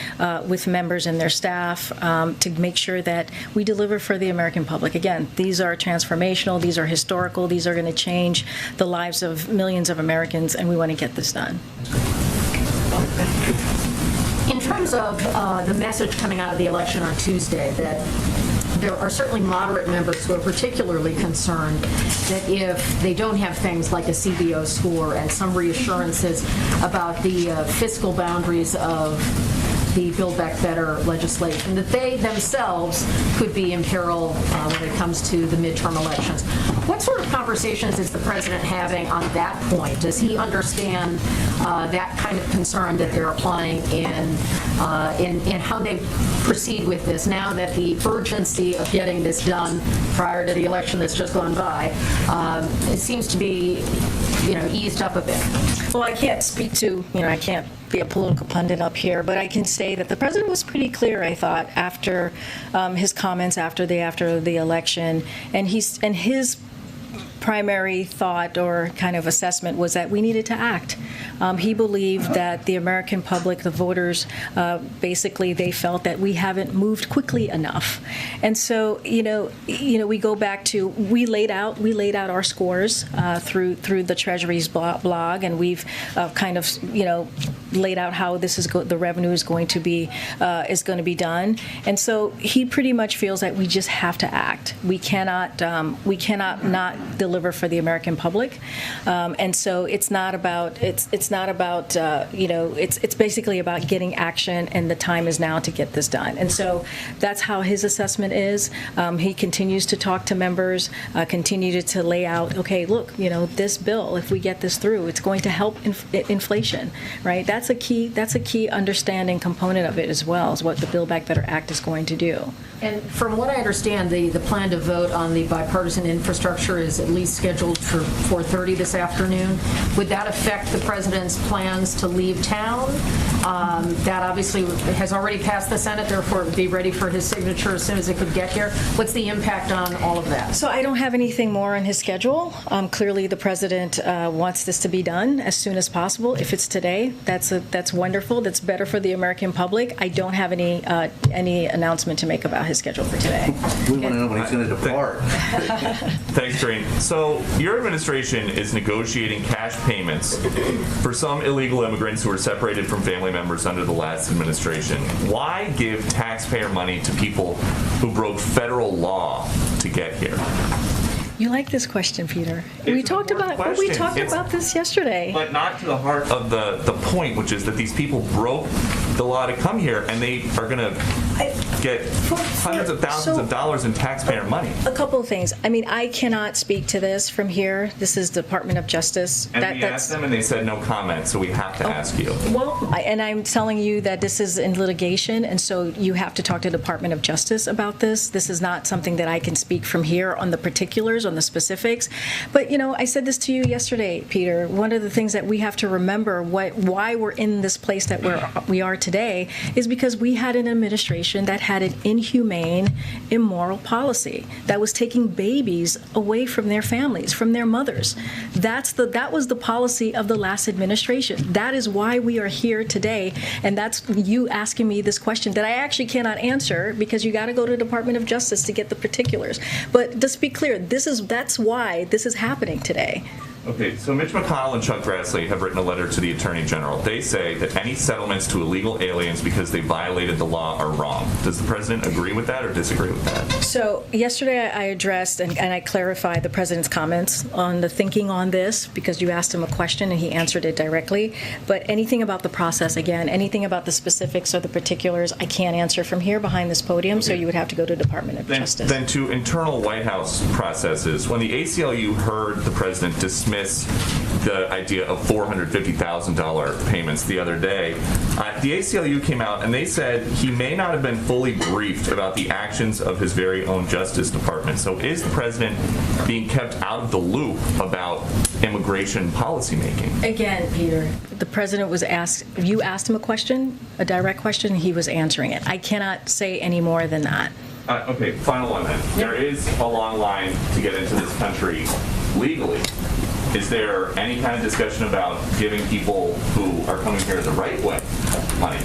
with members and their staff to make sure that we deliver for the American public. Again, these are transformational, these are historical, these are going to change the lives of millions of Americans, and we want to get this done. In terms of the message coming out of the election on Tuesday, that there are certainly moderate members who are particularly concerned that if they don't have things like a CBO score and some reassurances about the fiscal boundaries of the Build Back Better legislation, that they themselves could be in peril when it comes to the midterm elections. What sort of conversations is the president having on that point? Does he understand that kind of concern that they're applying in how they proceed with this now that the urgency of getting this done prior to the election that's just gone by, it seems to be, eased up a bit? Well, I can't speak to, I can't be a political pundit up here, but I can say that the president was pretty clear, I thought, after his comments after the election, and his primary thought or kind of assessment was that we needed to act. He believed that the American public, the voters, basically they felt that we haven't moved quickly enough. And so, we go back to, we laid out our scores through the Treasury's blog, and we've kind of, laid out how this is the revenue is going to be done. And so he pretty much feels that we just have to act. We cannot not deliver for the American public. And so it's basically about getting action, and the time is now to get this done. And so that's how his assessment is. He continues to talk to members, continue to lay out, okay, look, this bill, if we get this through, it's going to help inflation, right? That's a key understanding component of it as well, is what the Build Back Better Act is going to do. And from what I understand, the plan to vote on the bipartisan infrastructure is at least scheduled for 4:30 this afternoon. Would that affect the president's plans to leave town? That obviously has already passed the Senate, therefore it would be ready for his signature as soon as it could get here. What's the impact on all of that? So I don't have anything more on his schedule. Clearly the president wants this to be done as soon as possible. If it's today, that's that's wonderful. That's better for the American public. I don't have any announcement to make about his schedule for today. We want to know when he's going to depart. Thanks, Doreen. So your administration is negotiating cash payments for some illegal immigrants who were separated from family members under the last administration. Why give taxpayer money to people who broke federal law to get here? You like this question, Peter? We talked about this yesterday. But not to the heart of the point, which is that these people broke the law to come here, and they are going to get hundreds of thousands of dollars in taxpayer money. A couple of things. I mean, I cannot speak to this from here. This is Department of Justice. And we asked them, and they said no comment, so we have to ask you. Well, and I'm telling you that this is in litigation, and so you have to talk to the Department of Justice about this. This is not something that I can speak from here on the particulars, on the specifics. But, you know, I said this to you yesterday, Peter. One of the things that we have to remember why we're in this place that we are today is because we had an administration that had an inhumane, immoral policy that was taking babies away from their families, from their mothers. That was the policy of the last administration. That is why we are here today, and that's you asking me this question that I actually cannot answer because you got to go to the Department of Justice to get the particulars. But just be clear, that's why this is happening today. Okay, so Mitch McConnell and Chuck Grassley have written a letter to the Attorney General. They say that any settlements to illegal aliens because they violated the law are wrong. Does the President agree with that or disagree with that? So yesterday I addressed and I clarified the President's comments on the thinking on this because you asked him a question and he answered it directly. But anything about the process, again, anything about the specifics or the particulars, I can't answer from here behind this podium, so you would have to go to Department of Justice. Then to internal White House processes, when the ACLU heard the President dismiss the idea of $450,000 payments the other day, the ACLU came out and they said he may not have been fully briefed about the actions of his very own Justice Department. So is the President being kept out of the loop about immigration policymaking? Again, Peter, the President was asked, you asked him a question, a direct question, he was answering it. I cannot say any more than that. Okay, final one then. There is a long line to get into this country legally. Is there any kind of discussion about giving people who are coming here the right way money?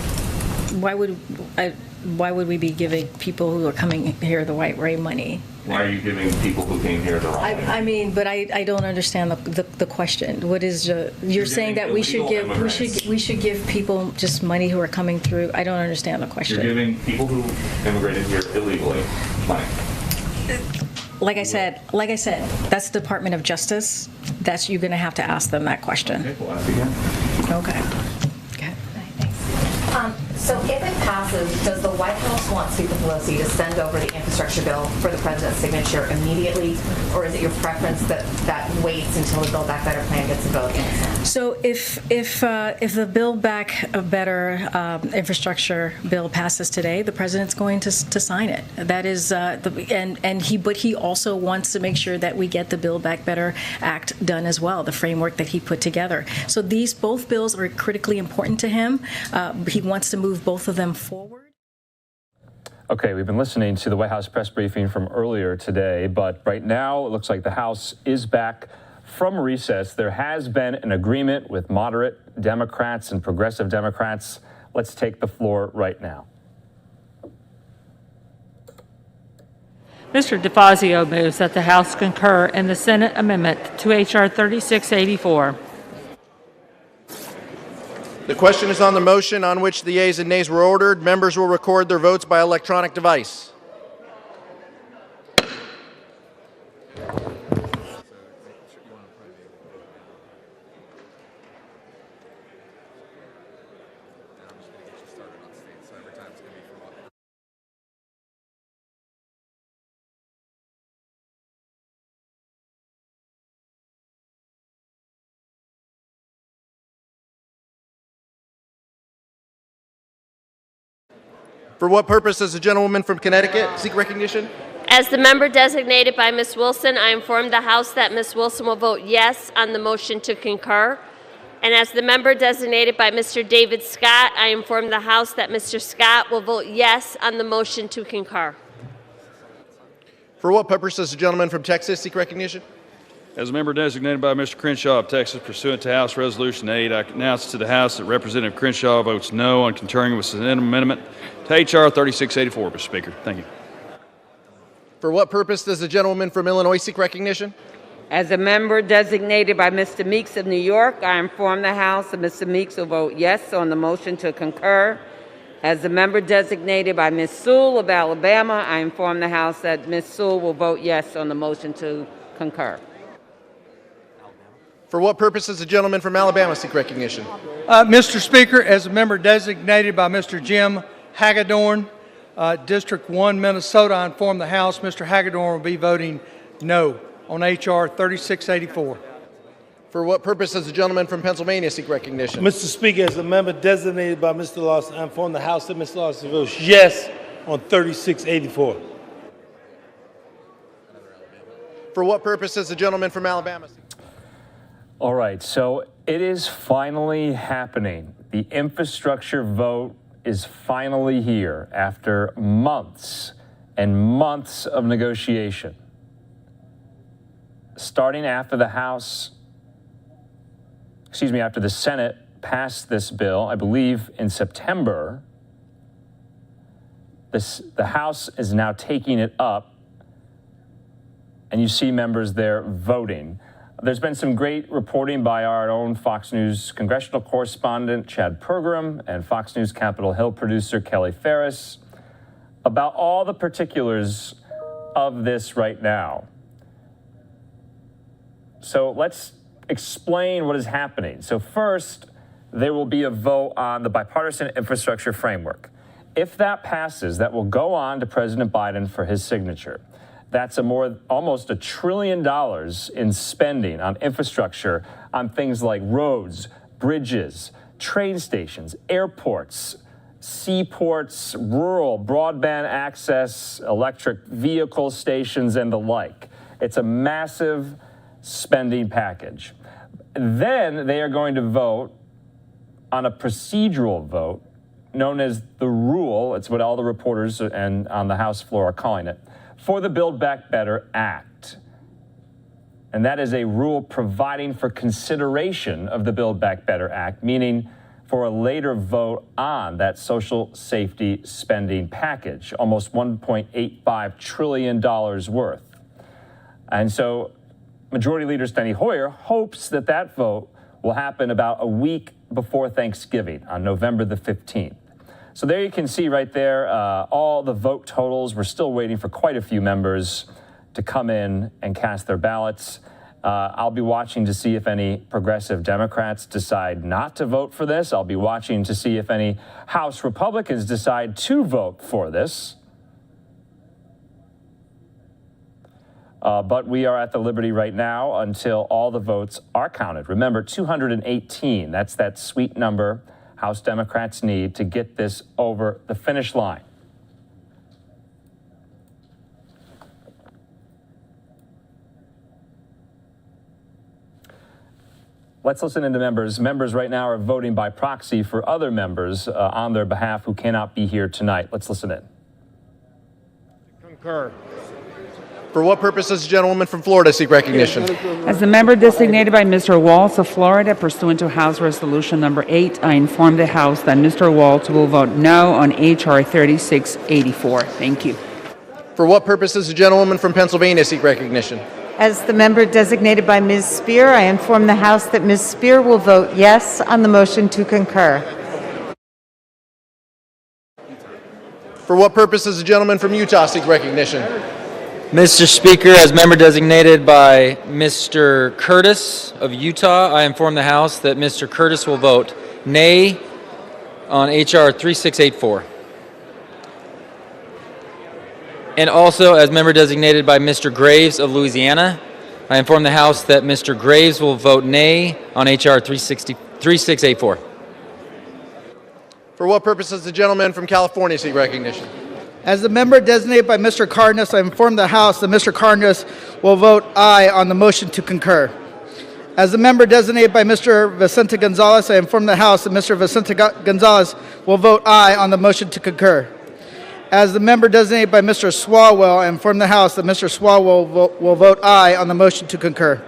Why would we be giving people who are coming here the right way money? Why are you giving people who came here the wrong way? I mean, but I don't understand the question. What is you're saying that we should give people just money who are coming through? I don't understand the question. You're giving people who immigrated here illegally money. Like I said, that's the Department of Justice. That's you're going to have to ask them that question. Okay, we'll ask again. Okay. So if it passes, does the White House want Speaker Pelosi to send over the infrastructure bill for the president's signature immediately, or is it your preference that waits until the Build Back Better plan gets a vote in the Senate? So if the Build Back Better infrastructure bill passes today, the president's going to sign it. That is but he also wants to make sure that we get the Build Back Better Act done as well, the framework that he put together. So both bills are critically important to him. He wants to move both of them forward. Okay, we've been listening to the White House press briefing from earlier today, but right now it looks like the House is back from recess. There has been an agreement with moderate Democrats and progressive Democrats. Let's take the floor right now. Mr. DeFazio moves that the House concur in the Senate amendment to H.R. 3684. The question is on the motion on which the yeas and nays were ordered. Members will record their votes by electronic device. For what purpose does the gentlewoman from Connecticut seek recognition? As the member designated by Ms. Wilson, I inform the House that Ms. Wilson will vote yes on the motion to concur. And as the member designated by Mr. David Scott, I inform the House that Mr. Scott will vote yes on the motion to concur. For what purpose does the gentleman from Texas seek recognition? As a member designated by Mr. Crenshaw of Texas pursuant to House Resolution 8, I announce to the House that Representative Crenshaw votes no on concurring with Senate amendment to H.R. 3684, Mr. Speaker. Thank you. For what purpose does the gentleman from Illinois seek recognition? As a member designated by Mr. Meeks of New York, I inform the House that Mr. Meeks will vote yes on the motion to concur. As a member designated by Ms. Sewell of Alabama, I inform the House that Ms. Sewell will vote yes on the motion to concur. For what purpose does the gentleman from Alabama seek recognition? Mr. Speaker, as a member designated by Mr. Jim Hagedorn, District 1, Minnesota, I inform the House Mr. Hagedorn will be voting no on H.R. 3684. For what purpose does the gentleman from Pennsylvania seek recognition? Mr. Speaker, as a member designated by Mr. Lawson, I inform the House that Mr. Lawson votes yes on 3684. For what purpose does the gentleman from Alabama seek? All right, so it is finally happening. The infrastructure vote is finally here after months and months of negotiation. Starting after after the Senate passed this bill, I believe in September, the House is now taking it up, and you see members there voting. There's been some great reporting by our own Fox News congressional correspondent Chad Pergram and Fox News Capitol Hill producer Kelly Ferris about all the particulars of this right now. So let's explain what is happening. So first, there will be a vote on the bipartisan infrastructure framework. If that passes, that will go on to President Biden for his signature. That's almost $1 trillion in spending on infrastructure, on things like roads, bridges, train stations, airports, seaports, rural broadband access, electric vehicle stations, and the like. It's a massive spending package. Then they are going to vote on a procedural vote known as the rule. It's what all the reporters and on the House floor are calling it, for the Build Back Better Act. And that is a rule providing for consideration of the Build Back Better Act, meaning for a later vote on that social safety spending package, almost $1.85 trillion worth. And so Majority Leader Steny Hoyer hopes that that vote will happen about a week before Thanksgiving on November the 15th. So there you can see right there all the vote totals. We're still waiting for quite a few members to come in and cast their ballots. I'll be watching to see if any progressive Democrats decide not to vote for this. I'll be watching to see if any House Republicans decide to vote for this. But we are at the liberty right now until all the votes are counted. Remember, 218, that's that sweet number House Democrats need to get this over the finish line. Let's listen into members. Members right now are voting by proxy for other members on their behalf who cannot be here tonight. Let's listen in. Concur. For what purpose does the gentlewoman from Florida seek recognition? As a member designated by Mr. Waltz of Florida pursuant to House Resolution Number 8, I inform the House that Mr. Waltz will vote no on H.R. 3684. Thank you. For what purpose does the gentlewoman from Pennsylvania seek recognition? As the member designated by Ms. Spear, I inform the House that Ms. Spear will vote yes on the motion to concur. For what purpose does the gentleman from Utah seek recognition? Mr. Speaker, as member designated by Mr. Curtis of Utah, I inform the House that Mr. Curtis will vote nay on H.R. 3684. And also, as member designated by Mr. Graves of Louisiana, I inform the House that Mr. Graves will vote nay on H.R. 3684. For what purpose does the gentleman from California seek recognition? As the member designated by Mr. Cardenas, I inform the House that Mr. Cardenas will vote aye on the motion to concur. As the member designated by Mr. Vicente Gonzalez, I inform the House that Mr. Vicente Gonzalez will vote aye on the motion to concur. As the member designated by Mr. Swalwell, I inform the House that Mr. Swalwell will vote aye on the motion to concur.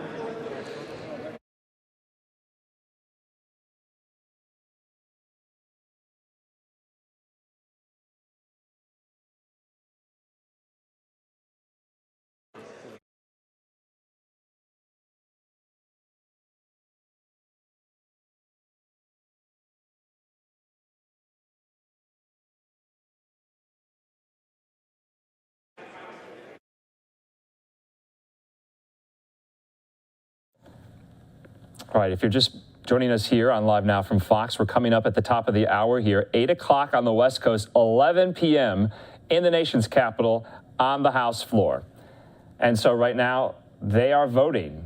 All right, if you're just joining us here on Live Now from Fox, we're coming up at the top of the hour here, 8 o'clock on the West Coast, 11 p.m. in the nation's capital on the House floor. And so right now, they are voting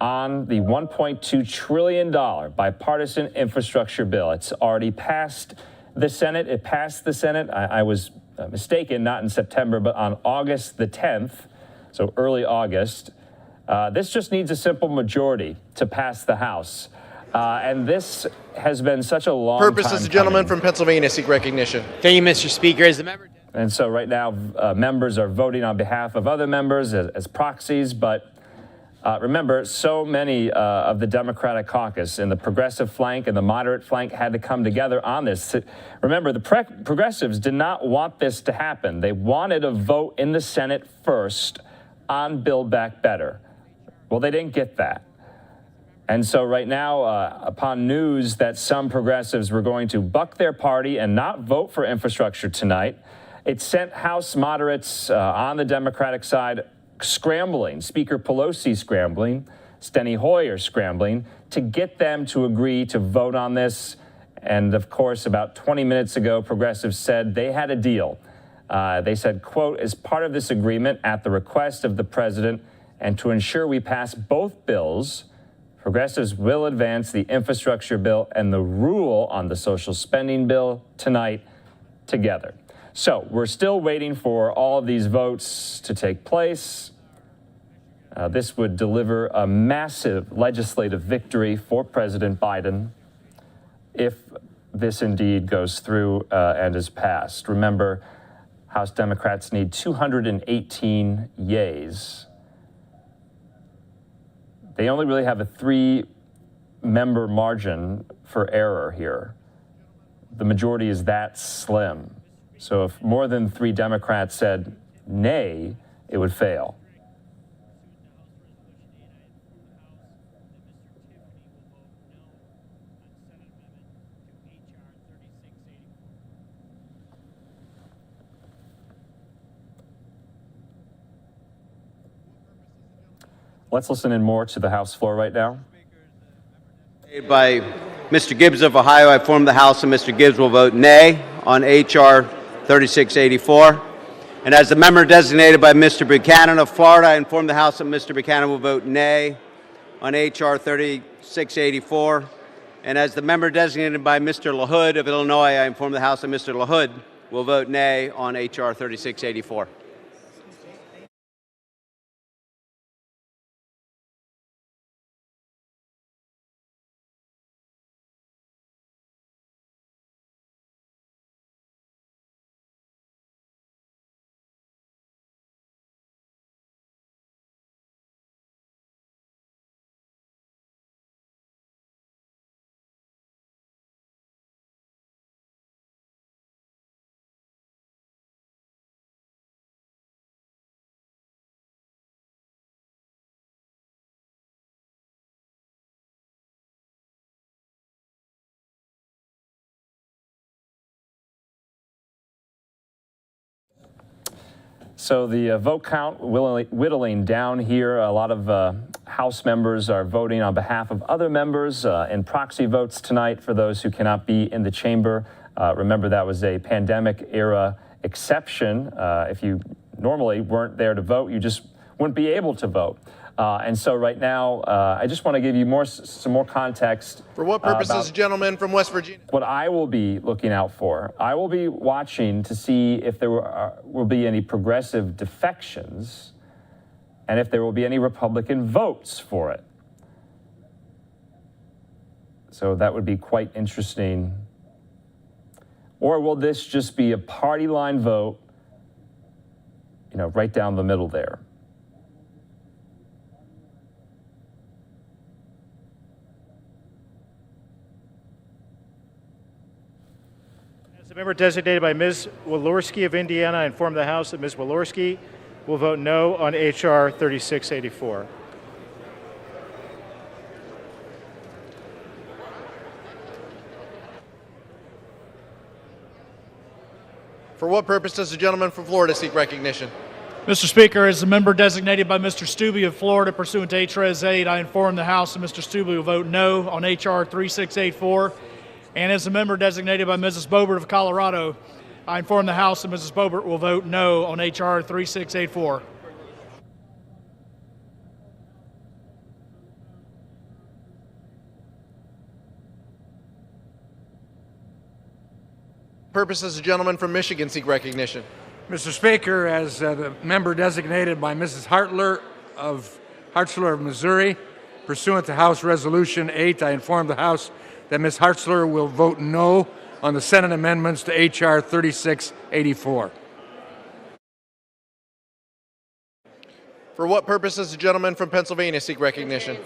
on the $1.2 trillion bipartisan infrastructure bill. It's already passed the Senate. It passed the Senate. I was mistaken, not in September, but on August the 10th, so early August. This just needs a simple majority to pass the House. And this has been such a long Purpose time is the gentleman coming. from Pennsylvania seek recognition. Thank you, Mr. Speaker. As the member. And so right now, members are voting on behalf of other members as proxies, but remember, so many of the Democratic caucus and the progressive flank and the moderate flank had to come together on this. Remember, the progressives did not want this to happen. They wanted a vote in the Senate first on Build Back Better. Well, they didn't get that. And so right now, upon news that some progressives were going to buck their party and not vote for infrastructure tonight, it sent House moderates on the Democratic side scrambling, Speaker Pelosi scrambling, Steny Hoyer scrambling, to get them to agree to vote on this. And of course, about 20 minutes ago, progressives said they had a deal. They said, quote, as part of this agreement, at the request of the president, and to ensure we pass both bills, progressives will advance the infrastructure bill and the rule on the social spending bill tonight together. So we're still waiting for all of these votes to take place. This would deliver a massive legislative victory for President Biden if this indeed goes through and is passed. Remember, House Democrats need 218 yays. They only really have a 3-member margin for error here. The majority is that slim. So if more than 3 Democrats said nay, it would fail. Let's listen in more to the House floor right now. By Mr. Gibbs of Ohio, I inform the House that Mr. Gibbs will vote nay on H.R. 3684. And as the member designated by Mr. Buchanan of Florida, I inform the House that Mr. Buchanan will vote nay on H.R. 3684. And as the member designated by Mr. LaHood of Illinois, I inform the House that Mr. LaHood will vote nay on H.R. 3684. So the vote count whittling down here. A lot of House members are voting on behalf of other members in proxy votes tonight for those who cannot be in the chamber. Remember, that was a pandemic era exception. If you normally weren't there to vote, you just wouldn't be able to vote. And so right now, I just want to give you some more context. For what purposes, gentleman from West Virginia? What I will be looking out for. I will be watching to see if there will be any progressive defections and if there will be any Republican votes for it. So that would be quite interesting. Or will this just be a party line vote, right down the middle there? As a member designated by Ms. Walorski of Indiana, I inform the House that Ms. Walorski will vote no on H.R. 3684. For what purpose does the gentleman from Florida seek recognition? Mr. Speaker, as the member designated by Mr. Stubbe of Florida pursuant to H.R.S. 8, I inform the House that Mr. Stubbe will vote no on H.R. 3684. And as the member designated by Mrs. Boebert of Colorado, I inform the House that Mrs. Boebert will vote no on H.R. 3684. Purposes, the gentleman from Michigan seek recognition. Mr. Speaker, as the member designated by Mrs. Hartzler of Missouri, pursuant to House Resolution 8, I inform the House that Ms. Hartzler will vote no on the Senate amendments to H.R. 3684. For what purposes, the gentleman from Pennsylvania seek recognition?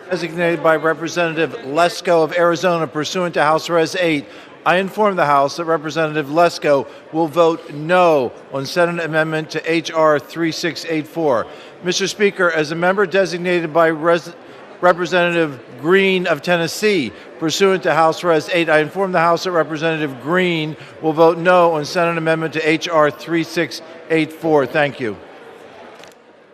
Designated by Representative Lesko of Arizona pursuant to House Res 8, I inform the House that Representative Lesko will vote no on Senate amendment to H.R. 3684. Mr. Speaker, as a member designated by Representative Green of Tennessee pursuant to House Res 8, I inform the House that Representative Green will vote no on Senate amendment to H.R. 3684. Thank you.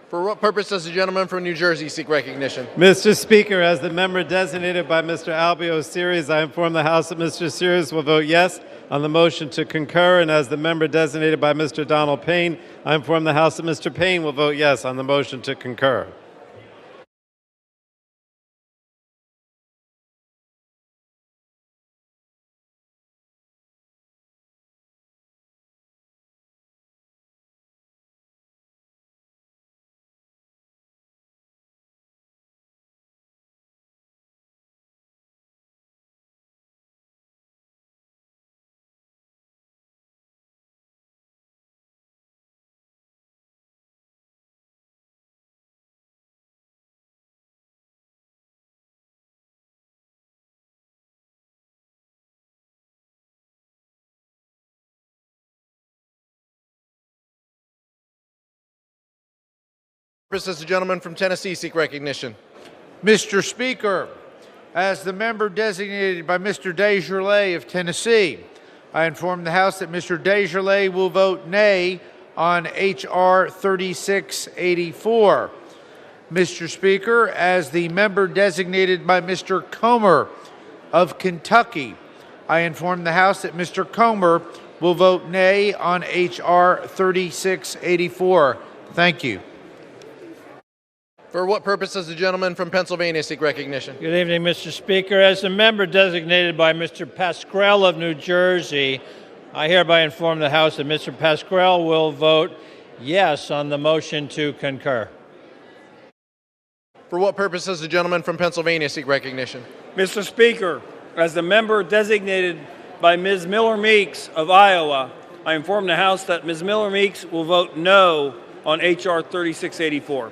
For what purpose does the gentleman from New Jersey seek recognition? Mr. Speaker, as the member designated by Mr. Albio Series, I inform the House that Mr. Series will vote yes on the motion to concur, and as the member designated by Mr. Donald Payne, I inform the House that Mr. Payne will vote yes on the motion to concur. Does the gentleman from Tennessee seek recognition? Mr. Speaker, as the member designated by Mr. Desjardins of Tennessee, I inform the House that Mr. Desjardins will vote nay on H.R. 3684. Mr. Speaker, as the member designated by Mr. Comer of Kentucky, I inform the House that Mr. Comer will vote nay on H.R. 3684. Thank you. For what purpose does the gentleman from Pennsylvania seek recognition? Good evening, Mr. Speaker. As the member designated by Mr. Pascrell of New Jersey, I hereby inform the House that Mr. Pascrell will vote yes on the motion to concur. For what purpose does the gentleman from Pennsylvania seek recognition? Mr. Speaker, as the member designated by Ms. Miller Meeks of Iowa, I inform the House that Ms. Miller Meeks will vote no on H.R. 3684.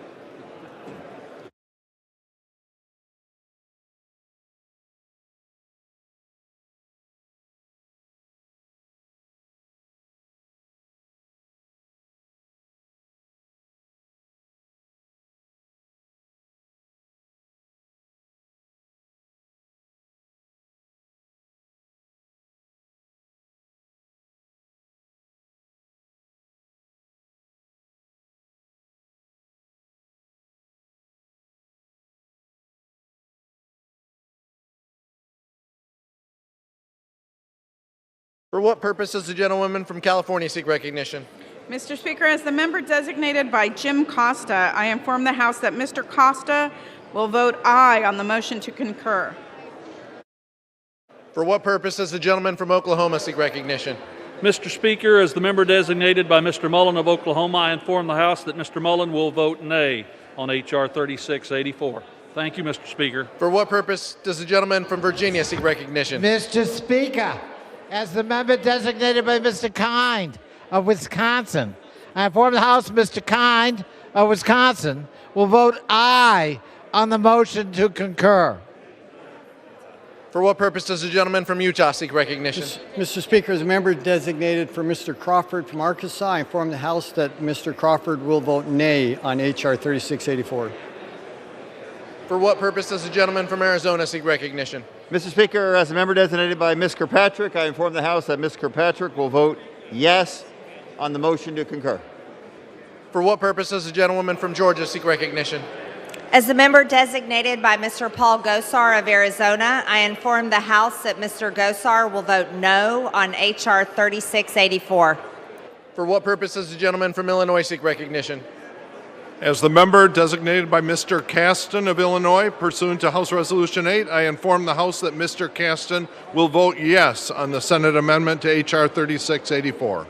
For what purpose does the gentlewoman from California seek recognition? Mr. Speaker, as the member designated by Jim Costa, I inform the House that Mr. Costa will vote aye on the motion to concur. For what purpose does the gentleman from Oklahoma seek recognition? Mr. Speaker, as the member designated by Mr. Mullen of Oklahoma, I inform the House that Mr. Mullen will vote nay on H.R. 3684. Thank you, Mr. Speaker. For what purpose does the gentleman from Virginia seek recognition? Mr. Speaker, as the member designated by Mr. Kind of Wisconsin, I inform the House Mr. Kind of Wisconsin will vote aye on the motion to concur. For what purpose does the gentleman from Utah seek recognition? Mr. Speaker, as a member designated for Mr. Crawford from Arkansas, I inform the House that Mr. Crawford will vote nay on H.R. 3684. For what purpose does the gentleman from Arizona seek recognition? Mr. Speaker, as a member designated by Ms. Kirkpatrick, I inform the House that Ms. Kirkpatrick will vote yes on the motion to concur. For what purpose does the gentlewoman from Georgia seek recognition? As the member designated by Mr. Paul Gosar of Arizona, I inform the House that Mr. Gosar will vote no on H.R. 3684. For what purpose does the gentleman from Illinois seek recognition? As the member designated by Mr. Caston of Illinois, pursuant to House Resolution 8, I inform the House that Mr. Caston will vote yes on the Senate amendment to H.R. 3684.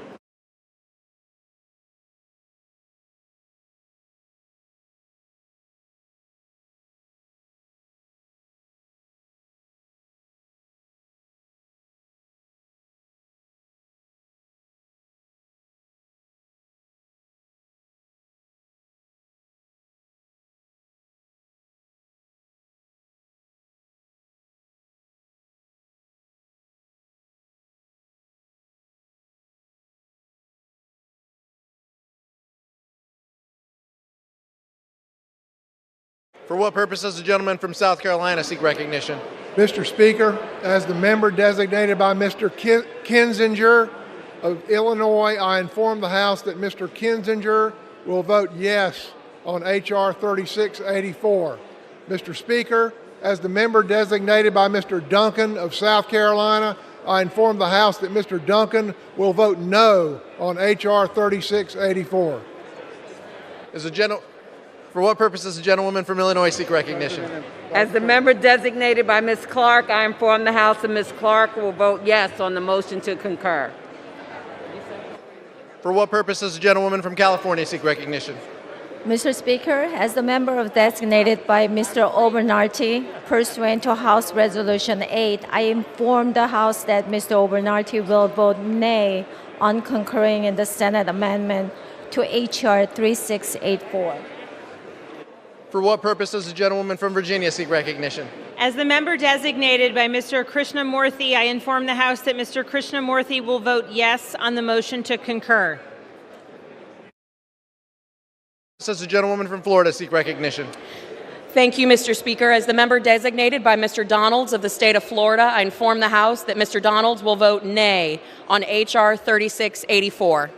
For what purpose does the gentleman from South Carolina seek recognition? Mr. Speaker, as the member designated by Mr. Kinzinger of Illinois, I inform the House that Mr. Kinzinger will vote yes on H.R. 3684. Mr. Speaker, as the member designated by Mr. Duncan of South Carolina, I inform the House that Mr. Duncan will vote no on H.R. 3684. For what purpose does the gentlewoman from Illinois seek recognition? As the member designated by Ms. Clark, I inform the House that Ms. Clark will vote yes on the motion to concur. For what purpose does the gentlewoman from California seek recognition? Mr. Speaker, as the member designated by Mr. Obernarty, pursuant to House Resolution 8, I inform the House that Mr. Obernarty will vote nay on concurring in the Senate amendment to H.R. 3684. For what purpose does the gentlewoman from Virginia seek recognition? As the member designated by Mr. Krishnamurthy, I inform the House that Mr. Krishnamurthy will vote yes on the motion to concur. Does the gentlewoman from Florida seek recognition? Thank you, Mr. Speaker. As the member designated by Mr. Donalds of the state of Florida, I inform the House that Mr. Donalds will vote nay on H.R. 3684.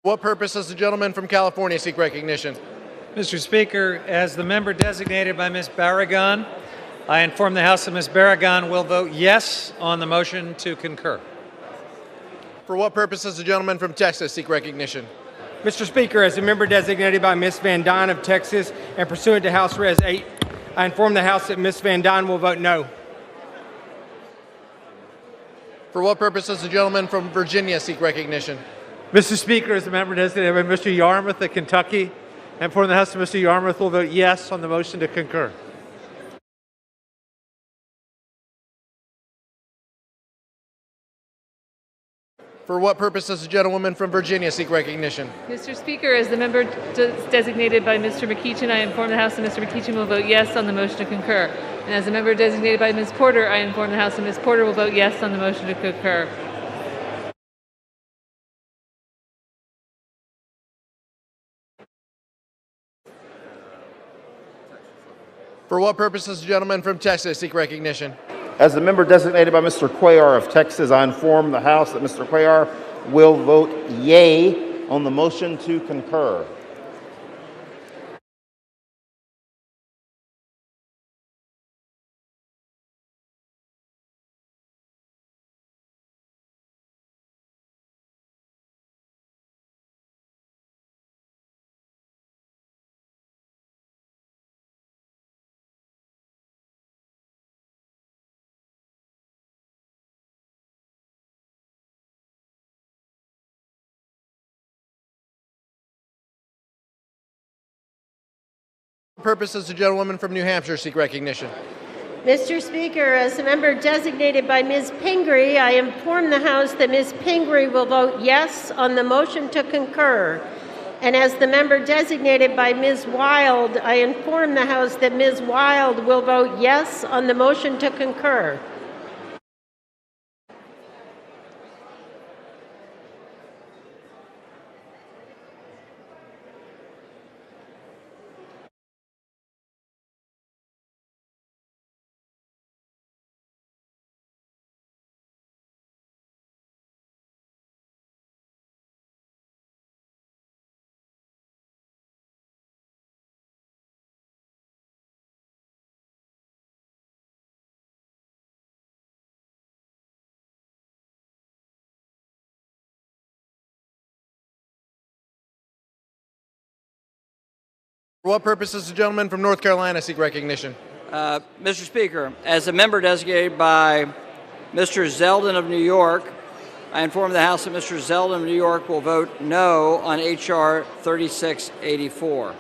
What purpose does the gentleman from California seek recognition? Mr. Speaker, as the member designated by Ms. Barragan, I inform the House that Ms. Barragan will vote yes on the motion to concur. For what purpose does the gentleman from Texas seek recognition? Mr. Speaker, as a member designated by Ms. Van Dyne of Texas and pursuant to House Res 8, I inform the House that Ms. Van Dyne will vote no. For what purpose does the gentleman from Virginia seek recognition? Mr. Speaker, as a member designated by Mr. Yarmouth of Kentucky, and for the House, Mr. Yarmouth will vote yes on the motion to concur. For what purpose does the gentlewoman from Virginia seek recognition? Mr. Speaker, as the member designated by Mr. McEachin, I inform the House that Mr. McEachin will vote yes on the motion to concur. And as a member designated by Ms. Porter, I inform the House that Ms. Porter will vote yes on the motion to concur. For what purpose does the gentleman from Texas seek recognition? As the member designated by Mr. Cuellar of Texas, I inform the House that Mr. Cuellar will vote yea on the motion to concur. Purposes, the gentlewoman from New Hampshire seek recognition. Mr. Speaker, as the member designated by Ms. Pingree, I inform the House that Ms. Pingree will vote yes on the motion to concur. And as the member designated by Ms. Wild, I inform the House that Ms. Wild will vote yes on the motion to concur. For what purposes, the gentleman from North Carolina seek recognition. Mr. Speaker, as a member designated by Mr. Zeldin of New York, I inform the House that Mr. Zeldin of New York will vote no on H.R. 3684.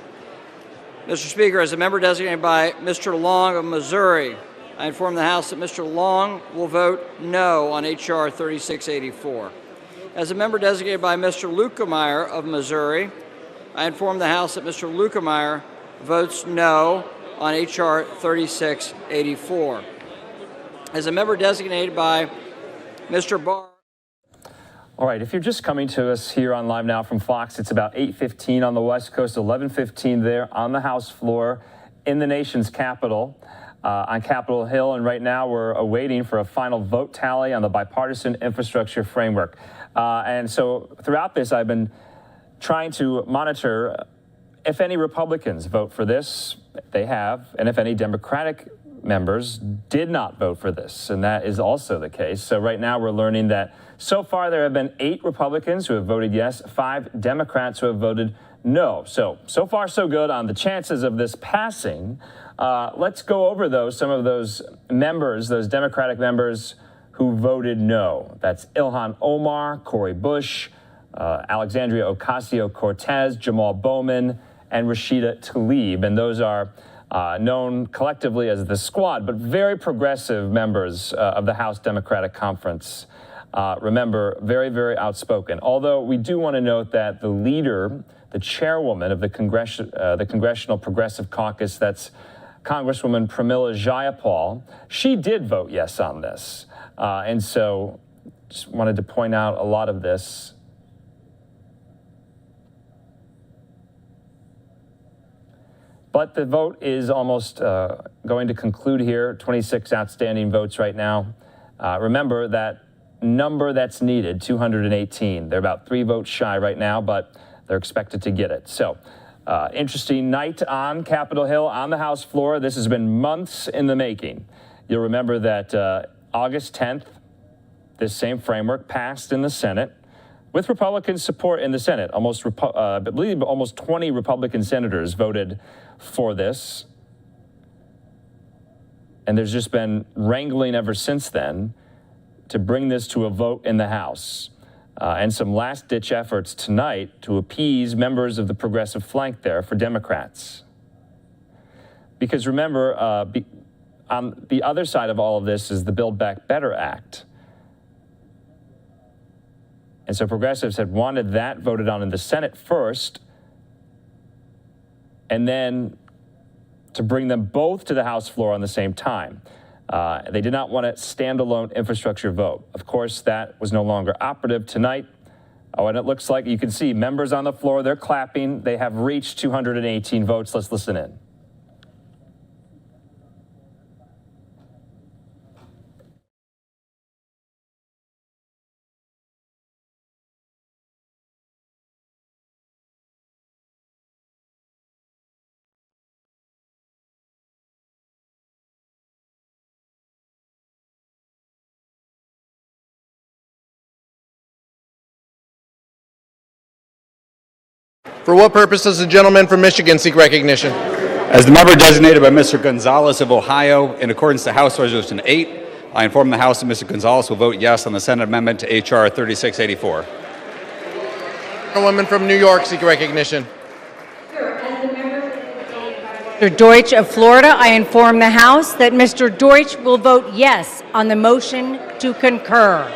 Mr. Speaker, as a member designated by Mr. Long of Missouri, I inform the House that Mr. Long will vote no on H.R. 3684. As a member designated by Mr. Lukemeyer of Missouri, I inform the House that Mr. Lukemeyer votes no on H.R. 3684. As a member designated by Mr. Barr. All right, if you're just coming to us here on Live Now from Fox, it's about 8:15 on the West Coast, 11:15 there on the House floor in the nation's capital, on Capitol Hill. And right now we're awaiting for a final vote tally on the bipartisan infrastructure framework. And so throughout this, I've been trying to monitor if any Republicans vote for this. They have, and if any Democratic members did not vote for this, and that is also the case. So right now we're learning that so far there have been 8 Republicans who have voted yes, 5 Democrats who have voted no. So far so good on the chances of this passing. Let's go over some of those members, those Democratic members who voted no. That's Ilhan Omar, Cori Bush, Alexandria Ocasio-Cortez, Jamal Bowman, and Rashida Tlaib. And those are known collectively as the Squad, but very progressive members of the House Democratic Conference. Remember, very, very outspoken. Although we do want to note that the leader, the chairwoman of the Congressional Progressive Caucus, that's Congresswoman Pramila Jayapal, she did vote yes on this. And so just wanted to point out a lot of this. But the vote is almost going to conclude here. 26 outstanding votes right now. Remember that number that's needed, 218. They're about 3 votes shy right now, but they're expected to get it. So interesting night on Capitol Hill, on the House floor. This has been months in the making. You'll remember that August 10th, this same framework passed in the Senate with Republican support in the Senate. I believe almost 20 Republican senators voted for this. And there's just been wrangling ever since then to bring this to a vote in the House. And some last-ditch efforts tonight to appease members of the progressive flank there for Democrats. Because remember, on the other side of all of this is the Build Back Better Act. And so progressives had wanted that voted on in the Senate first, and then to bring them both to the House floor on the same time. They did not want a standalone infrastructure vote. Of course, that was no longer operative tonight. Oh, and it looks like you can see members on the floor, they're clapping. They have reached 218 votes. Let's listen in. For what purpose does the gentleman from Michigan seek recognition? As the member designated by Mr. Gonzalez of Ohio, in accordance to House Resolution 8, I inform the House that Mr. Gonzalez will vote yes on the Senate amendment to H.R. 3684. A woman from New York seek recognition. As the member designated by Mr. Deutsch of Florida, I inform the House that Mr. Deutsch will vote yes on the motion to concur.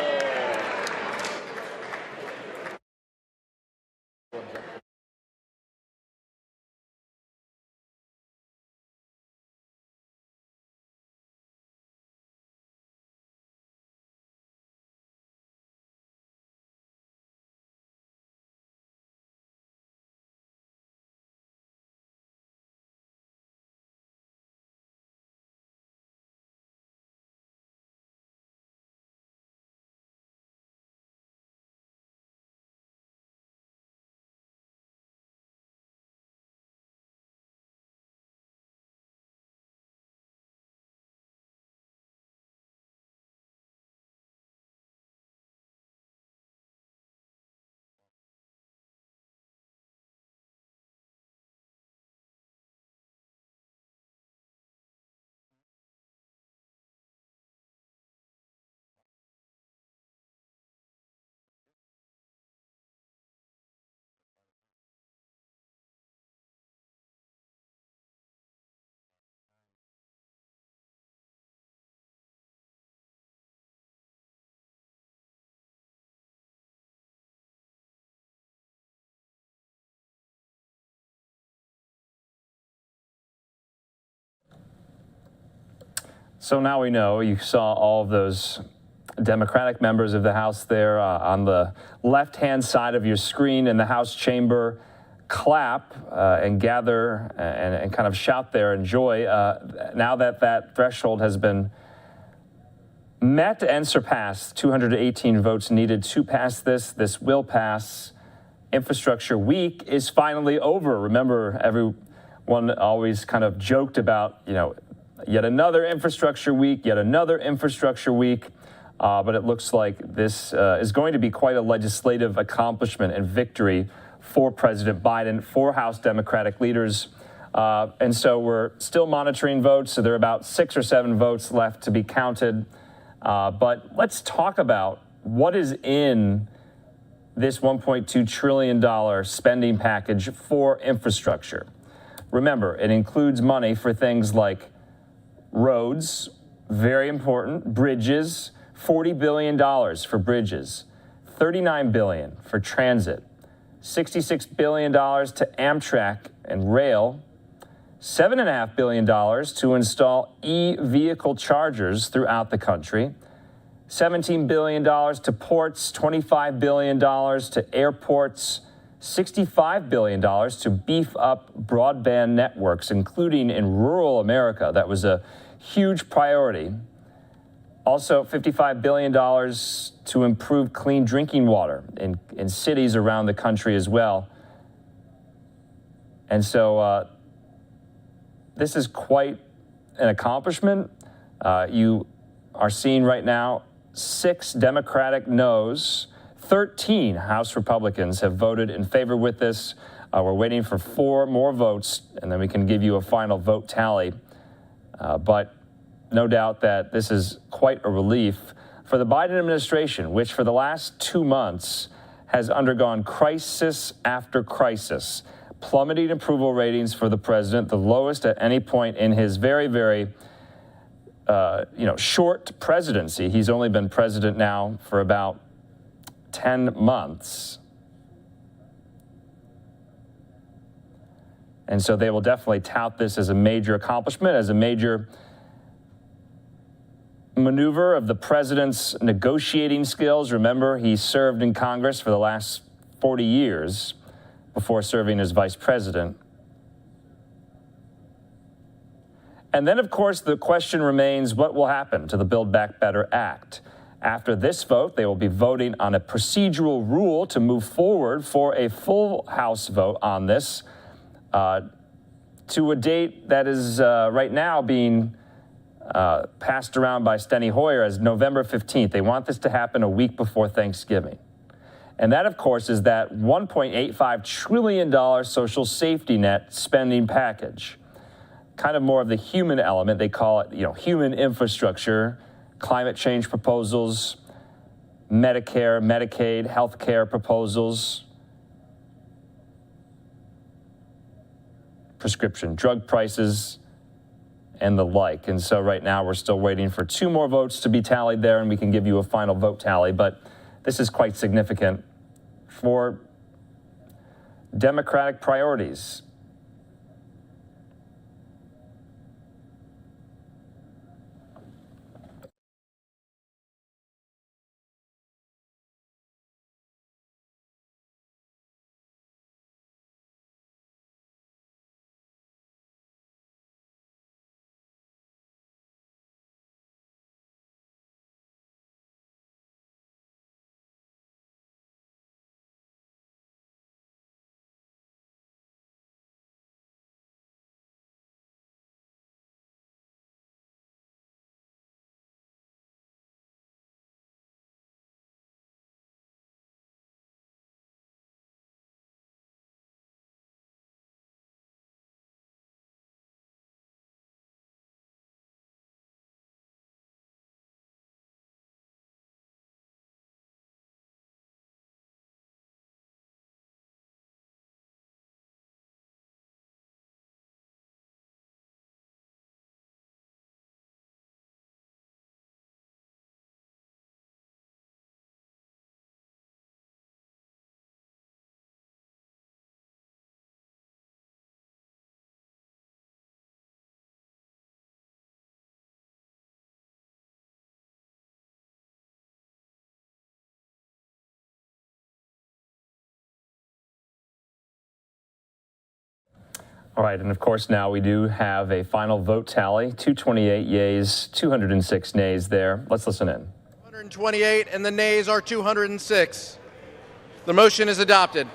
So now we know. You saw all of those Democratic members of the House there on the left-hand side of your screen in the House chamber clap and gather and kind of shout their joy now that that threshold has been met and surpassed. 218 votes needed to pass this. This will pass. Infrastructure Week is finally over. Remember, everyone always kind of joked about, yet another infrastructure week, yet another infrastructure week. But it looks like this is going to be quite a legislative accomplishment and victory for President Biden, for House Democratic leaders. And so we're still monitoring votes. So there are about 6 or 7 votes left to be counted. But let's talk about what is in this $1.2 trillion spending package for infrastructure. Remember, it includes money for things like roads, very important, bridges, $40 billion for bridges, $39 billion for transit, $66 billion to Amtrak and rail, $7.5 billion to install e-vehicle chargers throughout the country, $17 billion to ports, $25 billion to airports, $65 billion to beef up broadband networks, including in rural America. That was a huge priority. Also, $55 billion to improve clean drinking water in cities around the country as well. And so this is quite an accomplishment. You are seeing right now 6 Democratic no's. 13 House Republicans have voted in favor with this. We're waiting for 4 more votes, and then we can give you a final vote tally. But no doubt that this is quite a relief for the Biden administration, which for the last 2 months has undergone crisis after crisis, plummeting approval ratings for the president, the lowest at any point in his very, very short presidency. He's only been president now for about 10 months. And so they will definitely tout this as a major accomplishment, as a major maneuver of the president's negotiating skills. Remember, he served in Congress for the last 40 years before serving as vice president. And then, of course, the question remains, what will happen to the Build Back Better Act? After this vote, they will be voting on a procedural rule to move forward for a full House vote on this to a date that is right now being passed around by Steny Hoyer as November 15th. They want this to happen a week before Thanksgiving. And that, of course, is that $1.85 trillion social safety net spending package. Kind of more of the human element. They call it, human infrastructure, climate change proposals, Medicare, Medicaid, healthcare proposals. prescription drug prices, and the like. And so right now we're still waiting for 2 more votes to be tallied there, and we can give you a final vote tally. But this is quite significant for Democratic priorities. All right, and of course now we do have a final vote tally, 228 yeas, 206 nays there. Let's listen in. 128, and the nays are 206. The motion is adopted.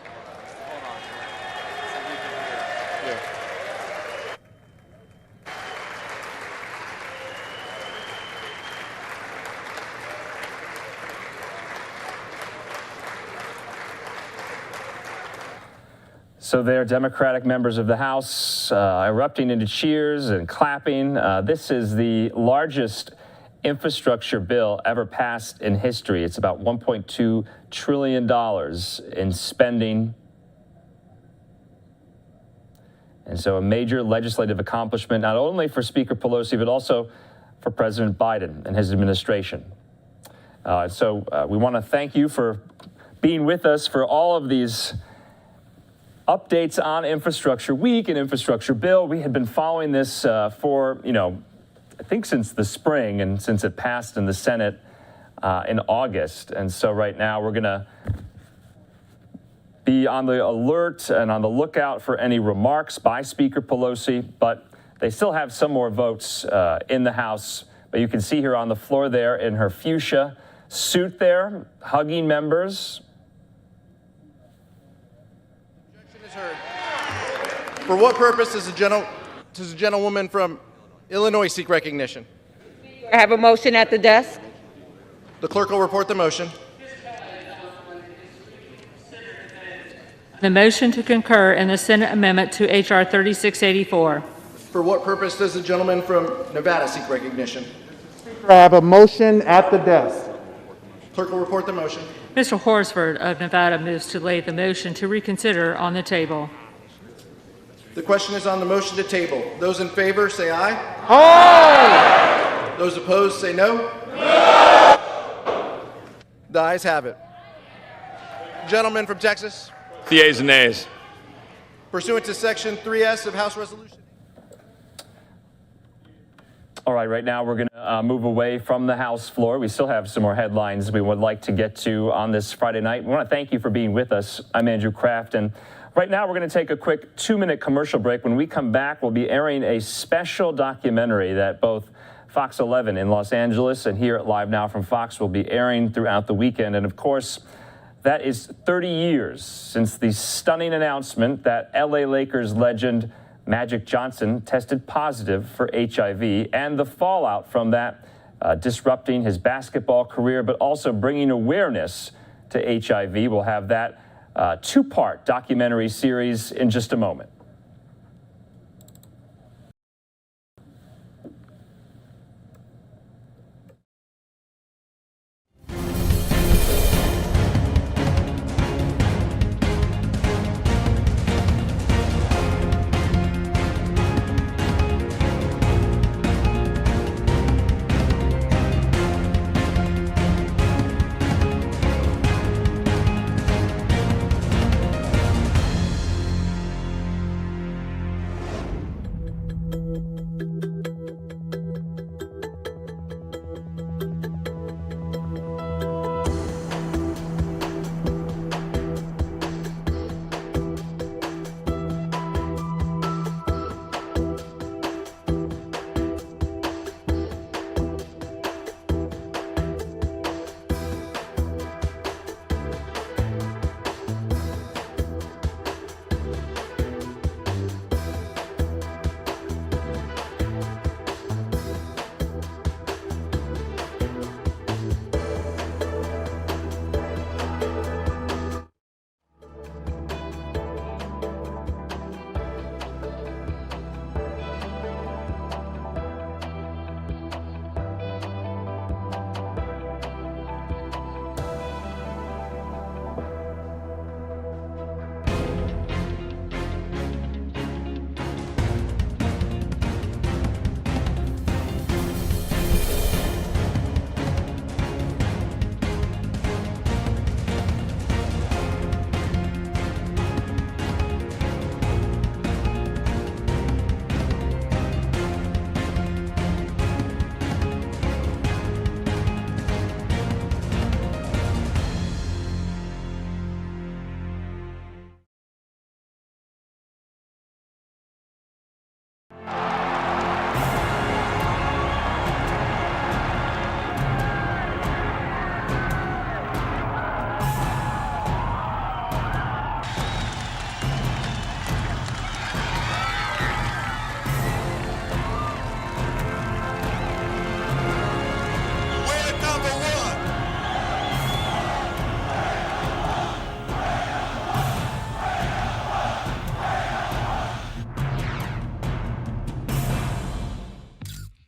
So there, Democratic members of the House erupting into cheers and clapping. This is the largest infrastructure bill ever passed in history. It's about $1.2 trillion in spending. And so a major legislative accomplishment, not only for Speaker Pelosi, but also for President Biden and his administration. So we want to thank you for being with us for all of these updates on Infrastructure Week and Infrastructure Bill. We had been following this for, I think since the spring and since it passed in the Senate in August. And so right now we're going to be on the alert and on the lookout for any remarks by Speaker Pelosi, but they still have some more votes in the House. But you can see here on the floor there in her fuchsia suit there, hugging members. For what purpose does the gentlewoman from Illinois seek recognition? I have a motion at the desk. The clerk will report the motion. The motion to concur in the Senate amendment to H.R. 3684. For what purpose does the gentleman from Nevada seek recognition? I have a motion at the desk. Clerk will report the motion. Mr. Horsford of Nevada moves to lay the motion to reconsider on the table. The question is on the motion to table. Those in favor say aye. Aye. Those opposed say no. No. The ayes have it. Gentleman from Texas. The ayes and nays. Pursuant to Section 3S of House Resolution. All right now we're going to move away from the House floor. We still have some more headlines we would like to get to on this Friday night. We want to thank you for being with us. I'm Andrew Kraft, and right now we're going to take a quick 2-minute commercial break. When we come back, we'll be airing a special documentary that both Fox 11 in Los Angeles and here at Live Now from Fox will be airing throughout the weekend. And of course, that is 30 years since the stunning announcement that LA Lakers legend Magic Johnson tested positive for HIV, and the fallout from that disrupting his basketball career, but also bringing awareness to HIV. We'll have that 2-part documentary series in just a moment.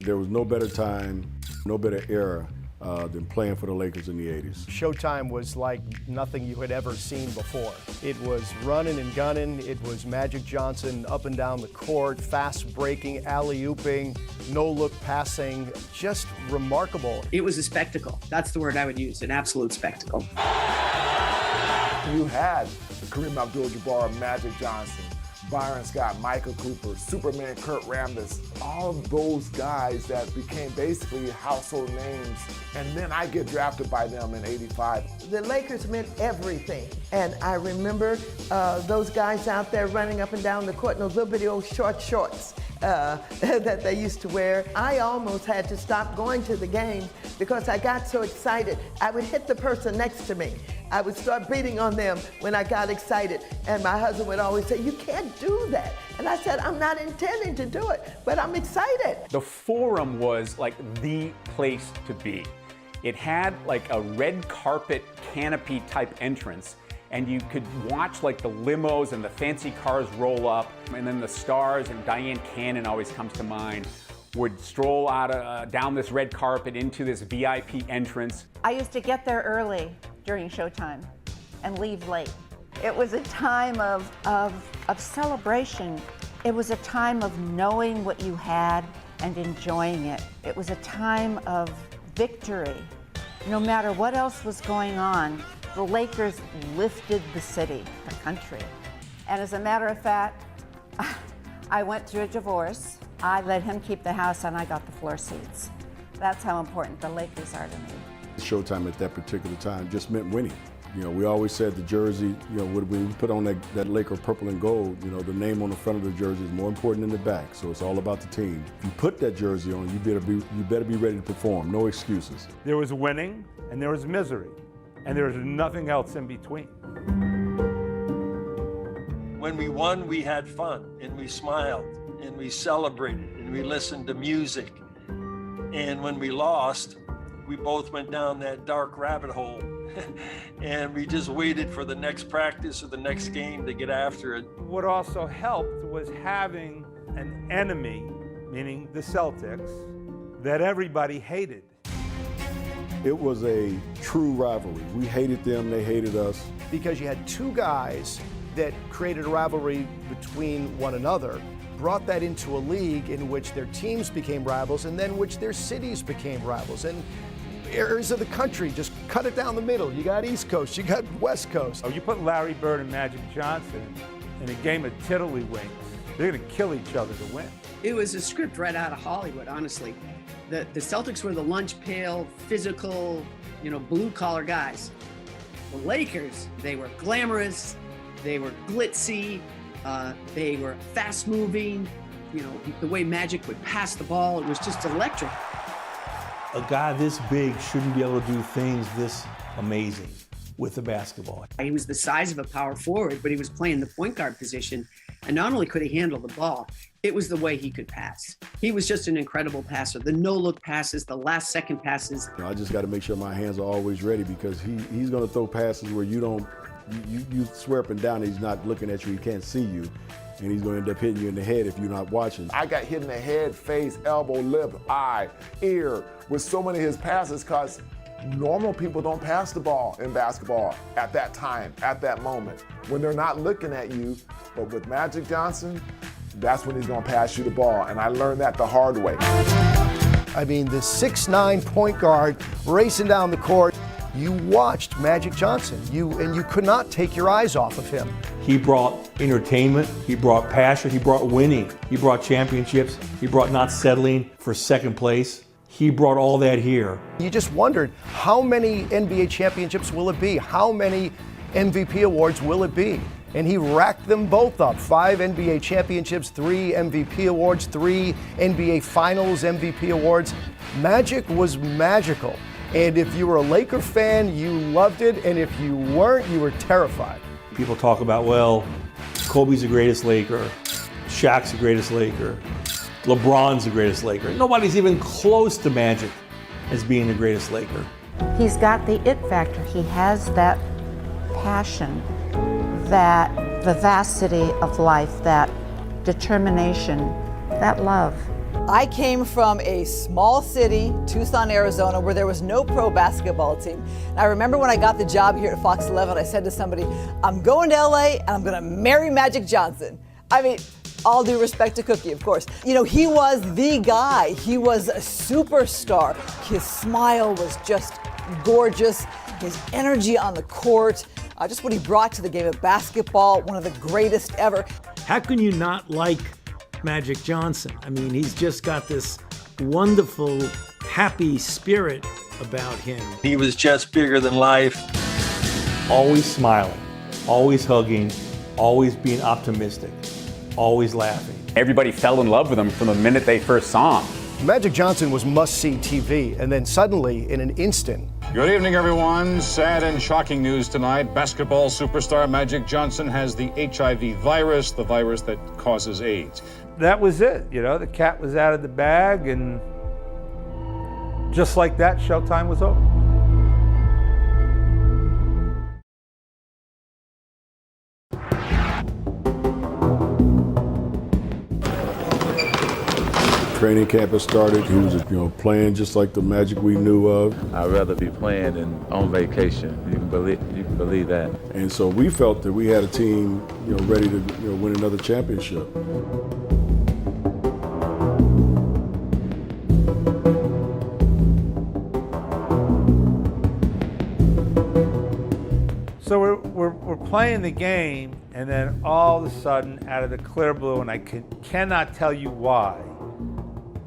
There was no better time, no better era than playing for the Lakers in the 80s. Showtime was like nothing you had ever seen before. It was running and gunning. It was Magic Johnson up and down the court, fast breaking, alley-ooping, no-look passing, just remarkable. It was a spectacle. That's the word I would use, an absolute spectacle. You had Kareem Abdul-Jabbar, Magic Johnson, Byron Scott, Michael Cooper, Superman Kurt Rambis, all of those guys that became basically household names. And then I get drafted by them in '85. The Lakers meant everything. And I remember those guys out there running up and down the court in those little bitty old short shorts that they used to wear. I almost had to stop going to the game because I got so excited. I would hit the person next to me. I would start beating on them when I got excited. And my husband would always say, "You can't do that." And I said, "I'm not intending to do it, but I'm excited." The Forum was like the place to be. It had like a red carpet canopy type entrance, and you could watch like the limos and the fancy cars roll up, and then the stars, and Diane Cannon always comes to mind, would stroll out down this red carpet into this VIP entrance. I used to get there early during showtime and leave late. It was a time of celebration. It was a time of knowing what you had and enjoying it. It was a time of victory. No matter what else was going on, the Lakers lifted the city, the country. And as a matter of fact, I went through a divorce. I let him keep the house and I got the floor seats. That's how important the Lakers are to me. Showtime at that particular time just meant winning. You know, we always said the jersey, you know, when we put on that Laker purple and gold, you know, the name on the front of the jersey is more important than the back. So it's all about the team. If you put that jersey on, you better be ready to perform. No excuses. There was winning and there was misery, and there was nothing else in between. When we won, we had fun, and we smiled, and we celebrated, and we listened to music. And when we lost, we both went down that dark rabbit hole and we just waited for the next practice or the next game to get after it. What also helped was having an enemy, meaning the Celtics, that everybody hated. It was a true rivalry. We hated them, they hated us. Because you had two guys that created a rivalry between one another, brought that into a league in which their teams became rivals and then which their cities became rivals. And areas of the country, just cut it down the middle. You got East Coast, you got West Coast. You put Larry Bird and Magic Johnson in a game of tiddlywinks, they're gonna kill each other to win. It was a script right out of Hollywood, honestly. The Celtics were the lunch pail, physical, blue-collar guys. The Lakers, they were glamorous, they were glitzy, they were fast-moving. The way Magic would pass the ball, it was just electric. A guy this big shouldn't be able to do things this amazing with the basketball. He was the size of a power forward, but he was playing the point guard position. And not only could he handle the ball, it was the way he could pass. He was just an incredible passer. The no-look passes, the last-second passes. I just got to make sure my hands are always ready because he's going to throw passes where you swear up and down he's not looking at you, he can't see you. And he's going to end up hitting you in the head if you're not watching. I got hit in the head, face, elbow, lip, eye, ear with so many of his passes because normal people don't pass the ball in basketball at that time, at that moment, when they're not looking at you. But with Magic Johnson, that's when he's going to pass you the ball. And I learned that the hard way. I mean, the 6'9" point guard racing down the court. You watched Magic Johnson, and you could not take your eyes off of him. He brought entertainment, he brought passion, he brought winning, he brought championships, he brought not settling for second place. He brought all that here. You just wondered, how many NBA championships will it be? How many MVP awards will it be? And he racked them both up. 5 NBA championships, 3 MVP awards, 3 NBA Finals MVP awards. Magic was magical. And if you were a Laker fan, you loved it. And if you weren't, you were terrified. People talk about, well, Kobe's the greatest Laker, Shaq's the greatest Laker, LeBron's the greatest Laker. Nobody's even close to Magic as being the greatest Laker. He's got the it factor. He has that passion, that vivacity of life, that determination, that love. I came from a small city, Tucson, Arizona, where there was no pro basketball team. And I remember when I got the job here at Fox 11, I said to somebody, I'm going to LA and I'm going to marry Magic Johnson. I mean, all due respect to Cookie, of course. You know, he was the guy. He was a superstar. His smile was just gorgeous. His energy on the court, just what he brought to the game of basketball, one of the greatest ever. How can you not like Magic Johnson? I mean, he's just got this wonderful, happy spirit about him. He was just bigger than life. Always smiling, always hugging, always being optimistic, always laughing. Everybody fell in love with him from the minute they first saw him. Magic Johnson was must-see TV, and then suddenly, in an instant. Good evening, everyone. Sad and shocking news tonight. Basketball superstar Magic Johnson has the HIV virus, the virus that causes AIDS. That was it, you know, the cat was out of the bag, and just like that, Showtime was over. Training camp had started. He was, playing just like the Magic we knew of. I'd rather be playing than on vacation. You can believe that. And so we felt that we had a team, ready to win another championship. So we're playing the game, and then all of a sudden, out of the clear blue, and I cannot tell you why,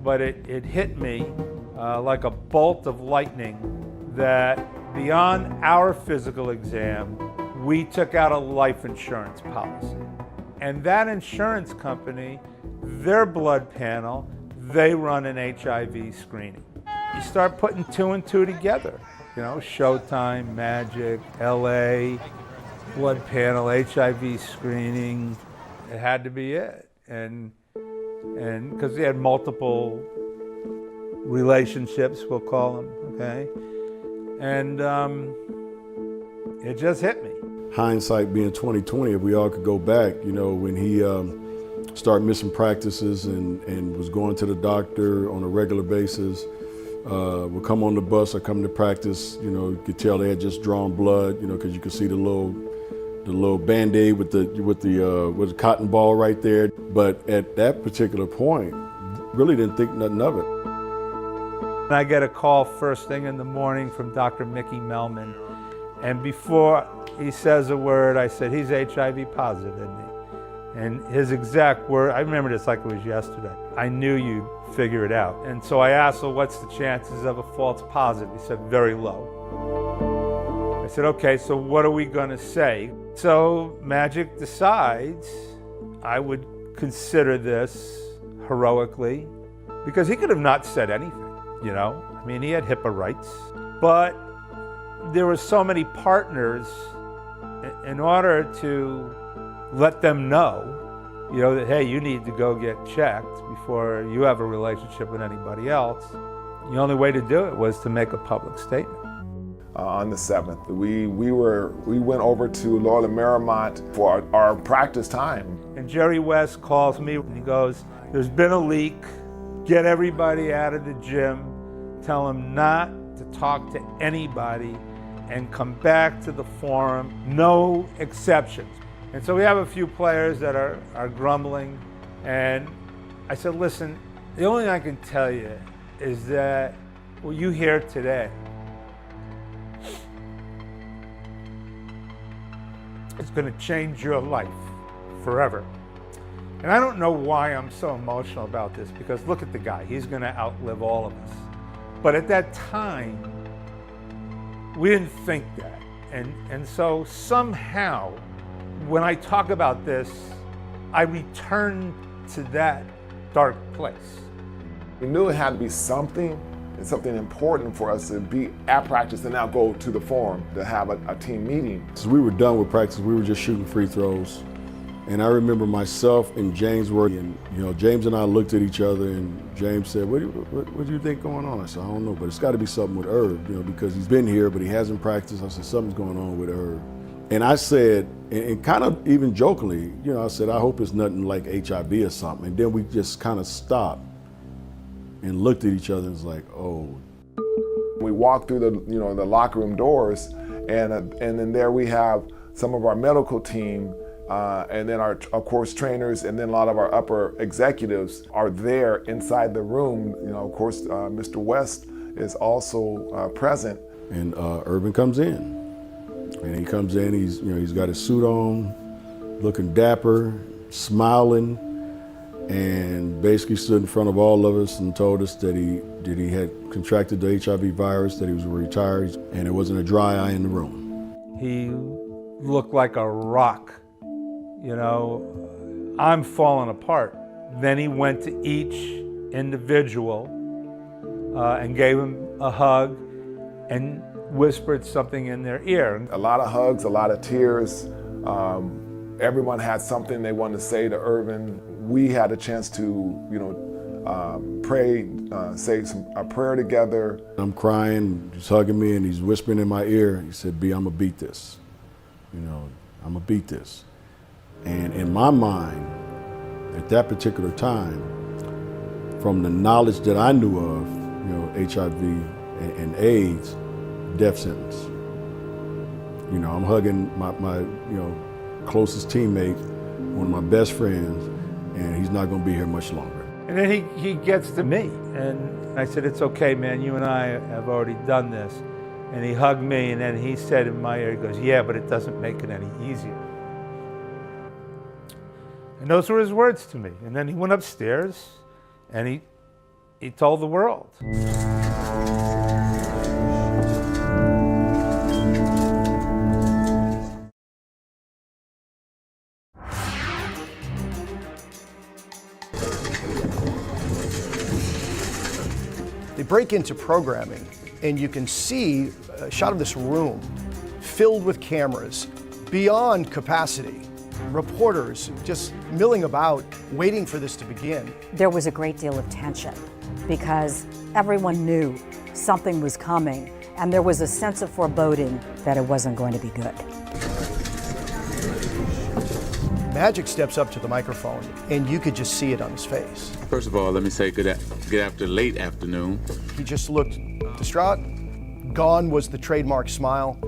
but it hit me like a bolt of lightning that beyond our physical exam, we took out a life insurance policy. And that insurance company, their blood panel, they run an HIV screening. You start putting two and two together. Showtime, Magic, LA, blood panel, HIV screening. It had to be it. And because he had multiple relationships, we'll call them, okay? And it just hit me. Hindsight being 20/20, if we all could go back, when he started missing practices and was going to the doctor on a regular basis, would come on the bus or come to practice, you could tell they had just drawn blood, because you could see the little Band-Aid with the cotton ball right there. But at that particular point, really didn't think nothing of it. And I get a call first thing in the morning from Dr. Mickey Melman. And before he says a word, I said, he's HIV positive, isn't he? And his exact word, I remember this like it was yesterday. I knew you'd figure it out. And so I asked, well, what's the chances of a false positive? He said, very low. I said, okay, so what are we gonna say? So Magic decides I would consider this heroically, because he could have not said anything, I mean, he had HIPAA rights, but there were so many partners in order to let them know, that, hey, you need to go get checked before you have a relationship with anybody else. The only way to do it was to make a public statement. On the 7th, we went over to Loyola Marymount for our practice time. And Jerry West calls me and he goes, there's been a leak, get everybody out of the gym, tell them not to talk to anybody, and come back to the forum, no exceptions. And so we have a few players that are grumbling, and I said, listen, the only thing I can tell you is that what you hear today is going to change your life forever. And I don't know why I'm so emotional about this, because look at the guy, he's going to outlive all of us. But at that time, we didn't think that. And so somehow, when I talk about this, I return to that dark place. We knew it had to be something, and something important for us to be at practice and now go to the forum to have a team meeting. So we were done with practice, we were just shooting free throws. And I remember myself and James were, and James and I looked at each other, and James said, what do you think going on? I said, I don't know, but it's got to be something with Herb, because he's been here, but he hasn't practiced. I said, something's going on with Herb. And I said, and kind of even jokingly, I said, I hope it's nothing like HIV or something. And then we just kind of stopped. and looked at each other and was like, oh. We walked through the locker room doors, and then there we have some of our medical team, and then our, of course, trainers, and then a lot of our upper executives are there inside the room. Of course, Mr. West is also present. And Urban comes in. And he comes in, he's got his suit on, looking dapper, smiling, and basically stood in front of all of us and told us that he had contracted the HIV virus, that he was retired, and there wasn't a dry eye in the room. He looked like a rock. I'm falling apart. Then he went to each individual and gave him a hug and whispered something in their ear. A lot of hugs, a lot of tears. Everyone had something they wanted to say to Irvin. We had a chance to, pray, say a prayer together. I'm crying, he's hugging me, and he's whispering in my ear. He said, B, I'm gonna beat this. I'm gonna beat this. And in my mind, at that particular time, from the knowledge that I knew of, HIV and AIDS, death sentence. I'm hugging my closest teammate, one of my best friends, and he's not going to be here much longer. And then he gets to me, and I said, it's okay, man, you and I have already done this. And he hugged me, and then he said in my ear, he goes, yeah, but it doesn't make it any easier. And those were his words to me. And then he went upstairs, and he told the world. They break into programming, and you can see a shot of this room filled with cameras beyond capacity. Reporters just milling about, waiting for this to begin. There was a great deal of tension because everyone knew something was coming, and there was a sense of foreboding that it wasn't going to be good. Magic steps up to the microphone, and you could just see it on his face. First of all, let me say good late afternoon. He just looked distraught. Gone was the trademark smile,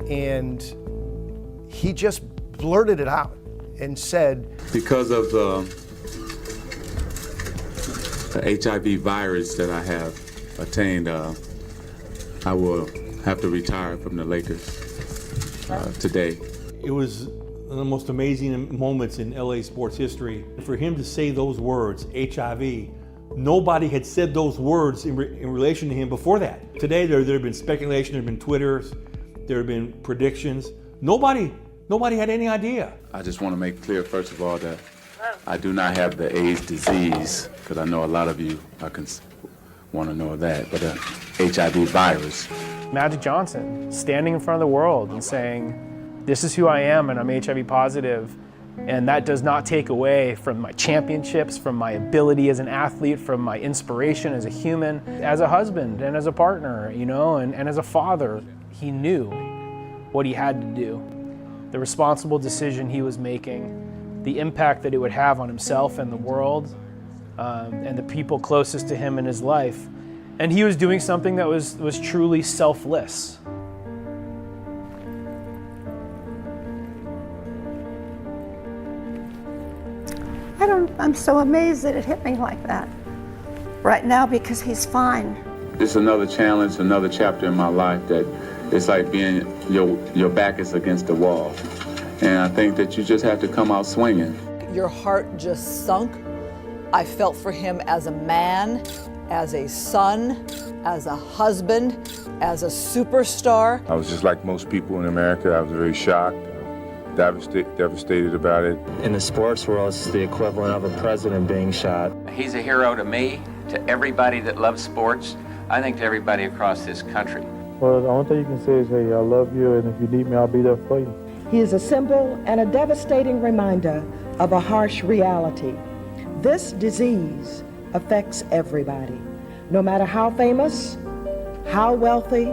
and he just blurted it out and said, because of the HIV virus that I have attained, I will have to retire from the Lakers today. It was one of the most amazing moments in LA sports history. For him to say those words, HIV, nobody had said those words in relation to him before that. Today there have been speculation, there have been Twitters, there have been predictions. Nobody had any idea. I just want to make clear, first of all, that I do not have the AIDS disease, because I know a lot of you want to know that, but HIV virus. Magic Johnson standing in front of the world and saying, this is who I am and I'm HIV positive, and that does not take away from my championships, from my ability as an athlete, from my inspiration as a human, as a husband and as a partner, and as a father. He knew what he had to do, the responsible decision he was making, the impact that it would have on himself and the world, and the people closest to him in his life. And he was doing something that was truly selfless. I'm so amazed that it hit me like that right now, because he's fine. It's another challenge, another chapter in my life that it's like being, your back is against the wall. And I think that you just have to come out swinging. Your heart just sunk. I felt for him as a man, as a son, as a husband, as a superstar. I was just like most people in America. I was very shocked, devastated about it. In the sports world, it's the equivalent of a president being shot. He's a hero to me, to everybody that loves sports, I think to everybody across this country. Well, the only thing you can say is, hey, I love you, and if you need me, I'll be there for you. He is a symbol and a devastating reminder of a harsh reality. This disease affects everybody, no matter how famous, how wealthy,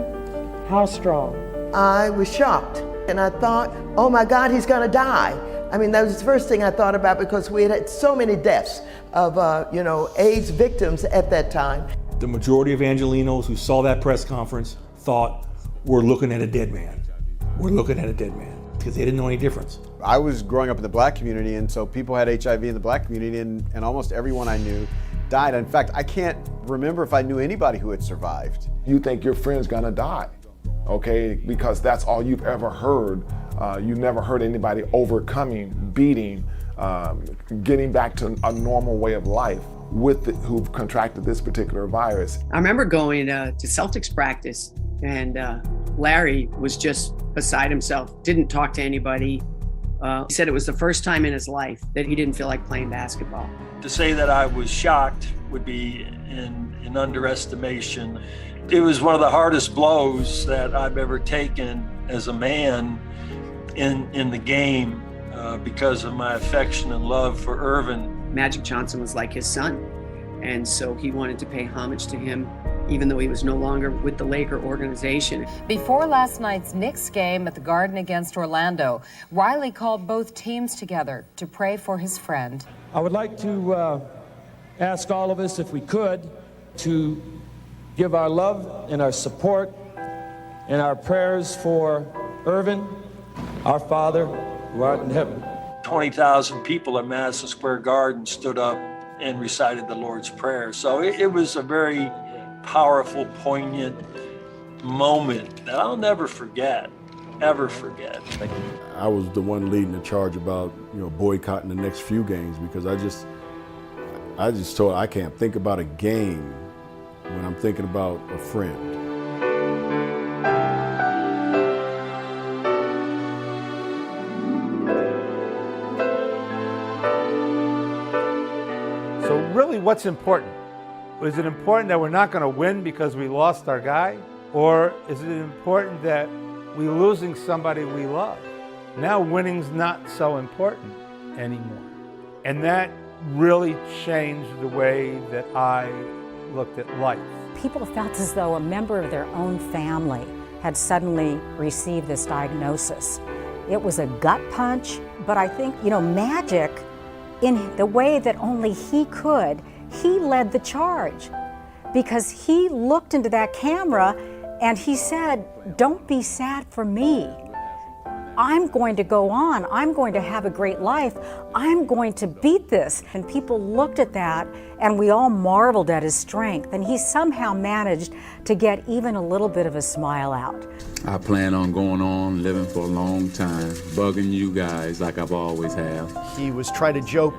how strong. I was shocked, and I thought, oh my God, he's gonna die. I mean, that was the first thing I thought about because we had so many deaths of, AIDS victims at that time. The majority of Angelenos who saw that press conference thought, we're looking at a dead man. We're looking at a dead man, because they didn't know any difference. I was growing up in the black community, and so people had HIV in the black community, and almost everyone I knew died. In fact, I can't remember if I knew anybody who had survived. You think your friend's gonna die, okay? Because that's all you've ever heard. You've never heard anybody overcoming, beating, getting back to a normal way of life who've contracted this particular virus. I remember going to Celtics practice, and Larry was just beside himself, didn't talk to anybody. He said it was the first time in his life that he didn't feel like playing basketball. To say that I was shocked would be an underestimation. It was one of the hardest blows that I've ever taken as a man in the game because of my affection and love for Irvin. Magic Johnson was like his son, and so he wanted to pay homage to him, even though he was no longer with the Laker organization. Before last night's Knicks game at the Garden against Orlando, Riley called both teams together to pray for his friend. I would like to ask all of us, if we could, to give our love and our support and our prayers for Irvin, our Father who art in heaven. 20,000 people at Madison Square Garden stood up and recited the Lord's Prayer. So it was a very powerful, poignant moment that I'll never forget, ever forget. Thank you. I was the one leading the charge about, boycotting the next few games because I just told I can't think about a game when I'm thinking about a friend. So really, what's important? Is it important that we're not going to win because we lost our guy? Or is it important that we're losing somebody we love? Now winning's not so important anymore. And that really changed the way that I looked at life. People felt as though a member of their own family had suddenly received this diagnosis. It was a gut punch, but I think, Magic, in the way that only he could, he led the charge because he looked into that camera and he said, "Don't be sad for me. I'm going to go on. I'm going to have a great life. I'm going to beat this." And people looked at that and we all marveled at his strength. And he somehow managed to get even a little bit of a smile out. I plan on going on, living for a long time, bugging you guys like I've always have. He was trying to joke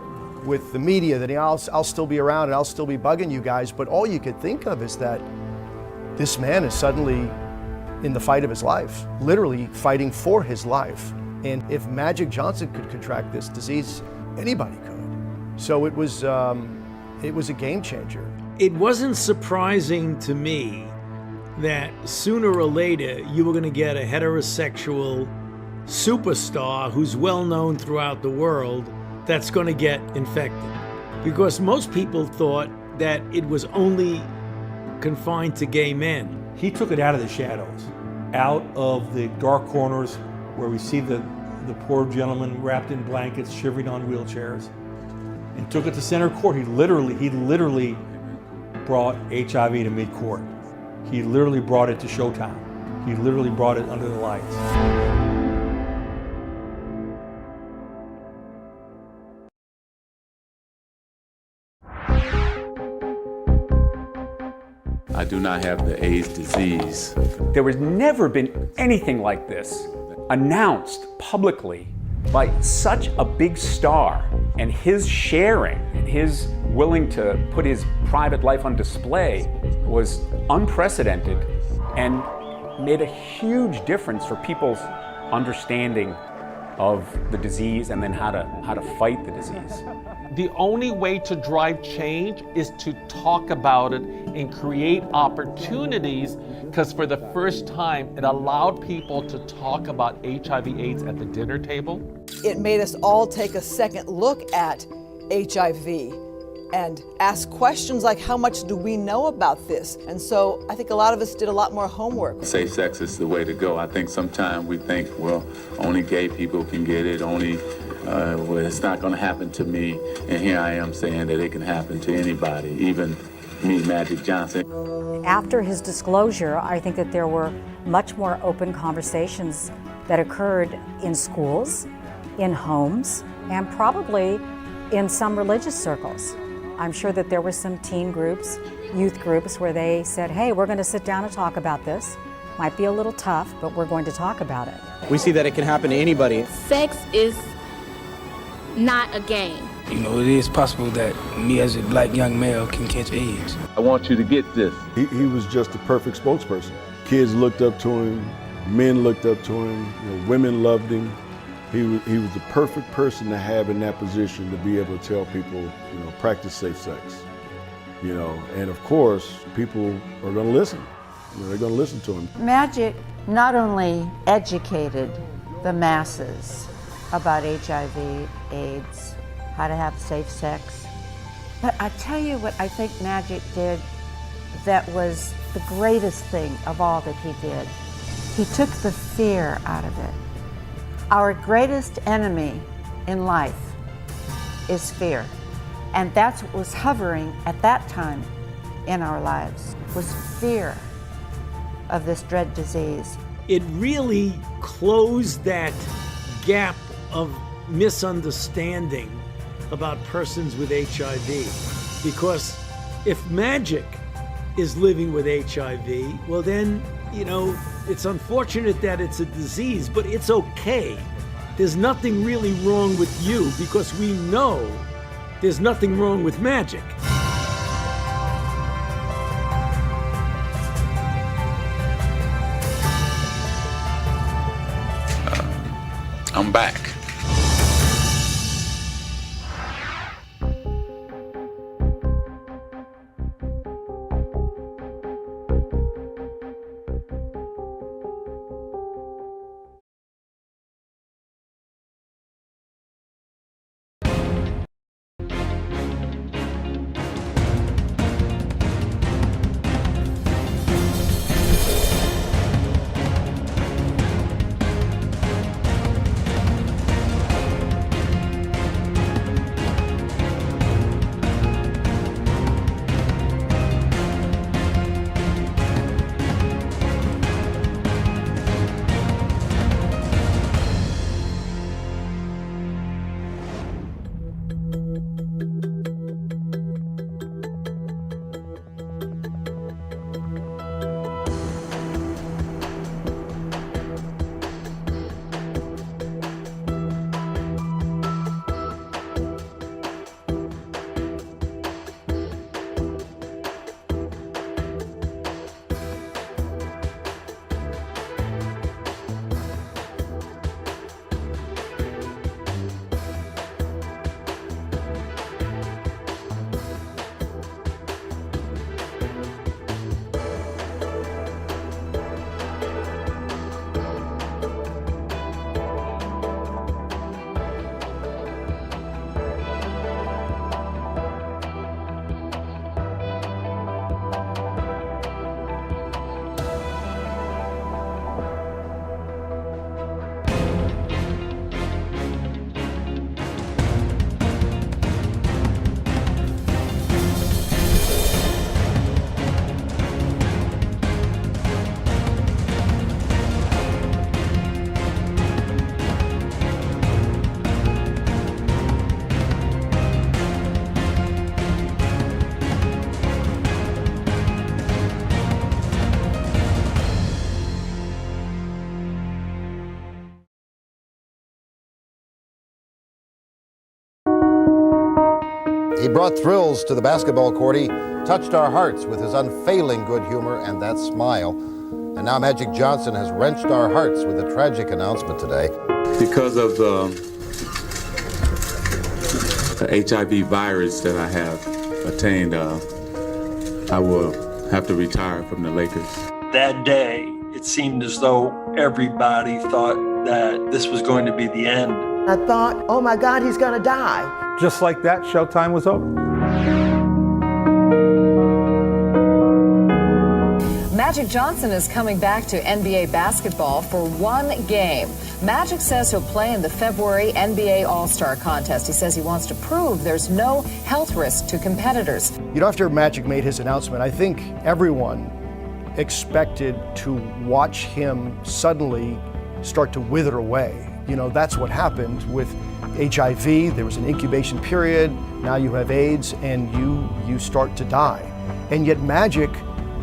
with the media that I'll still be around and I'll still be bugging you guys, but all you could think of is that this man is suddenly in the fight of his life, literally fighting for his life. And if Magic Johnson could contract this disease, anybody could. So it was a game changer. It wasn't surprising to me that sooner or later you were going to get a heterosexual superstar who's well known throughout the world that's going to get infected. Because most people thought that it was only confined to gay men. He took it out of the shadows, out of the dark corners where we see the poor gentleman wrapped in blankets, shivering on wheelchairs, and took it to center court. He literally brought HIV to mid-court. He literally brought it to Showtime. He literally brought it under the lights. I do not have the AIDS disease. There has never been anything like this announced publicly by such a big star, and his sharing and his willing to put his private life on display was unprecedented and made a huge difference for people's understanding of the disease and then how to fight the disease. The only way to drive change is to talk about it and create opportunities, because for the first time, it allowed people to talk about HIV/AIDS at the dinner table. It made us all take a second look at HIV and ask questions like, how much do we know about this? And so I think a lot of us did a lot more homework. Safe sex is the way to go. I think sometimes we think, well, only gay people can get it, only well, it's not going to happen to me, and here I am saying that it can happen to anybody, even me, Magic Johnson. After his disclosure, I think that there were much more open conversations that occurred in schools, in homes, and probably in some religious circles. I'm sure that there were some teen groups, youth groups, where they said, hey, we're going to sit down and talk about this. Might be a little tough, but we're going to talk about it. We see that it can happen to anybody. Sex is not a game. You know, it is possible that me as a black young male can catch AIDS. I want you to get this. He was just the perfect spokesperson. Kids looked up to him, men looked up to him, you know, women loved him. He was the perfect person to have in that position to be able to tell people, you know, practice safe sex. You know, and of course, people are going to listen. You know, they're going to listen to him. Magic not only educated the masses about HIV, AIDS, how to have safe sex, but I tell you what I think Magic did that was the greatest thing of all that he did. He took the fear out of it. Our greatest enemy in life is fear. And that's what was hovering at that time in our lives, was fear of this dread disease. It really closed that gap of misunderstanding about persons with HIV. Because if Magic is living with HIV, well then, you know, it's unfortunate that it's a disease, but it's okay. There's nothing really wrong with you because we know there's nothing wrong with Magic. I'm back. He brought thrills to the basketball court. He touched our hearts with his unfailing good humor and that smile. And now Magic Johnson has wrenched our hearts with a tragic announcement today. Because of the HIV virus that I have attained, I will have to retire from the Lakers. That day, it seemed as though everybody thought that this was going to be the end. I thought, oh my God, he's gonna die. Just like that, showtime was over. Magic Johnson is coming back to NBA basketball for one game. Magic says he'll play in the February NBA All-Star contest. He says he wants to prove there's no health risk to competitors. You know, after Magic made his announcement, I think everyone expected to watch him suddenly start to wither away. You know, that's what happened with HIV. There was an incubation period. Now you have AIDS, and you start to die. And yet Magic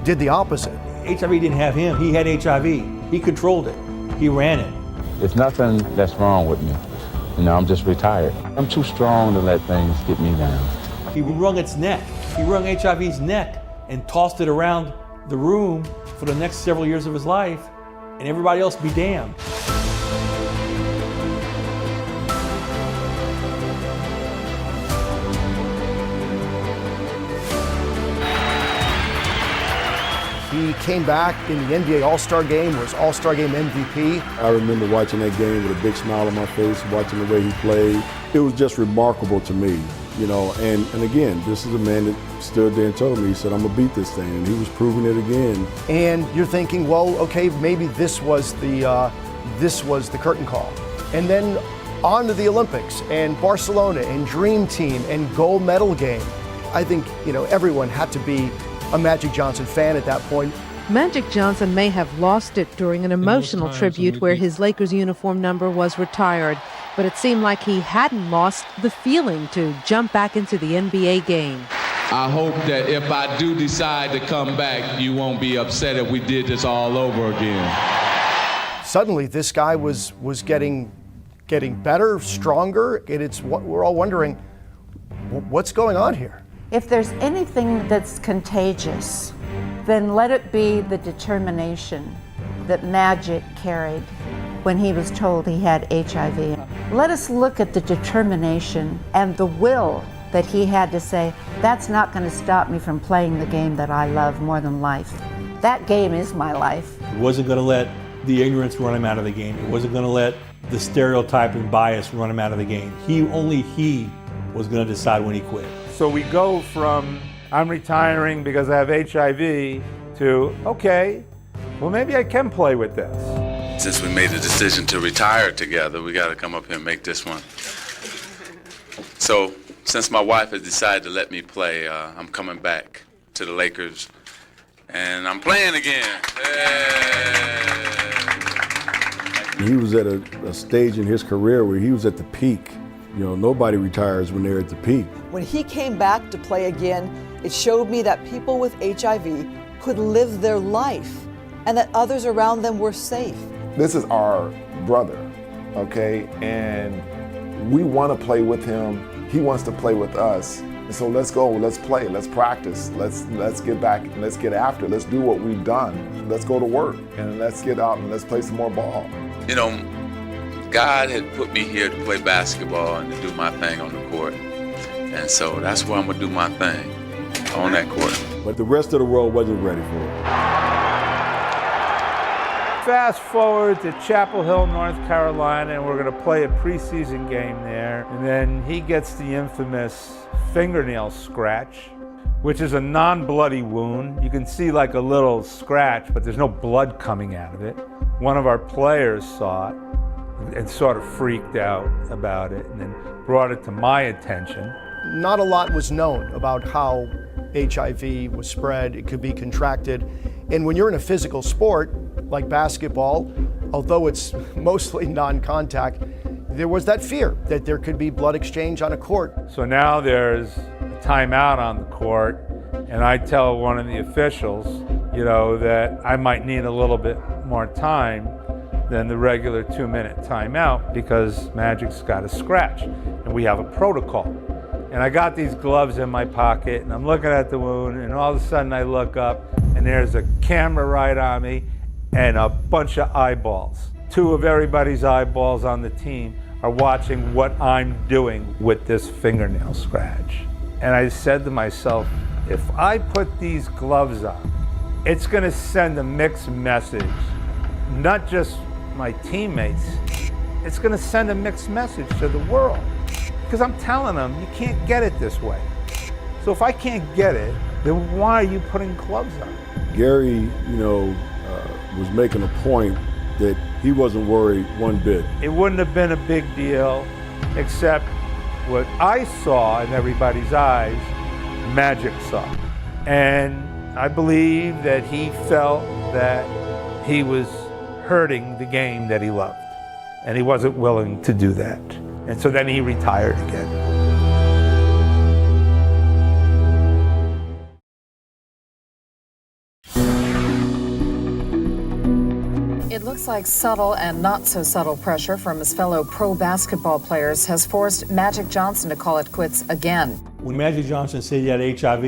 did the opposite. HIV didn't have him. He had HIV. He controlled it. He ran it. There's nothing that's wrong with me. You know, I'm just retired. I'm too strong to let things get me down. He wrung its neck. He wrung HIV's neck and tossed it around the room for the next several years of his life, and everybody else be damned. He came back in the NBA All-Star game, was All-Star game MVP. I remember watching that game with a big smile on my face, watching the way he played. It was just remarkable to me, you know, and again, this is a man that stood there and told me, he said, I'm gonna beat this thing, and he was proving it again. And you're thinking, well, okay, maybe this was the curtain call. And then on to the Olympics and Barcelona and Dream Team and gold medal game. I think, you know, everyone had to be a Magic Johnson fan at that point. Magic Johnson may have lost it during an emotional tribute where his Lakers uniform number was retired, but it seemed like he hadn't lost the feeling to jump back into the NBA game. I hope that if I do decide to come back, you won't be upset if we did this all over again. Suddenly, this guy was getting better, stronger, and it's what we're all wondering, what's going on here? If there's anything that's contagious, then let it be the determination that Magic carried when he was told he had HIV. Let us look at the determination and the will that he had to say, that's not going to stop me from playing the game that I love more than life. That game is my life. He wasn't going to let the ignorance run him out of the game. He wasn't going to let the stereotype and bias run him out of the game. Only he was going to decide when he quit. So we go from, I'm retiring because I have HIV, to, okay, well maybe I can play with this. Since we made the decision to retire together, we got to come up here and make this one. So, since my wife has decided to let me play, I'm coming back to the Lakers, and I'm playing again. He was at a stage in his career where he was at the peak. You know, nobody retires when they're at the peak. When he came back to play again, it showed me that people with HIV could live their life and that others around them were safe. This is our brother, okay? And we want to play with him. He wants to play with us. And so let's go, let's play, let's practice, let's get back, let's get after, let's do what we've done. Let's go to work and let's get out and let's play some more ball. You know, God had put me here to play basketball and to do my thing on the court. And so that's where I'm going to do my thing, on that court. But the rest of the world wasn't ready for it. Fast forward to Chapel Hill, North Carolina, and we're going to play a preseason game there. And then he gets the infamous fingernail scratch, which is a non-bloody wound. You can see like a little scratch, but there's no blood coming out of it. One of our players saw it and sort of freaked out about it and then brought it to my attention. Not a lot was known about how HIV was spread, it could be contracted. And when you're in a physical sport like basketball, although it's mostly non-contact, there was that fear that there could be blood exchange on a court. So now there's a timeout on the court, and I tell one of the officials, you know, that I might need a little bit more time than the regular 2-minute timeout because Magic's got a scratch and we have a protocol. And I got these gloves in my pocket and I'm looking at the wound and all of a sudden I look up and there's a camera right on me and a bunch of eyeballs. 2 of everybody's eyeballs on the team are watching what I'm doing with this fingernail scratch. And I said to myself, if I put these gloves on, it's gonna send a mixed message, not just my teammates, it's going to send a mixed message to the world. Because I'm telling them, you can't get it this way. So if I can't get it, then why are you putting gloves on? Gary, was making a point that he wasn't worried one bit. It wouldn't have been a big deal, except what I saw in everybody's eyes, Magic saw. And I believe that he felt that he was hurting the game that he loved, and he wasn't willing to do that. And so then he retired again. It looks like subtle and not so subtle pressure from his fellow pro basketball players has forced Magic Johnson to call it quits again. When Magic Johnson said he had HIV,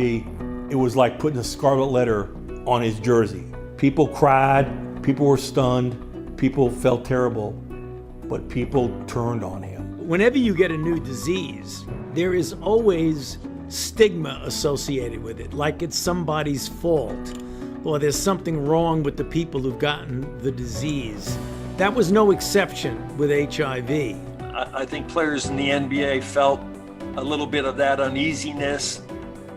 it was like putting a scarlet letter on his jersey. People cried, people were stunned, people felt terrible, but people turned on him. Whenever you get a new disease, there is always stigma associated with it, like it's somebody's fault, or there's something wrong with the people who've gotten the disease. That was no exception with HIV. I think players in the NBA felt a little bit of that uneasiness.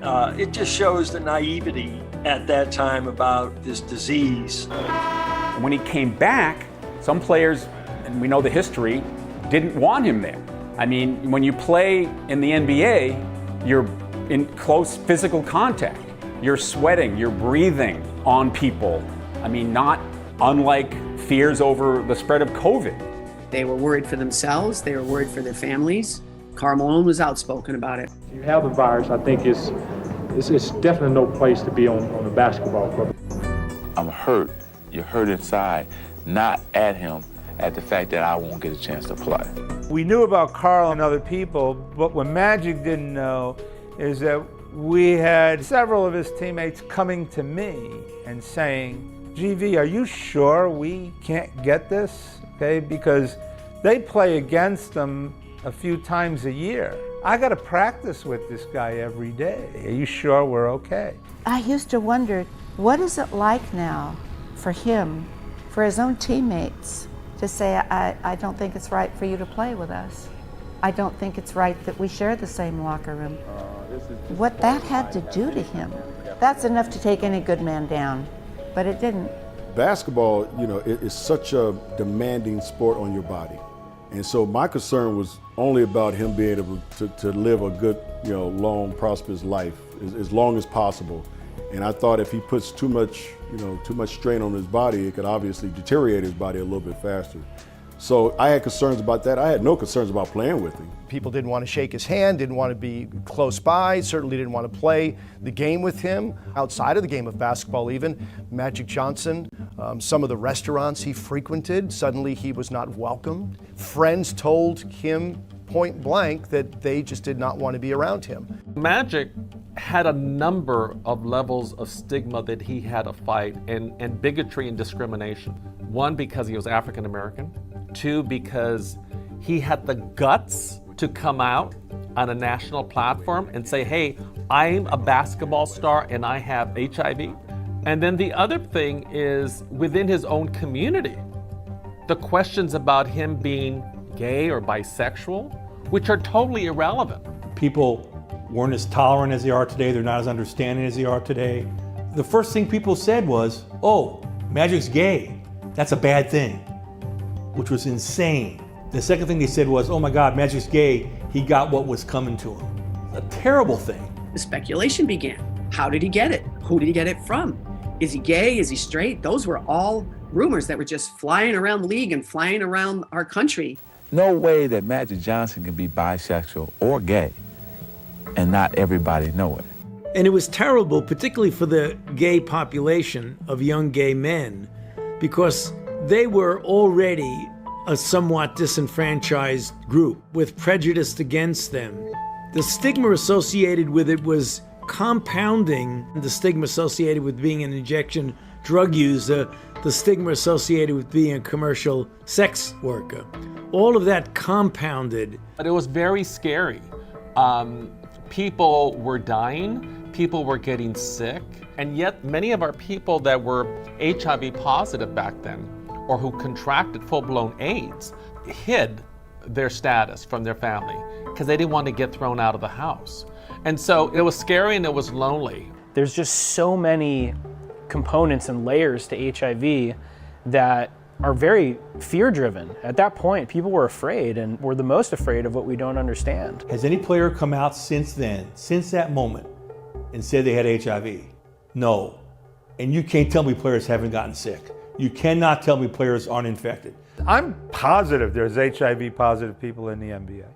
It just shows the naivety at that time about this disease. When he came back, some players, and we know the history, didn't want him there. I mean, when you play in the NBA, you're in close physical contact. You're sweating, you're breathing on people. I mean, not unlike fears over the spread of COVID. They were worried for themselves, they were worried for their families. Karl Malone was outspoken about it. If you have the virus, I think it's definitely no place to be on a basketball court. I'm hurt. You're hurt inside, not at him, at the fact that I won't get a chance to play. We knew about Karl and other people, but what Magic didn't know is that we had several of his teammates coming to me and saying, GV, are you sure we can't get this? Okay, because they play against them a few times a year. I got to practice with this guy every day. Are you sure we're okay? I used to wonder, what is it like now for him, for his own teammates, to say, I don't think it's right for you to play with us. I don't think it's right that we share the same locker room. What that had to do to him, that's enough to take any good man down, but it didn't. Basketball, is such a demanding sport on your body. And so my concern was only about him being able to live a good, long, prosperous life as long as possible. And I thought if he puts too much strain on his body, it could obviously deteriorate his body a little bit faster. So I had concerns about that. I had no concerns about playing with him. People didn't want to shake his hand, didn't want to be close by, certainly didn't want to play the game with him. Outside of the game of basketball even, Magic Johnson, some of the restaurants he frequented, suddenly he was not welcome. Friends told him point blank that they just did not want to be around him. Magic had a number of levels of stigma that he had to fight and bigotry and discrimination. One, because he was African American. Two, because he had the guts to come out on a national platform and say, hey, I'm a basketball star and I have HIV. And then the other thing is within his own community, the questions about him being gay or bisexual, which are totally irrelevant. People weren't as tolerant as they are today. They're not as understanding as they are today. The first thing people said was, oh, Magic's gay. That's a bad thing, which was insane. The second thing they said was, oh my God, Magic's gay. He got what was coming to him. A terrible thing. The speculation began. How did he get it? Who did he get it from? Is he gay? Is he straight? Those were all rumors that were just flying around the league and flying around our country. No way that Magic Johnson can be bisexual or gay and not everybody know it. And it was terrible, particularly for the gay population of young gay men, because they were already a somewhat disenfranchised group with prejudice against them. The stigma associated with it was compounding the stigma associated with being an injection drug user, the stigma associated with being a commercial sex worker. All of that compounded. But it was very scary. People were dying, people were getting sick, and yet many of our people that were HIV positive back then, or who contracted full-blown AIDS, hid their status from their family because they didn't want to get thrown out of the house. And so it was scary and it was lonely. There's just so many components and layers to HIV that are very fear-driven. At that point, people were afraid, and were the most afraid of what we don't understand. Has any player come out since then, since that moment, and said they had HIV? No. And you can't tell me players haven't gotten sick. You cannot tell me players aren't infected. I'm positive there's HIV positive people in the NBA.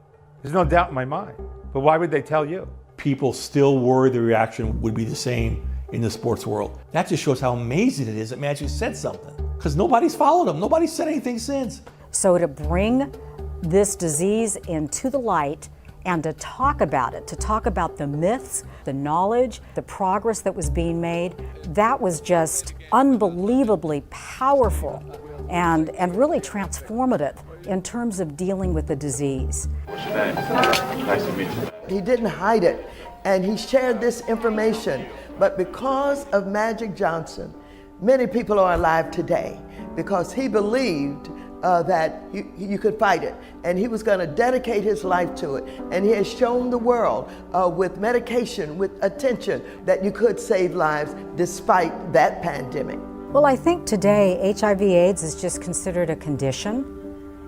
There's no doubt in my mind. But why would they tell you? People still worry the reaction would be the same in the sports world. That just shows how amazing it is that Magic said something. Because nobody's followed him. Nobody's said anything since. So to bring this disease into the light and to talk about it, to talk about the myths, the knowledge, the progress that was being made, that was just unbelievably powerful and really transformative in terms of dealing with the disease. What's your name? Nice to meet you. He didn't hide it, and he shared this information. But because of Magic Johnson, many people are alive today because he believed that you could fight it, and he was going to dedicate his life to it. And he has shown the world with medication, with attention, that you could save lives despite that pandemic. Well, I think today HIV/AIDS is just considered a condition.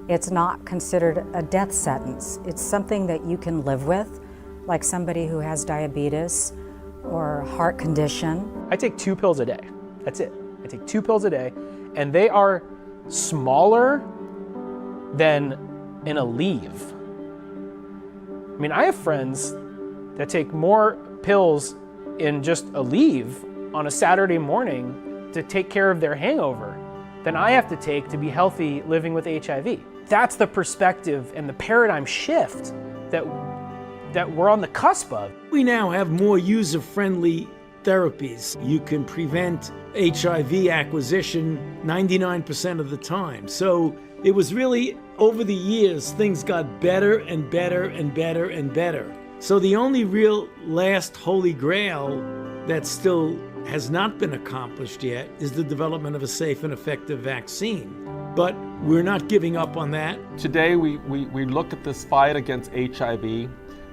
It's not considered a death sentence. It's something that you can live with, like somebody who has diabetes or heart condition. I take 2 pills a day. That's it. I take 2 pills a day, and they are smaller than in a leave. I mean, I have friends that take more pills in just a leave on a Saturday morning to take care of their hangover than I have to take to be healthy living with HIV. That's the perspective and the paradigm shift that we're on the cusp of. We now have more user-friendly therapies. You can prevent HIV acquisition 99% of the time. So it was really, over the years, things got better and better and better and better. So the only real last holy grail that still has not been accomplished yet is the development of a safe and effective vaccine. But we're not giving up on that. Today we look at this fight against HIV,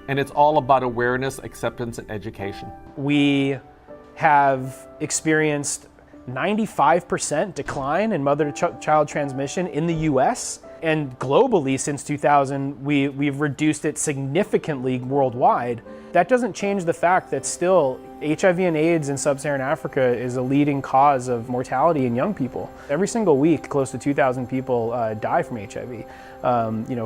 and it's all about awareness, acceptance, and education. We have experienced 95% decline in mother-to-child transmission in the US, and globally since 2000, we've reduced it significantly worldwide. That doesn't change the fact that still HIV and AIDS in sub-Saharan Africa is a leading cause of mortality in young people. Every single week, close to 2,000 people die from HIV.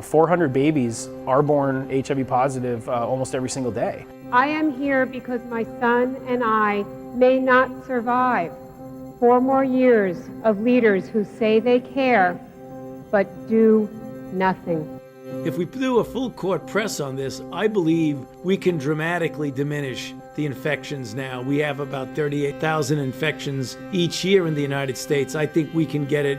400 babies are born HIV positive almost every single day. I am here because my son and I may not survive 4 more years of leaders who say they care, but do nothing. If we do a full court press on this, I believe we can dramatically diminish the infections now. We have about 38,000 infections each year in the United States. I think we can get it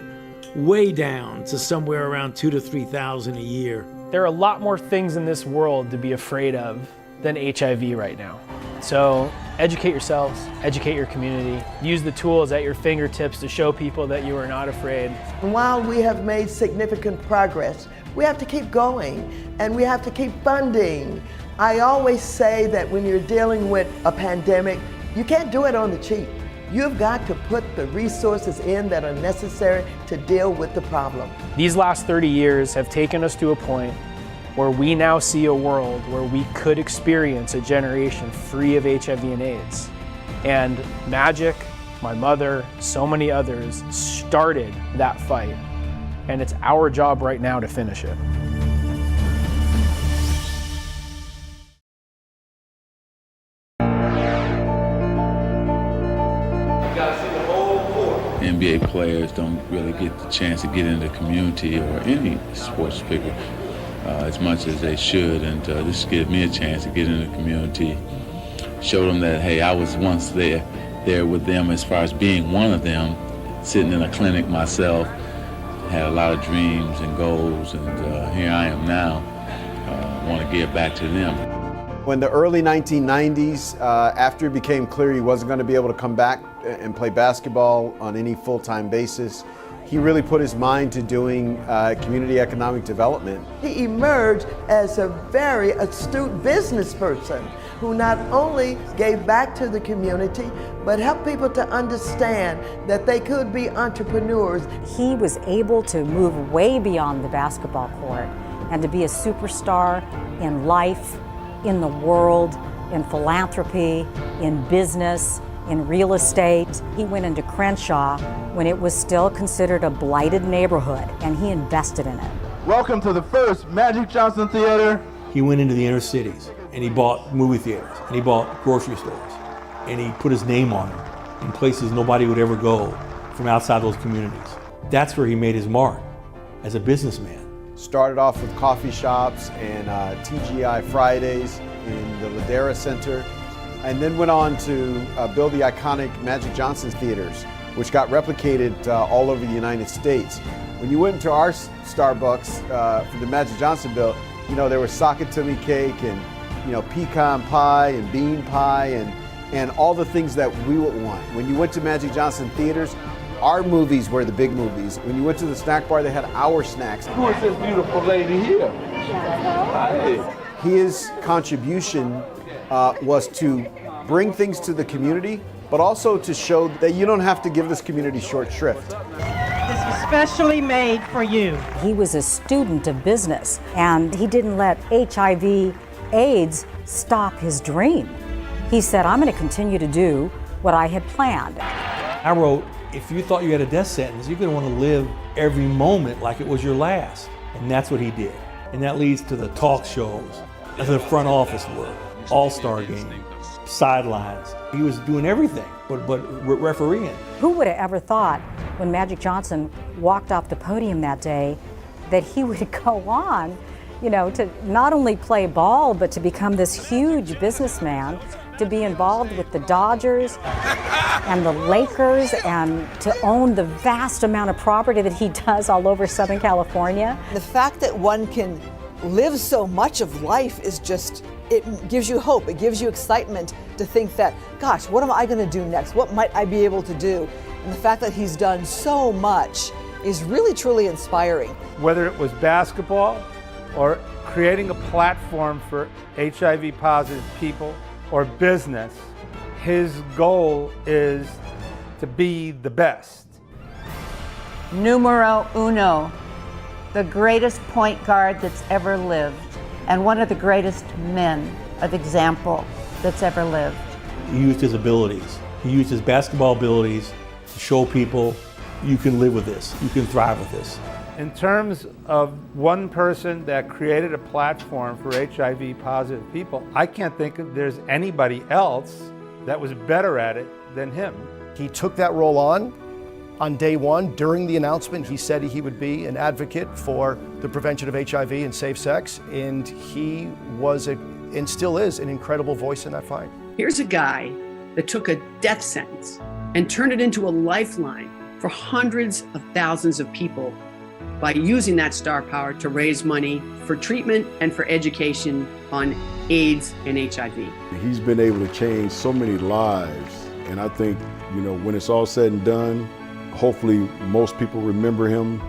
way down to somewhere around 2,000 to 3,000 a year. There are a lot more things in this world to be afraid of than HIV right now. So educate yourselves, educate your community, use the tools at your fingertips to show people that you are not afraid. While we have made significant progress, we have to keep going and we have to keep funding. I always say that when you're dealing with a pandemic, you can't do it on the cheap. You've got to put the resources in that are necessary to deal with the problem. These last 30 years have taken us to a point where we now see a world where we could experience a generation free of HIV and AIDS. And Magic, my mother, so many others started that fight. And it's our job right now to finish it. NBA players don't really get the chance to get into the community or any sports figure as much as they should, and this gives me a chance to get in the community, show them that, hey, I was once there with them as far as being one of them, sitting in a clinic myself, had a lot of dreams and goals, and here I am now. I want to give back to them. When the early 1990s, after it became clear he wasn't going to be able to come back and play basketball on any full-time basis, he really put his mind to doing community economic development. He emerged as a very astute business person who not only gave back to the community, but helped people to understand that they could be entrepreneurs. He was able to move way beyond the basketball court and to be a superstar in life, in the world, in philanthropy, in business, in real estate. He went into Crenshaw when it was still considered a blighted neighborhood, and he invested in it. Welcome to the first Magic Johnson Theater. He went into the inner cities, and he bought movie theaters, and he bought grocery stores, and he put his name on them in places nobody would ever go from outside those communities. That's where he made his mark as a businessman. Started off with coffee shops and TGI Fridays in the Ladera Center, and then went on to build the iconic Magic Johnson theaters, which got replicated all over the United States. When you went into our Starbucks for the Magic Johnson built, you know, there was Sakatumi cake and, you know, pecan pie and bean pie and all the things that we would want. When you went to Magic Johnson theaters, our movies were the big movies. When you went to the snack bar, they had our snacks. Who is this beautiful lady here? Hi. His contribution was to bring things to the community, but also to show that you don't have to give this community short shrift. This was specially made for you. He was a student of business, and he didn't let HIV/AIDS stop his dream. He said, I'm going to continue to do what I had planned. I wrote, if you thought you had a death sentence, you're going to want to live every moment like it was your last. And that's what he did. And that leads to the talk shows, to the front office work, all-star game, sidelines. He was doing everything but refereeing. Who would have ever thought when Magic Johnson walked off the podium that day that he would go on, you know, to not only play ball, but to become this huge businessman, to be involved with the Dodgers and the Lakers, and to own the vast amount of property that he does all over Southern California. The fact that one can live so much of life is just, it gives you hope. It gives you excitement to think that, gosh, what am I going to do next? What might I be able to do? And the fact that he's done so much is really, truly inspiring. Whether it was basketball or creating a platform for HIV positive people or business, his goal is to be the best. Numero uno, the greatest point guard that's ever lived, and one of the greatest men of example that's ever lived. He used his abilities. He used his basketball abilities to show people you can live with this, you can thrive with this. In terms of one person that created a platform for HIV positive people, I can't think of there's anybody else that was better at it than him. He took that role on day one. During the announcement, he said he would be an advocate for the prevention of HIV and safe sex, and he was and still is an incredible voice in that fight. Here's a guy that took a death sentence and turned it into a lifeline for hundreds of thousands of people by using that star power to raise money for treatment and for education on AIDS and HIV. He's been able to change so many lives, and I think, you know, when it's all said and done, hopefully most people remember him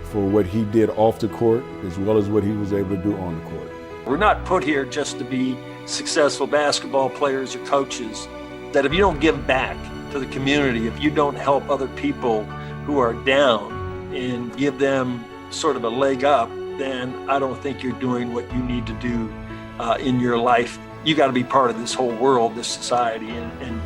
for what he did off the court as well as what he was able to do on the court. We're not put here just to be successful basketball players or coaches. That if you don't give back to the community, if you don't help other people who are down and give them sort of a leg up, then I don't think you're doing what you need to do in your life. You got to be part of this whole world, this society, and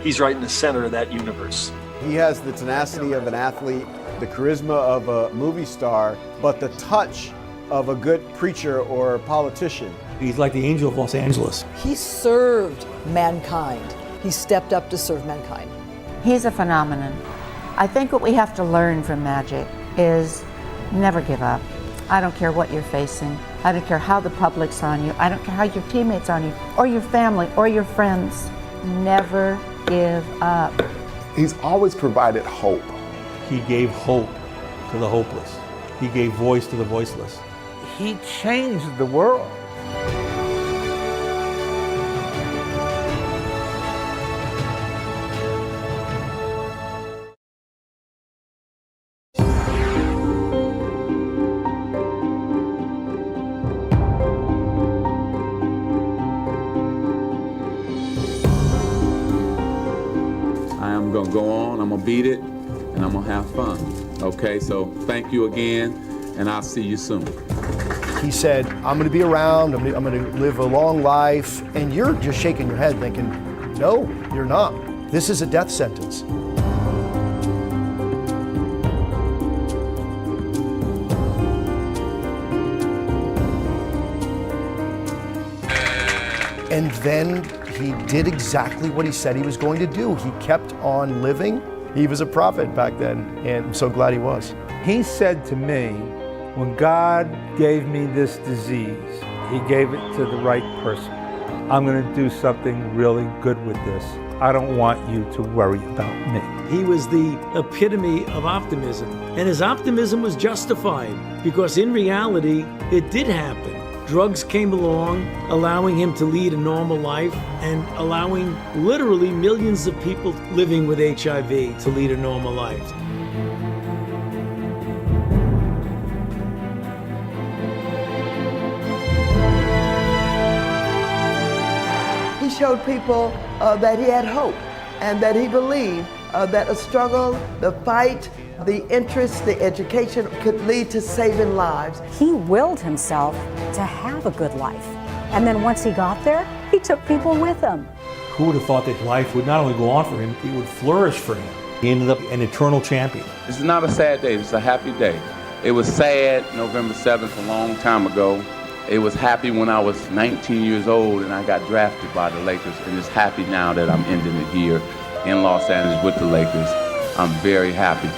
he's right in the center of that universe. He has the tenacity of an athlete, the charisma of a movie star, but the touch of a good preacher or politician. He's like the angel of Los Angeles. He served mankind. He stepped up to serve mankind. He's a phenomenon. I think what we have to learn from Magic is never give up. I don't care what you're facing. I don't care how the public's on you. I don't care how your teammates are on you, or your family, or your friends. Never give up. He's always provided hope. He gave hope to the hopeless. He gave voice to the voiceless. He changed the world. gonna go on, I'm gonna beat it, and I'm gonna have fun. Okay, so thank you again, and I'll see you soon. He said, I'm going to be around, I'm going to live a long life, and you're just shaking your head thinking, no, you're not. This is a death sentence. And then he did exactly what he said he was going to do. He kept on living. He was a prophet back then, and I'm so glad he was. He said to me, when God gave me this disease, he gave it to the right person. I'm going to do something really good with this. I don't want you to worry about me. He was the epitome of optimism, and his optimism was justified because in reality, it did happen. Drugs came along, allowing him to lead a normal life and allowing literally millions of people living with HIV to lead a normal life. He showed people that he had hope and that he believed that a struggle, the fight, the interest, the education could lead to saving lives. He willed himself to have a good life. And then once he got there, he took people with him. Who would have thought that life would not only go on for him, it would flourish for him. He ended up an eternal champion. This is not a sad day, it's a happy day. It was sad November 7th, a long time ago. It was happy when I was 19 years old and I got drafted by the Lakers, and it's happy now that I'm ending it here in Los Angeles with the Lakers. I'm very happy.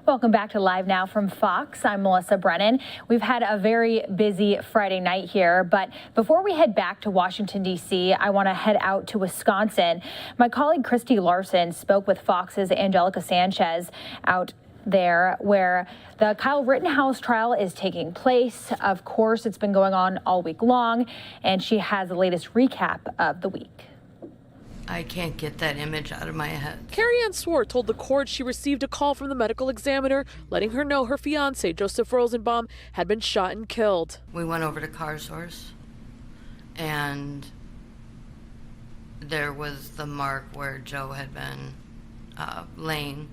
Welcome back to Live Now from Fox. I'm Melissa Brennan. We've had a very busy Friday night here, but before we head back to Washington, D.C., I want to head out to Wisconsin. My colleague Christy Larson spoke with Fox's Angelica Sanchez out there where the Kyle Rittenhouse trial is taking place. Of course, it's been going on all week long, and she has the latest recap of the week. I can't get that image out of my head. Carrie Ann Swart told the court she received a call from the medical examiner letting her know her fiance, Joseph Rosenbaum, had been shot and killed. We went over to Car Source, and there was the mark where Joe had been laying.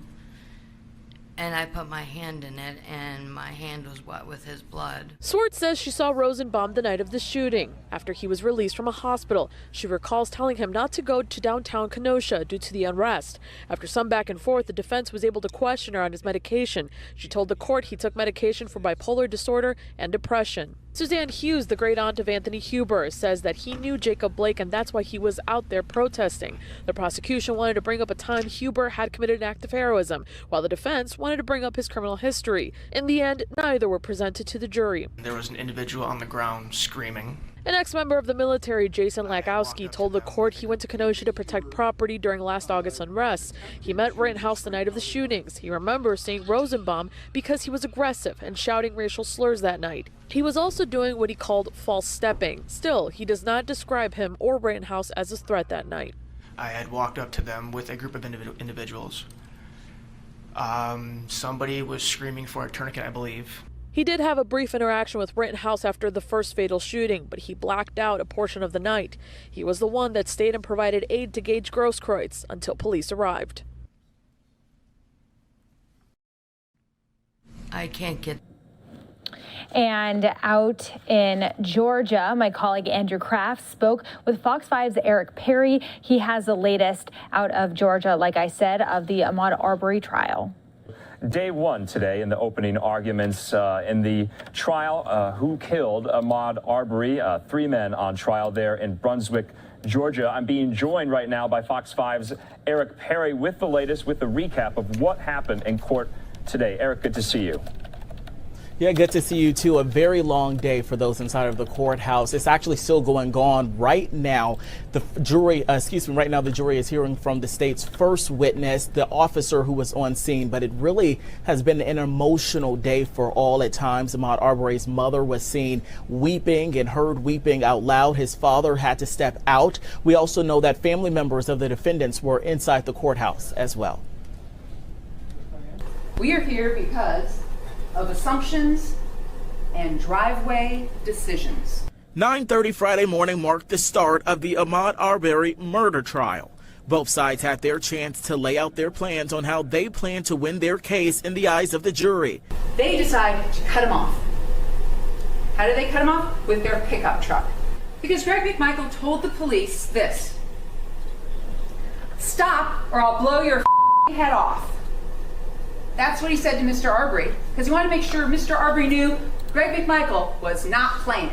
And I put my hand in it, and my hand was wet with his blood. Swart says she saw Rosenbaum the night of the shooting. After he was released from a hospital, she recalls telling him not to go to downtown Kenosha due to the unrest. After some back and forth, the defense was able to question her on his medication. She told the court he took medication for bipolar disorder and depression. Suzanne Hughes, the great aunt of Anthony Huber, says that he knew Jacob Blake and that's why he was out there protesting. The prosecution wanted to bring up a time Huber had committed an act of heroism, while the defense wanted to bring up his criminal history. In the end, neither were presented to the jury. There was an individual on the ground screaming. An ex-member of the military, Jason Lakowski, told the court he went to Kenosha to protect property during last August's unrest. He met Rittenhouse the night of the shootings. He remembers seeing Rosenbaum because he was aggressive and shouting racial slurs that night. He was also doing what he called false stepping. Still, he does not describe him or Rittenhouse as a threat that night. I had walked up to them with a group of individuals. Somebody was screaming for a tourniquet, I believe. He did have a brief interaction with Rittenhouse after the first fatal shooting, but he blacked out a portion of the night. He was the one that stayed and provided aid to Gage Grosskreutz until police arrived. I can't get. And out in Georgia, my colleague Andrew Kraft spoke with Fox 5's Eric Perry. He has the latest out of Georgia, like I said, of the Ahmaud Arbery trial. Day one today in the opening arguments in the trial. Who killed Ahmaud Arbery? 3 men on trial there in Brunswick, Georgia. I'm being joined right now by Fox 5's Eric Perry with the latest, with the recap of what happened in court today. Eric, good to see you. Yeah, good to see you too. A very long day for those inside of the courthouse. It's actually still going on right now. The jury, right now the jury is hearing from the state's first witness, the officer who was on scene, but it really has been an emotional day for all at times. Ahmaud Arbery's mother was seen weeping and heard weeping out loud. His father had to step out. We also know that family members of the defendants were inside the courthouse as well. We are here because of assumptions and driveway decisions. 9:30 Friday morning marked the start of the Ahmaud Arbery murder trial. Both sides had their chance to lay out their plans on how they plan to win their case in the eyes of the jury. They decide to cut him off. How do they cut him off? With their pickup truck. Because Greg McMichael told the police this: "Stop or I'll blow your head off." That's what he said to Mr. Arbery, because he wanted to make sure Mr. Arbery knew Greg McMichael was not playing.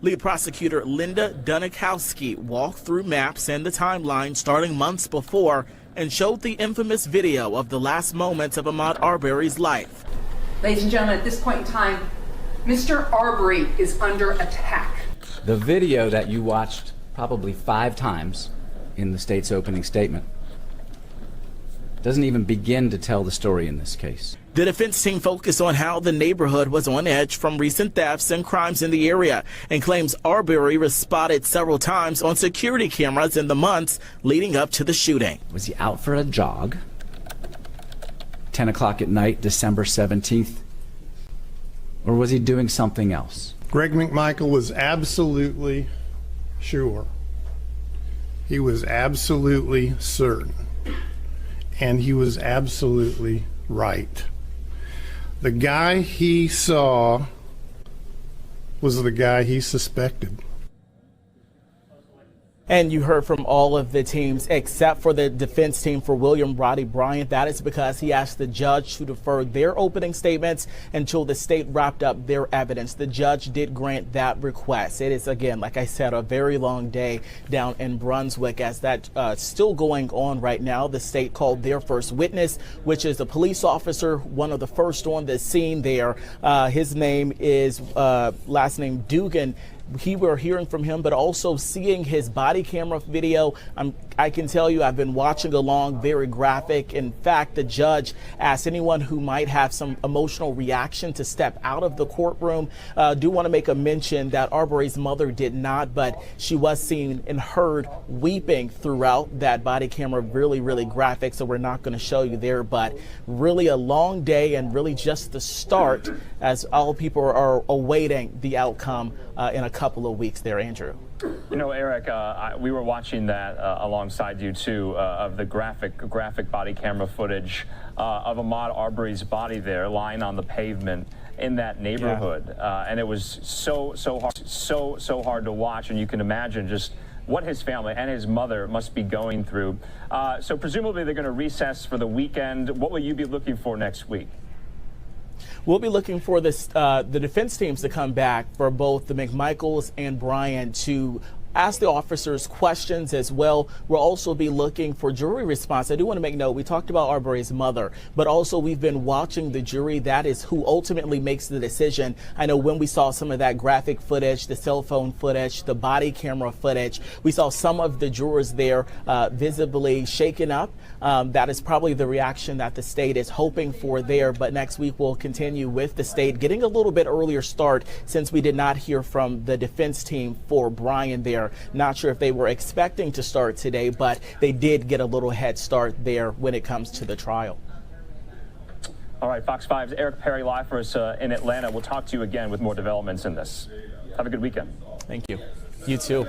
Lead prosecutor Linda Dunikowski walked through maps and the timeline starting months before and showed the infamous video of the last moments of Ahmaud Arbery's life. Ladies and gentlemen, at this point in time, Mr. Arbery is under attack. The video that you watched probably 5 times in the state's opening statement doesn't even begin to tell the story in this case. The defense team focused on how the neighborhood was on edge from recent thefts and crimes in the area and claims Arbery was spotted several times on security cameras in the months leading up to the shooting. Was he out for a jog? 10 o'clock at night, December 17th? Or was he doing something else? Greg McMichael was absolutely sure. He was absolutely certain. And he was absolutely right. The guy he saw was the guy he suspected. And you heard from all of the teams except for the defense team for William Roddy Bryant. That is because he asked the judge to defer their opening statements until the state wrapped up their evidence. The judge did grant that request. It is, again, like I said, a very long day down in Brunswick as that's still going on right now. The state called their first witness, which is a police officer, one of the first on the scene there. His name is last name Dugan. We're hearing from him, but also seeing his body camera video. I can tell you I've been watching along, very graphic. In fact, the judge asked anyone who might have some emotional reaction to step out of the courtroom. Do want to make a mention that Arbury's mother did not, but she was seen and heard weeping throughout that body camera. Really, really graphic, so we're not going to show you there, but really a long day and really just the start as all people are awaiting the outcome in a couple of weeks there, Andrew. You know, Eric, we were watching that alongside you, too, of the graphic body camera footage of Ahmaud Arbery's body there lying on the pavement in that neighborhood. Yeah. And it was so hard to watch. And you can imagine just what his family and his mother must be going through. So presumably they're going to recess for the weekend. What will you be looking for next week? We'll be looking for this, the defense teams to come back for both the McMichaels and Bryant to ask the officers questions as well. We'll also be looking for jury response. I do want to make note, we talked about Arbery's mother, but also we've been watching the jury. That is who ultimately makes the decision. I know when we saw some of that graphic footage, the cell phone footage, the body camera footage, we saw some of the jurors there visibly shaken up. That is probably the reaction that the state is hoping for there. But next week we'll continue with the state getting a little bit earlier start since we did not hear from the defense team for Bryant there. Not sure if they were expecting to start today, but they did get a little head start there when it comes to the trial. All right, Fox 5's Eric Perry live for us in Atlanta. We'll talk to you again with more developments in this. Have a good weekend. Thank you. You too.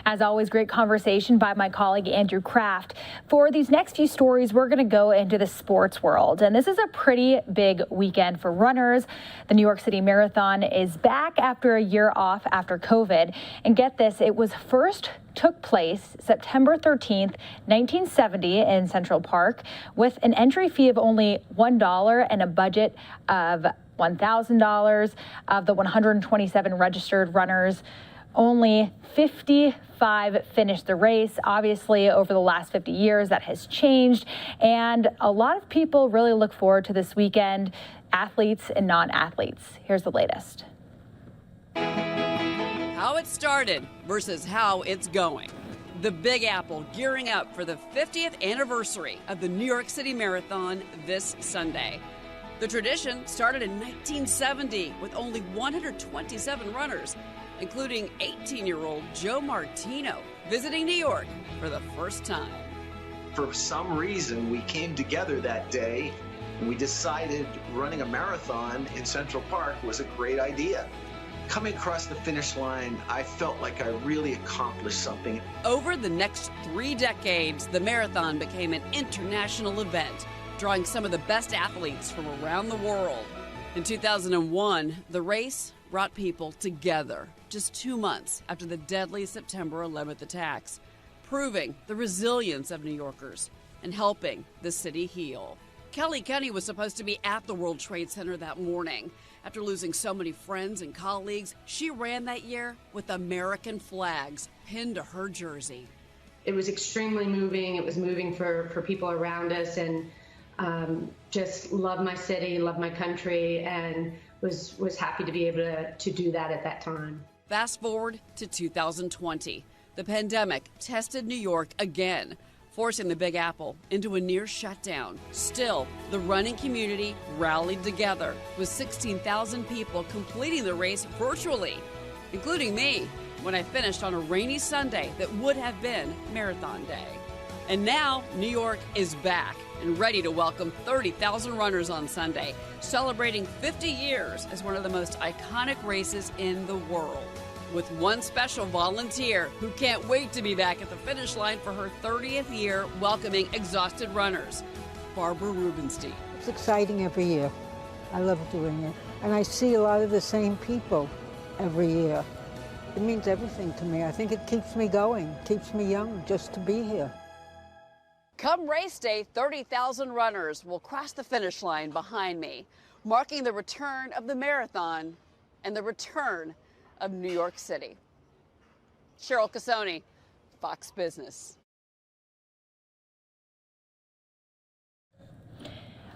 As always, great conversation by my colleague Andrew Kraft. For these next few stories, we're going to go into the sports world. And this is a pretty big weekend for runners. The New York City Marathon is back after a year off after COVID. And get this, it was first took place September 13th, 1970 in Central Park with an entry fee of only $1 and a budget of $1,000. Of the 127 registered runners, only 55 finished the race. Obviously, over the last 50 years, that has changed. And a lot of people really look forward to this weekend, athletes and non-athletes. Here's the latest. How it started versus how it's going. The Big Apple gearing up for the 50th anniversary of the New York City Marathon this Sunday. The tradition started in 1970 with only 127 runners, including 18-year-old Joe Martino, visiting New York for the first time. For some reason, we came together that day and we decided running a marathon in Central Park was a great idea. Coming across the finish line, I felt like I really accomplished something. Over the next 3 decades, the marathon became an international event, drawing some of the best athletes from around the world. In 2001, the race brought people together just 2 months after the deadly September 11th attacks, proving the resilience of New Yorkers and helping the city heal. Kelly Kenny was supposed to be at the World Trade Center that morning. After losing so many friends and colleagues, she ran that year with American flags pinned to her jersey. It was extremely moving. It was moving for people around us, and just love my city, love my country, and was happy to be able to do that at that time. Fast forward to 2020. The pandemic tested New York again, forcing the Big Apple into a near shutdown. Still, the running community rallied together, with 16,000 people completing the race virtually, including me, when I finished on a rainy Sunday that would have been Marathon Day. And now, New York is back and ready to welcome 30,000 runners on Sunday, celebrating 50 years as one of the most iconic races in the world. With one special volunteer who can't wait to be back at the finish line for her 30th year welcoming exhausted runners, Barbara Rubenstein. It's exciting every year. I love doing it. And I see a lot of the same people every year. It means everything to me. I think it keeps me going, keeps me young just to be here. Come race day, 30,000 runners will cross the finish line behind me, marking the return of the marathon and the return of New York City. Cheryl Casoni, Fox Business.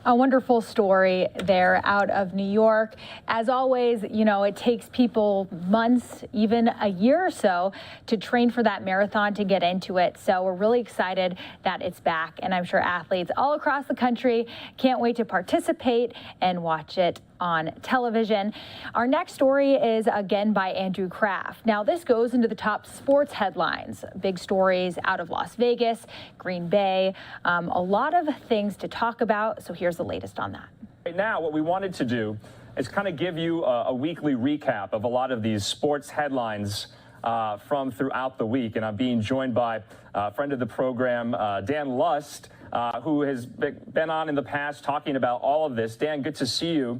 A wonderful story there out of New York. As always, you know, it takes people months, even a year or so, to train for that marathon, to get into it. So we're really excited that it's back. And I'm sure athletes all across the country can't wait to participate and watch it on television. Our next story is again by Andrew Kraft. Now, this goes into the top sports headlines. Big stories out of Las Vegas, Green Bay, a lot of things to talk about. So here's the latest on that. Right now, what we wanted to do is kind of give you a weekly recap of a lot of these sports headlines from throughout the week. And I'm being joined by a friend of the program, Dan Lust, who has been on in the past talking about all of this. Dan, good to see you.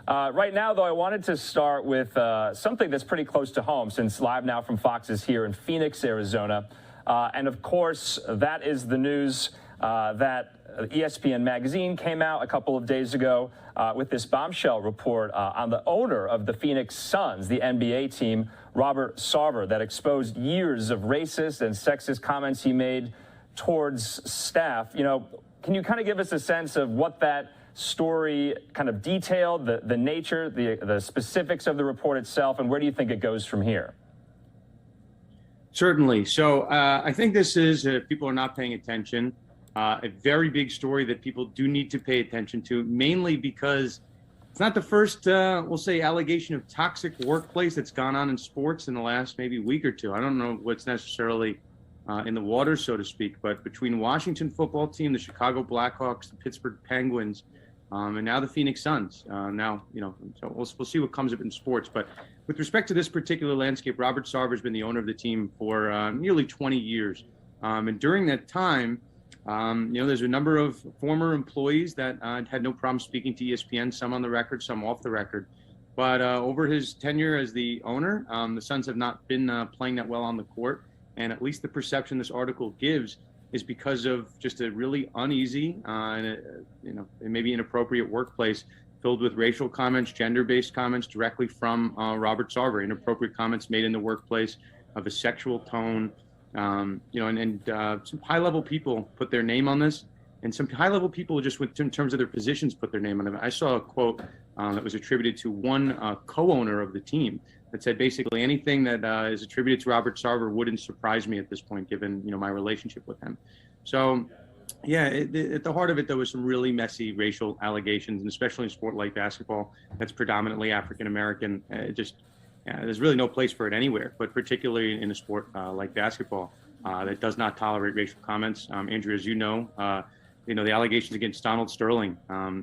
Right now, though, I wanted to start with something that's pretty close to home, since LiveNOW from Fox is here in Phoenix, Arizona. And of course, that is the news that ESPN magazine came out a couple of days ago with this bombshell report on the owner of the Phoenix Suns, the NBA team, Robert Sarver, that exposed years of racist and sexist comments he made towards staff. You know, can you kind of give us a sense of what that story kind of detailed, the nature, the specifics of the report itself, and where do you think it goes from here? Certainly. So I think this is, if people are not paying attention, a very big story that people do need to pay attention to, mainly because it's not the first, we'll say, allegation of toxic workplace that's gone on in sports in the last maybe week or two. I don't know what's necessarily in the water, so to speak, but between Washington football team, the Chicago Blackhawks, the Pittsburgh Penguins, and now the Phoenix Suns. Now, you know, so we'll see what comes up in sports. But with respect to this particular landscape, Robert Sarver has been the owner of the team for nearly 20 years. And during that time, you know, there's a number of former employees that had no problem speaking to ESPN, some on the record, some off the record. But over his tenure as the owner, the Suns have not been playing that well on the court. And at least the perception this article gives is because of just a really uneasy and you know, maybe inappropriate workplace filled with racial comments, gender-based comments directly from Robert Sarver, inappropriate comments made in the workplace of a sexual tone. You know, and some high-level people put their name on this, and some high-level people just in terms of their positions put their name on it. I saw a quote that was attributed to one co-owner of the team that said basically anything that is attributed to Robert Sarver wouldn't surprise me at this point, given, you know, my relationship with him. So, yeah, at the heart of it, there was some really messy racial allegations, and especially in a sport like basketball that's predominantly African American. There's really no place for it anywhere, but particularly in a sport like basketball that does not tolerate racial comments. Andrew, as you know, the allegations against Donald Sterling,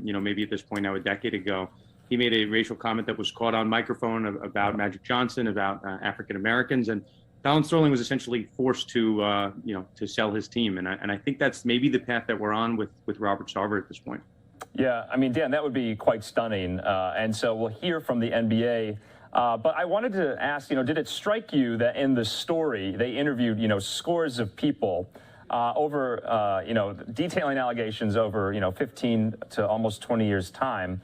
you know, maybe at this point now a decade ago, he made a racial comment that was caught on microphone about Magic Johnson, about African Americans, and Donald Sterling was essentially forced to, you know, to sell his team. And I think that's maybe the path that we're on with Robert Sarver at this point. Yeah, I mean, Dan, that would be quite stunning. And so we'll hear from the NBA. But I wanted to ask, you know, did it strike you that in the story they interviewed, you know, scores of people over, you know, detailing allegations over, you know, 15 to almost 20 years' time?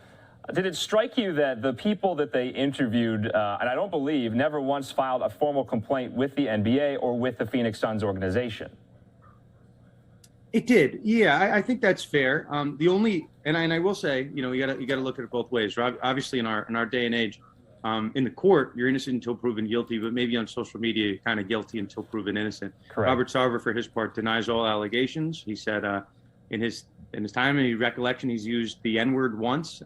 Did it strike you that the people that they interviewed, and I don't believe, never once filed a formal complaint with the NBA or with the Phoenix Suns organization? It did, yeah. I think that's fair. The only, and I will say, you know, you got to look at it both ways. Obviously, in our day and age, in the court, you're innocent until proven guilty, but maybe on social media, you're kind of guilty until proven innocent. Correct. Robert Sarver, for his part, denies all allegations. He said in his time, in recollection, he's used the N-word once.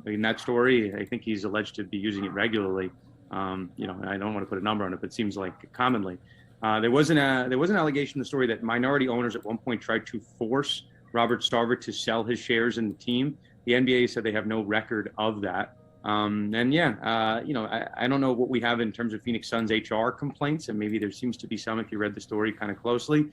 In that story, I think he's alleged to be using it regularly. You know, I don't want to put a number on it, but it seems like commonly. There was an allegation in the story that minority owners at one point tried to force Robert Sarver to sell his shares in the team. The NBA said they have no record of that. And yeah, you know, I don't know what we have in terms of Phoenix Suns HR complaints, and maybe there seems to be some if you read the story kind of closely,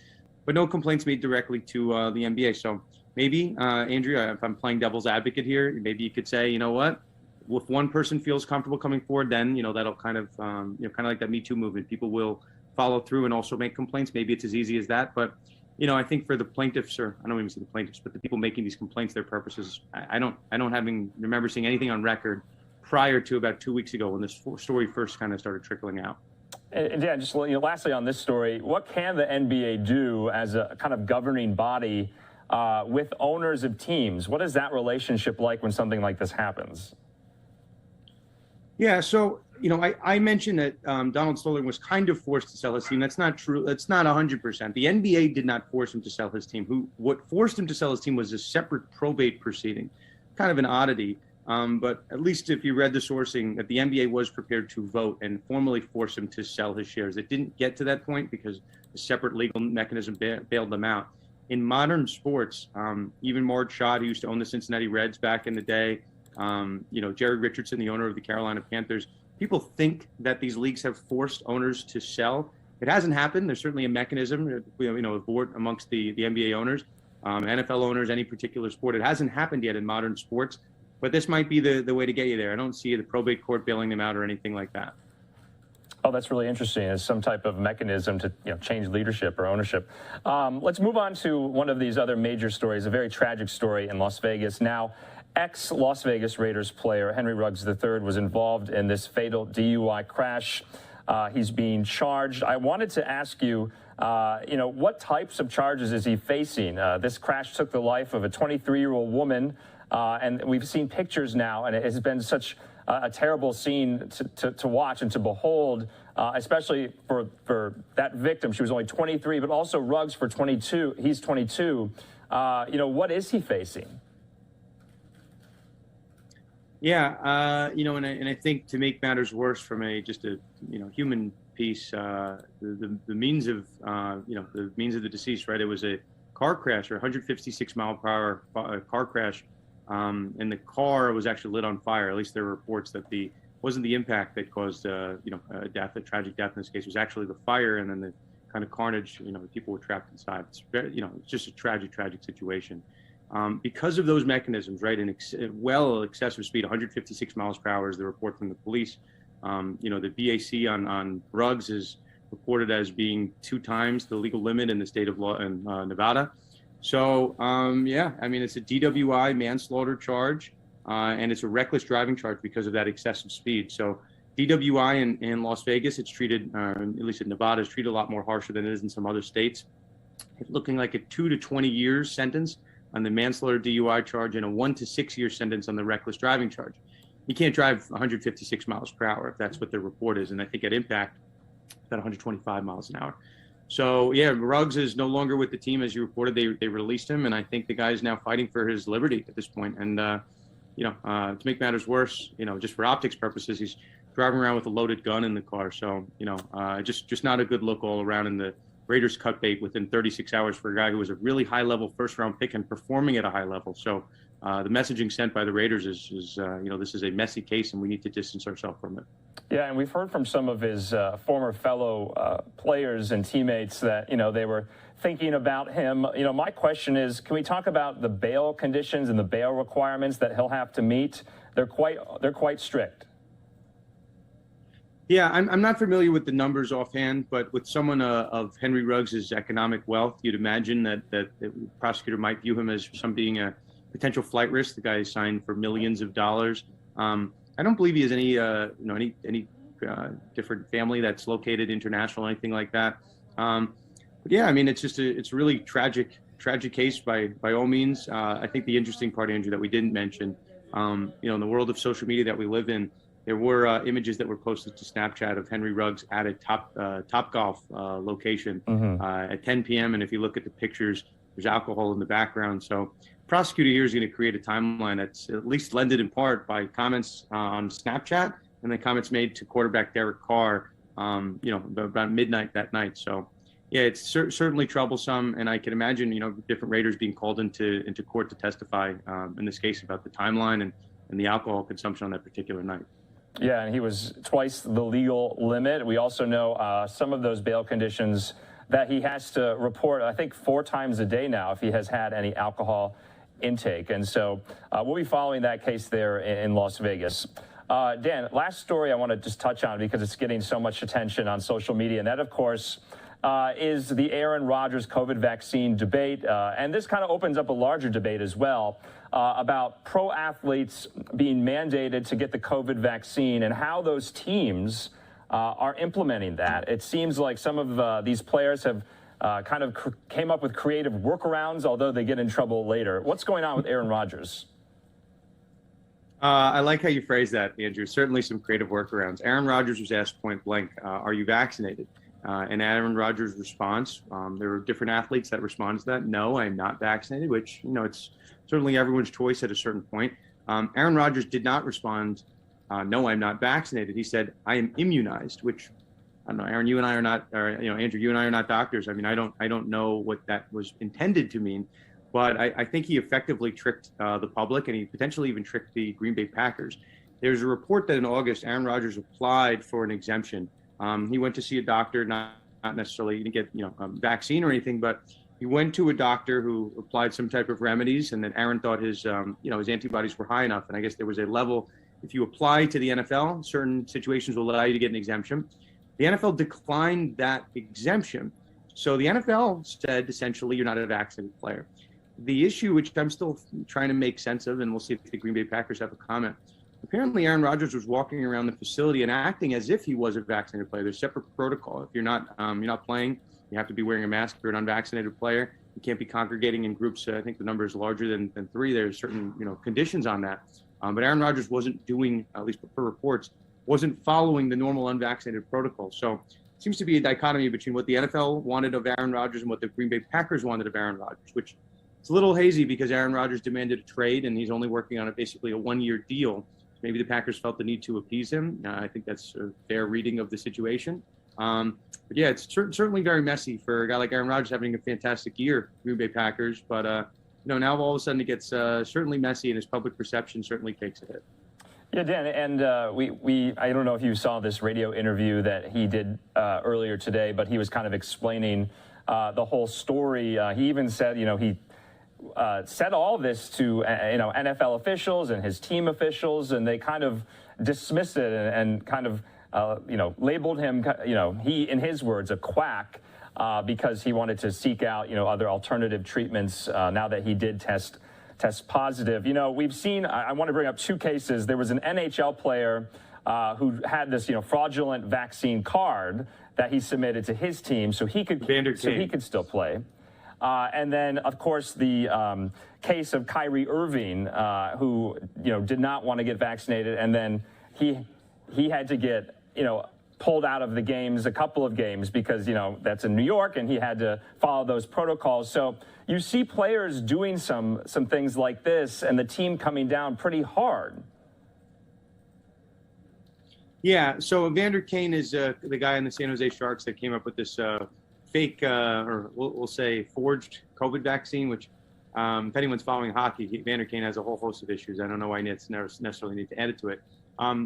but no complaints made directly to the NBA. So maybe, Andrea, if I'm playing devil's advocate here, maybe you could say, you know what, if one person feels comfortable coming forward, then, that'll kind of, kind of like that Me Too movement. People will follow through and also make complaints. Maybe it's as easy as that. But, I think for the plaintiffs, or I don't even say the plaintiffs, but the people making these complaints, their purposes, I don't remember seeing anything on record prior to about 2 weeks ago when this story first kind of started trickling out. And yeah, just lastly on this story, what can the NBA do as a kind of governing body with owners of teams? What is that relationship like when something like this happens? Yeah, so, I mentioned that Donald Sterling was kind of forced to sell his team. That's not true. That's not 100%. The NBA did not force him to sell his team. What forced him to sell his team was a separate probate proceeding, kind of an oddity. But at least if you read the sourcing, that the NBA was prepared to vote and formally force him to sell his shares. It didn't get to that point because a separate legal mechanism bailed them out. In modern sports, even Marge Schott, who used to own the Cincinnati Reds back in the day, Jerry Richardson, the owner of the Carolina Panthers, people think that these leagues have forced owners to sell. It hasn't happened. There's certainly a mechanism, a board amongst the NBA owners, NFL owners, any particular sport. It hasn't happened yet in modern sports, but this might be the way to get you there. I don't see the probate court bailing them out or anything like that. Oh, that's really interesting. As some type of mechanism to change leadership or ownership. Let's move on to one of these other major stories, a very tragic story in Las Vegas. Now, ex-Las Vegas Raiders player Henry Ruggs III was involved in this fatal DUI crash. He's being charged. I wanted to ask you, what types of charges is he facing? This crash took the life of a 23-year-old woman, and we've seen pictures now, and it has been such a terrible scene to watch and to behold, especially for that victim. She was only 23, but also Ruggs for 22. He's 22. What is he facing? Yeah, and I think to make matters worse from a human piece, the means of the deceased, right? It was a car crash, or 156 mile per hour car crash, and the car was actually lit on fire. At least there were reports that wasn't the impact that caused a tragic death in this case. It was actually the fire, and then the kind of carnage. The people were trapped inside. It's it's just a tragic situation. Because of those mechanisms, right, and excessive speed, 156 miles per hour is the report from the police. The BAC on Ruggs is reported as being 2 times the legal limit in the state of Nevada. So, it's a DWI manslaughter charge, and it's a reckless driving charge because of that excessive speed. So DWI in Las Vegas, it's treated, at least in Nevada, is treated a lot more harsher than it is in some other states. It's looking like a 2 to 20 years sentence on the manslaughter DUI charge and a 1 to 6 year sentence on the reckless driving charge. You can't drive 156 miles per hour if that's what the report is. And I think at impact, about 125 miles an hour. So yeah, Ruggs is no longer with the team, as you reported. They released him, and I think the guy is now fighting for his liberty at this point. And to make matters worse, just for optics purposes, he's driving around with a loaded gun in the car. So just not a good look all around. In the Raiders cut bait within 36 hours for a guy who was a really high-level first-round pick and performing at a high level. So the messaging sent by the Raiders is this is a messy case, and we need to distance ourselves from it. Yeah, and we've heard from some of his former fellow players and teammates that they were thinking about him. My question is, can we talk about the bail conditions and the bail requirements that he'll have to meet? They're quite strict. Yeah, I'm not familiar with the numbers offhand, but with someone of Henry Ruggs' economic wealth, you'd imagine that the prosecutor might view him as being a potential flight risk. The guy is signed for millions of dollars. I don't believe he has any different family that's located international or anything like that. But yeah, it's a really tragic case by all means. I think the interesting part, Andrew, that we didn't mention, in the world of social media that we live in, there were images that were posted to Snapchat of Henry Ruggs at a Topgolf location at 10 p.m. And if you look at the pictures, there's alcohol in the background. So prosecutor here is going to create a timeline that's at least lended in part by comments on Snapchat and then comments made to quarterback Derek Carr, about midnight that night. So yeah, it's certainly troublesome. And I can imagine, different Raiders being called into court to testify in this case about the timeline and the alcohol consumption on that particular night. Yeah, and he was twice the legal limit. We also know some of those bail conditions that he has to report, I think 4 times a day now, if he has had any alcohol intake. And so we'll be following that case there in Las Vegas. Dan, last story I want to just touch on because it's getting so much attention on social media, and that, of course, is the Aaron Rodgers COVID vaccine debate. And this kind of opens up a larger debate as well about pro athletes being mandated to get the COVID vaccine and how those teams are implementing that. It seems like some of these players have kind of came up with creative workarounds, although they get in trouble later. What's going on with Aaron Rodgers? I like how you phrase that, Andrew. Certainly some creative workarounds. Aaron Rodgers was asked point blank, are you vaccinated? And Aaron Rodgers' response, there were different athletes that responded to that. No, I'm not vaccinated, which, you know, it's certainly everyone's choice at a certain point. Aaron Rodgers did not respond, no, I'm not vaccinated. He said, I am immunized, which, I don't know, Aaron, you and I are not, or, you know, Andrew, you and I are not doctors. I mean, I don't know what that was intended to mean, but I think he effectively tricked the public, and he potentially even tricked the Green Bay Packers. There's a report that in August, Aaron Rodgers applied for an exemption. He went to see a doctor, not necessarily to get, you know, a vaccine or anything, but he went to a doctor who applied some type of remedies, and then Aaron thought his, you know, his antibodies were high enough. And I guess there was a level, if you apply to the NFL, certain situations will allow you to get an exemption. The NFL declined that exemption. So the NFL said, essentially, you're not a vaccinated player. The issue, which I'm still trying to make sense of, and we'll see if the Green Bay Packers have a comment. Apparently, Aaron Rodgers was walking around the facility and acting as if he was a vaccinated player. There's separate protocol. If you're not playing, you have to be wearing a mask. If you're an unvaccinated player, you can't be congregating in groups. I think the number is larger than 3. There's certain, you know, conditions on that. But Aaron Rodgers wasn't doing, at least per reports, wasn't following the normal unvaccinated protocol. So it seems to be a dichotomy between what the NFL wanted of Aaron Rodgers and what the Green Bay Packers wanted of Aaron Rodgers, which it's a little hazy because Aaron Rodgers demanded a trade and he's only working on basically a 1-year deal. Maybe the Packers felt the need to appease him. I think that's a fair reading of the situation. But yeah, it's certainly very messy for a guy like Aaron Rodgers having a fantastic year, Green Bay Packers. But you know, now all of a sudden it gets certainly messy, and his public perception certainly takes a hit. Yeah, Dan, and I don't know if you saw this radio interview that he did earlier today, but he was kind of explaining the whole story. He even said, you know, he said all this to, you know, NFL officials and his team officials, and they kind of dismissed it and kind of, you know, labeled him, you know, he, in his words, a quack because he wanted to seek out, you know, other alternative treatments now that he did test positive. You know, we've seen, I want to bring up 2 cases. There was an NHL player who had this, you know, fraudulent vaccine card that he submitted to his team so he could still play. And then, of course, the case of Kyrie Irving, who, you know, did not want to get vaccinated, and then he had to get, you know, pulled out of the games, a couple of games, because, you know, that's in New York, and he had to follow those protocols. So you see players doing some things like this, and the team coming down pretty hard. Yeah, so Evander Kane is the guy in the San Jose Sharks that came up with this fake, or we'll say forged COVID vaccine, which if anyone's following hockey, Evander Kane has a whole host of issues. I don't know why Nets necessarily need to add it to it.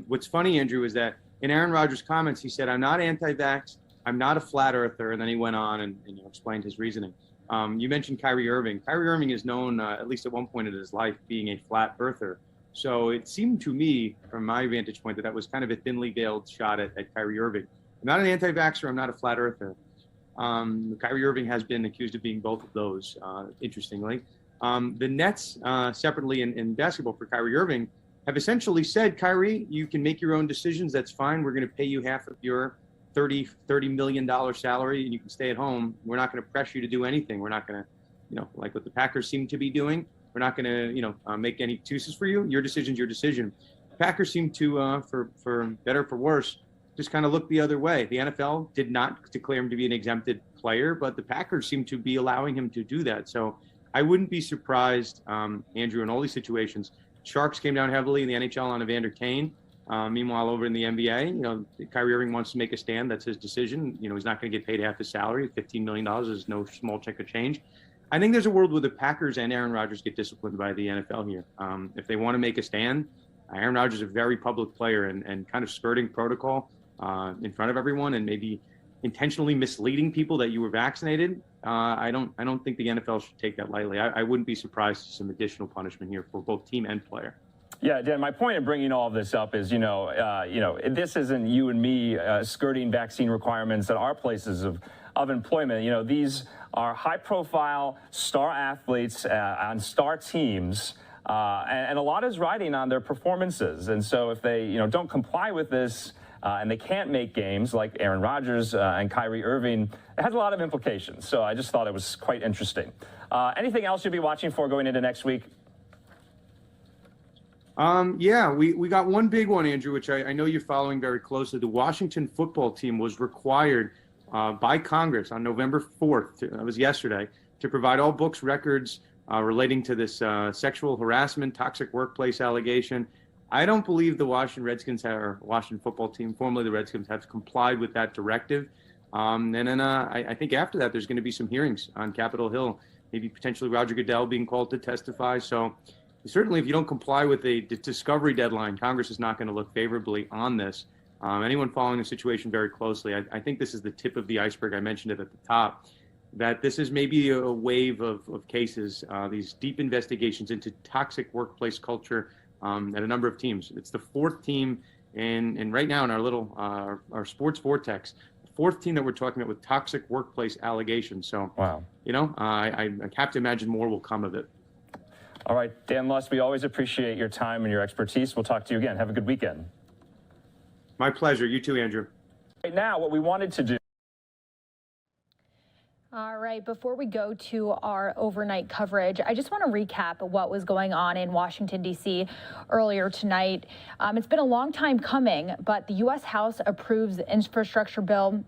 What's funny, Andrew, is that in Aaron Rodgers' comments, he said, I'm not anti-vax, I'm not a flat earther, and then he went on and you know, explained his reasoning. You mentioned Kyrie Irving. Kyrie Irving is known, at least at one point in his life, being a flat earther. So it seemed to me, from my vantage point, that was kind of a thinly veiled shot at Kyrie Irving. I'm not an anti-vaxxer, I'm not a flat earther. Kyrie Irving has been accused of being both of those, interestingly. The Nets, separately in basketball for Kyrie Irving, have essentially said, Kyrie, you can make your own decisions, that's fine. We're going to pay you half of your $30 million salary, and you can stay at home. We're not going to pressure you to do anything. We're not going to, you know, like what the Packers seem to be doing. We're not going to, you know, make any excuses for you. Your decision's your decision. Packers seem to, for better or for worse, just kind of look the other way. The NFL did not declare him to be an exempted player, but the Packers seem to be allowing him to do that. So I wouldn't be surprised, Andrew, in all these situations. Sharks came down heavily in the NHL on Evander Kane. Meanwhile, over in the NBA, you know, Kyrie Irving wants to make a stand. That's his decision. You know, he's not going to get paid half his salary. $15 million is no small chunk of change. I think there's a world where the Packers and Aaron Rodgers get disciplined by the NFL here. If they want to make a stand, Aaron Rodgers is a very public player and kind of skirting protocol in front of everyone and maybe intentionally misleading people that you were vaccinated. I don't think the NFL should take that lightly. I wouldn't be surprised to some additional punishment here for both team and player. Yeah, Dan, my point in bringing all of this up is, this isn't you and me skirting vaccine requirements at our places of employment. These are high-profile star athletes on star teams, and a lot is riding on their performances. And so if they, don't comply with this and they can't make games like Aaron Rodgers and Kyrie Irving, it has a lot of implications. So I just thought it was quite interesting. Anything else you'll be watching for going into next week? Yeah, we got one big one, Andrew, which I know you're following very closely. The Washington football team was required by Congress on November 4th, that was yesterday, to provide all books, records relating to this sexual harassment, toxic workplace allegation. I don't believe the Washington football team, formerly the Redskins, have complied with that directive. And then I think after that, there's going to be some hearings on Capitol Hill, maybe potentially Roger Goodell being called to testify. So certainly, if you don't comply with the discovery deadline, Congress is not going to look favorably on this. Anyone following the situation very closely, I think this is the tip of the iceberg. I mentioned it at the top, that this is maybe a wave of cases, these deep investigations into toxic workplace culture at a number of teams. It's the fourth team, and right now in our little our sports vortex, the fourth team that we're talking about with toxic workplace allegations. So, wow, I have to imagine more will come of it. All right, Dan Lust, we always appreciate your time and your expertise. We'll talk to you again. Have a good weekend. My pleasure. You too, Andrew. Right now, what we wanted to do. All right, before we go to our overnight coverage, I just want to recap what was going on in Washington, D.C. earlier tonight. It's been a long time coming, but the U.S. House approves the infrastructure bill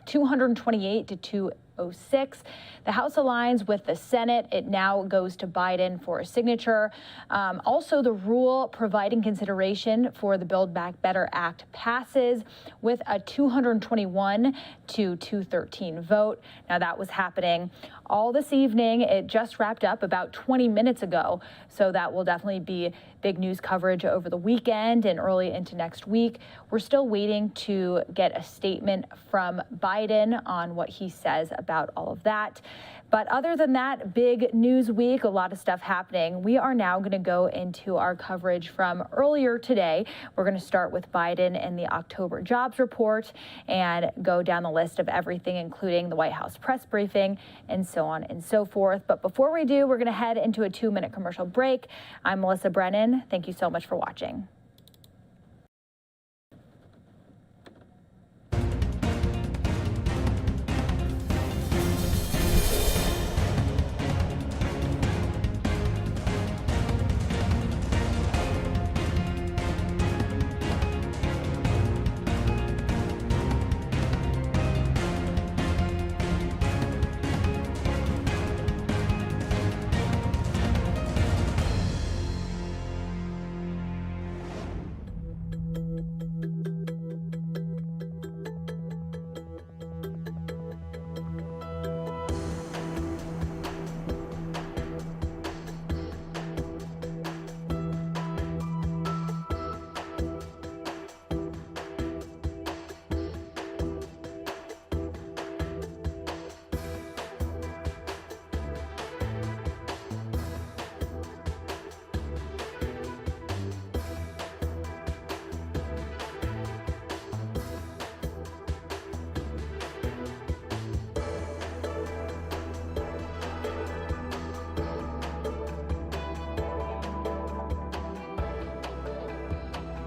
228 to 206. The House aligns with the Senate. It now goes to Biden for a signature. Also, the rule providing consideration for the Build Back Better Act passes with a 221 to 213 vote. Now, that was happening all this evening. It just wrapped up about 20 minutes ago. So that will definitely be big news coverage over the weekend and early into next week. We're still waiting to get a statement from Biden on what he says about all of that. But other than that, big news week, a lot of stuff happening. We are now going to go into our coverage from earlier today. We're going to start with Biden and the October jobs report and go down the list of everything, including the White House press briefing and so on and so forth. But before we do, we're going to head into a 2-minute commercial break. I'm Melissa Brennan. Thank you so much for watching.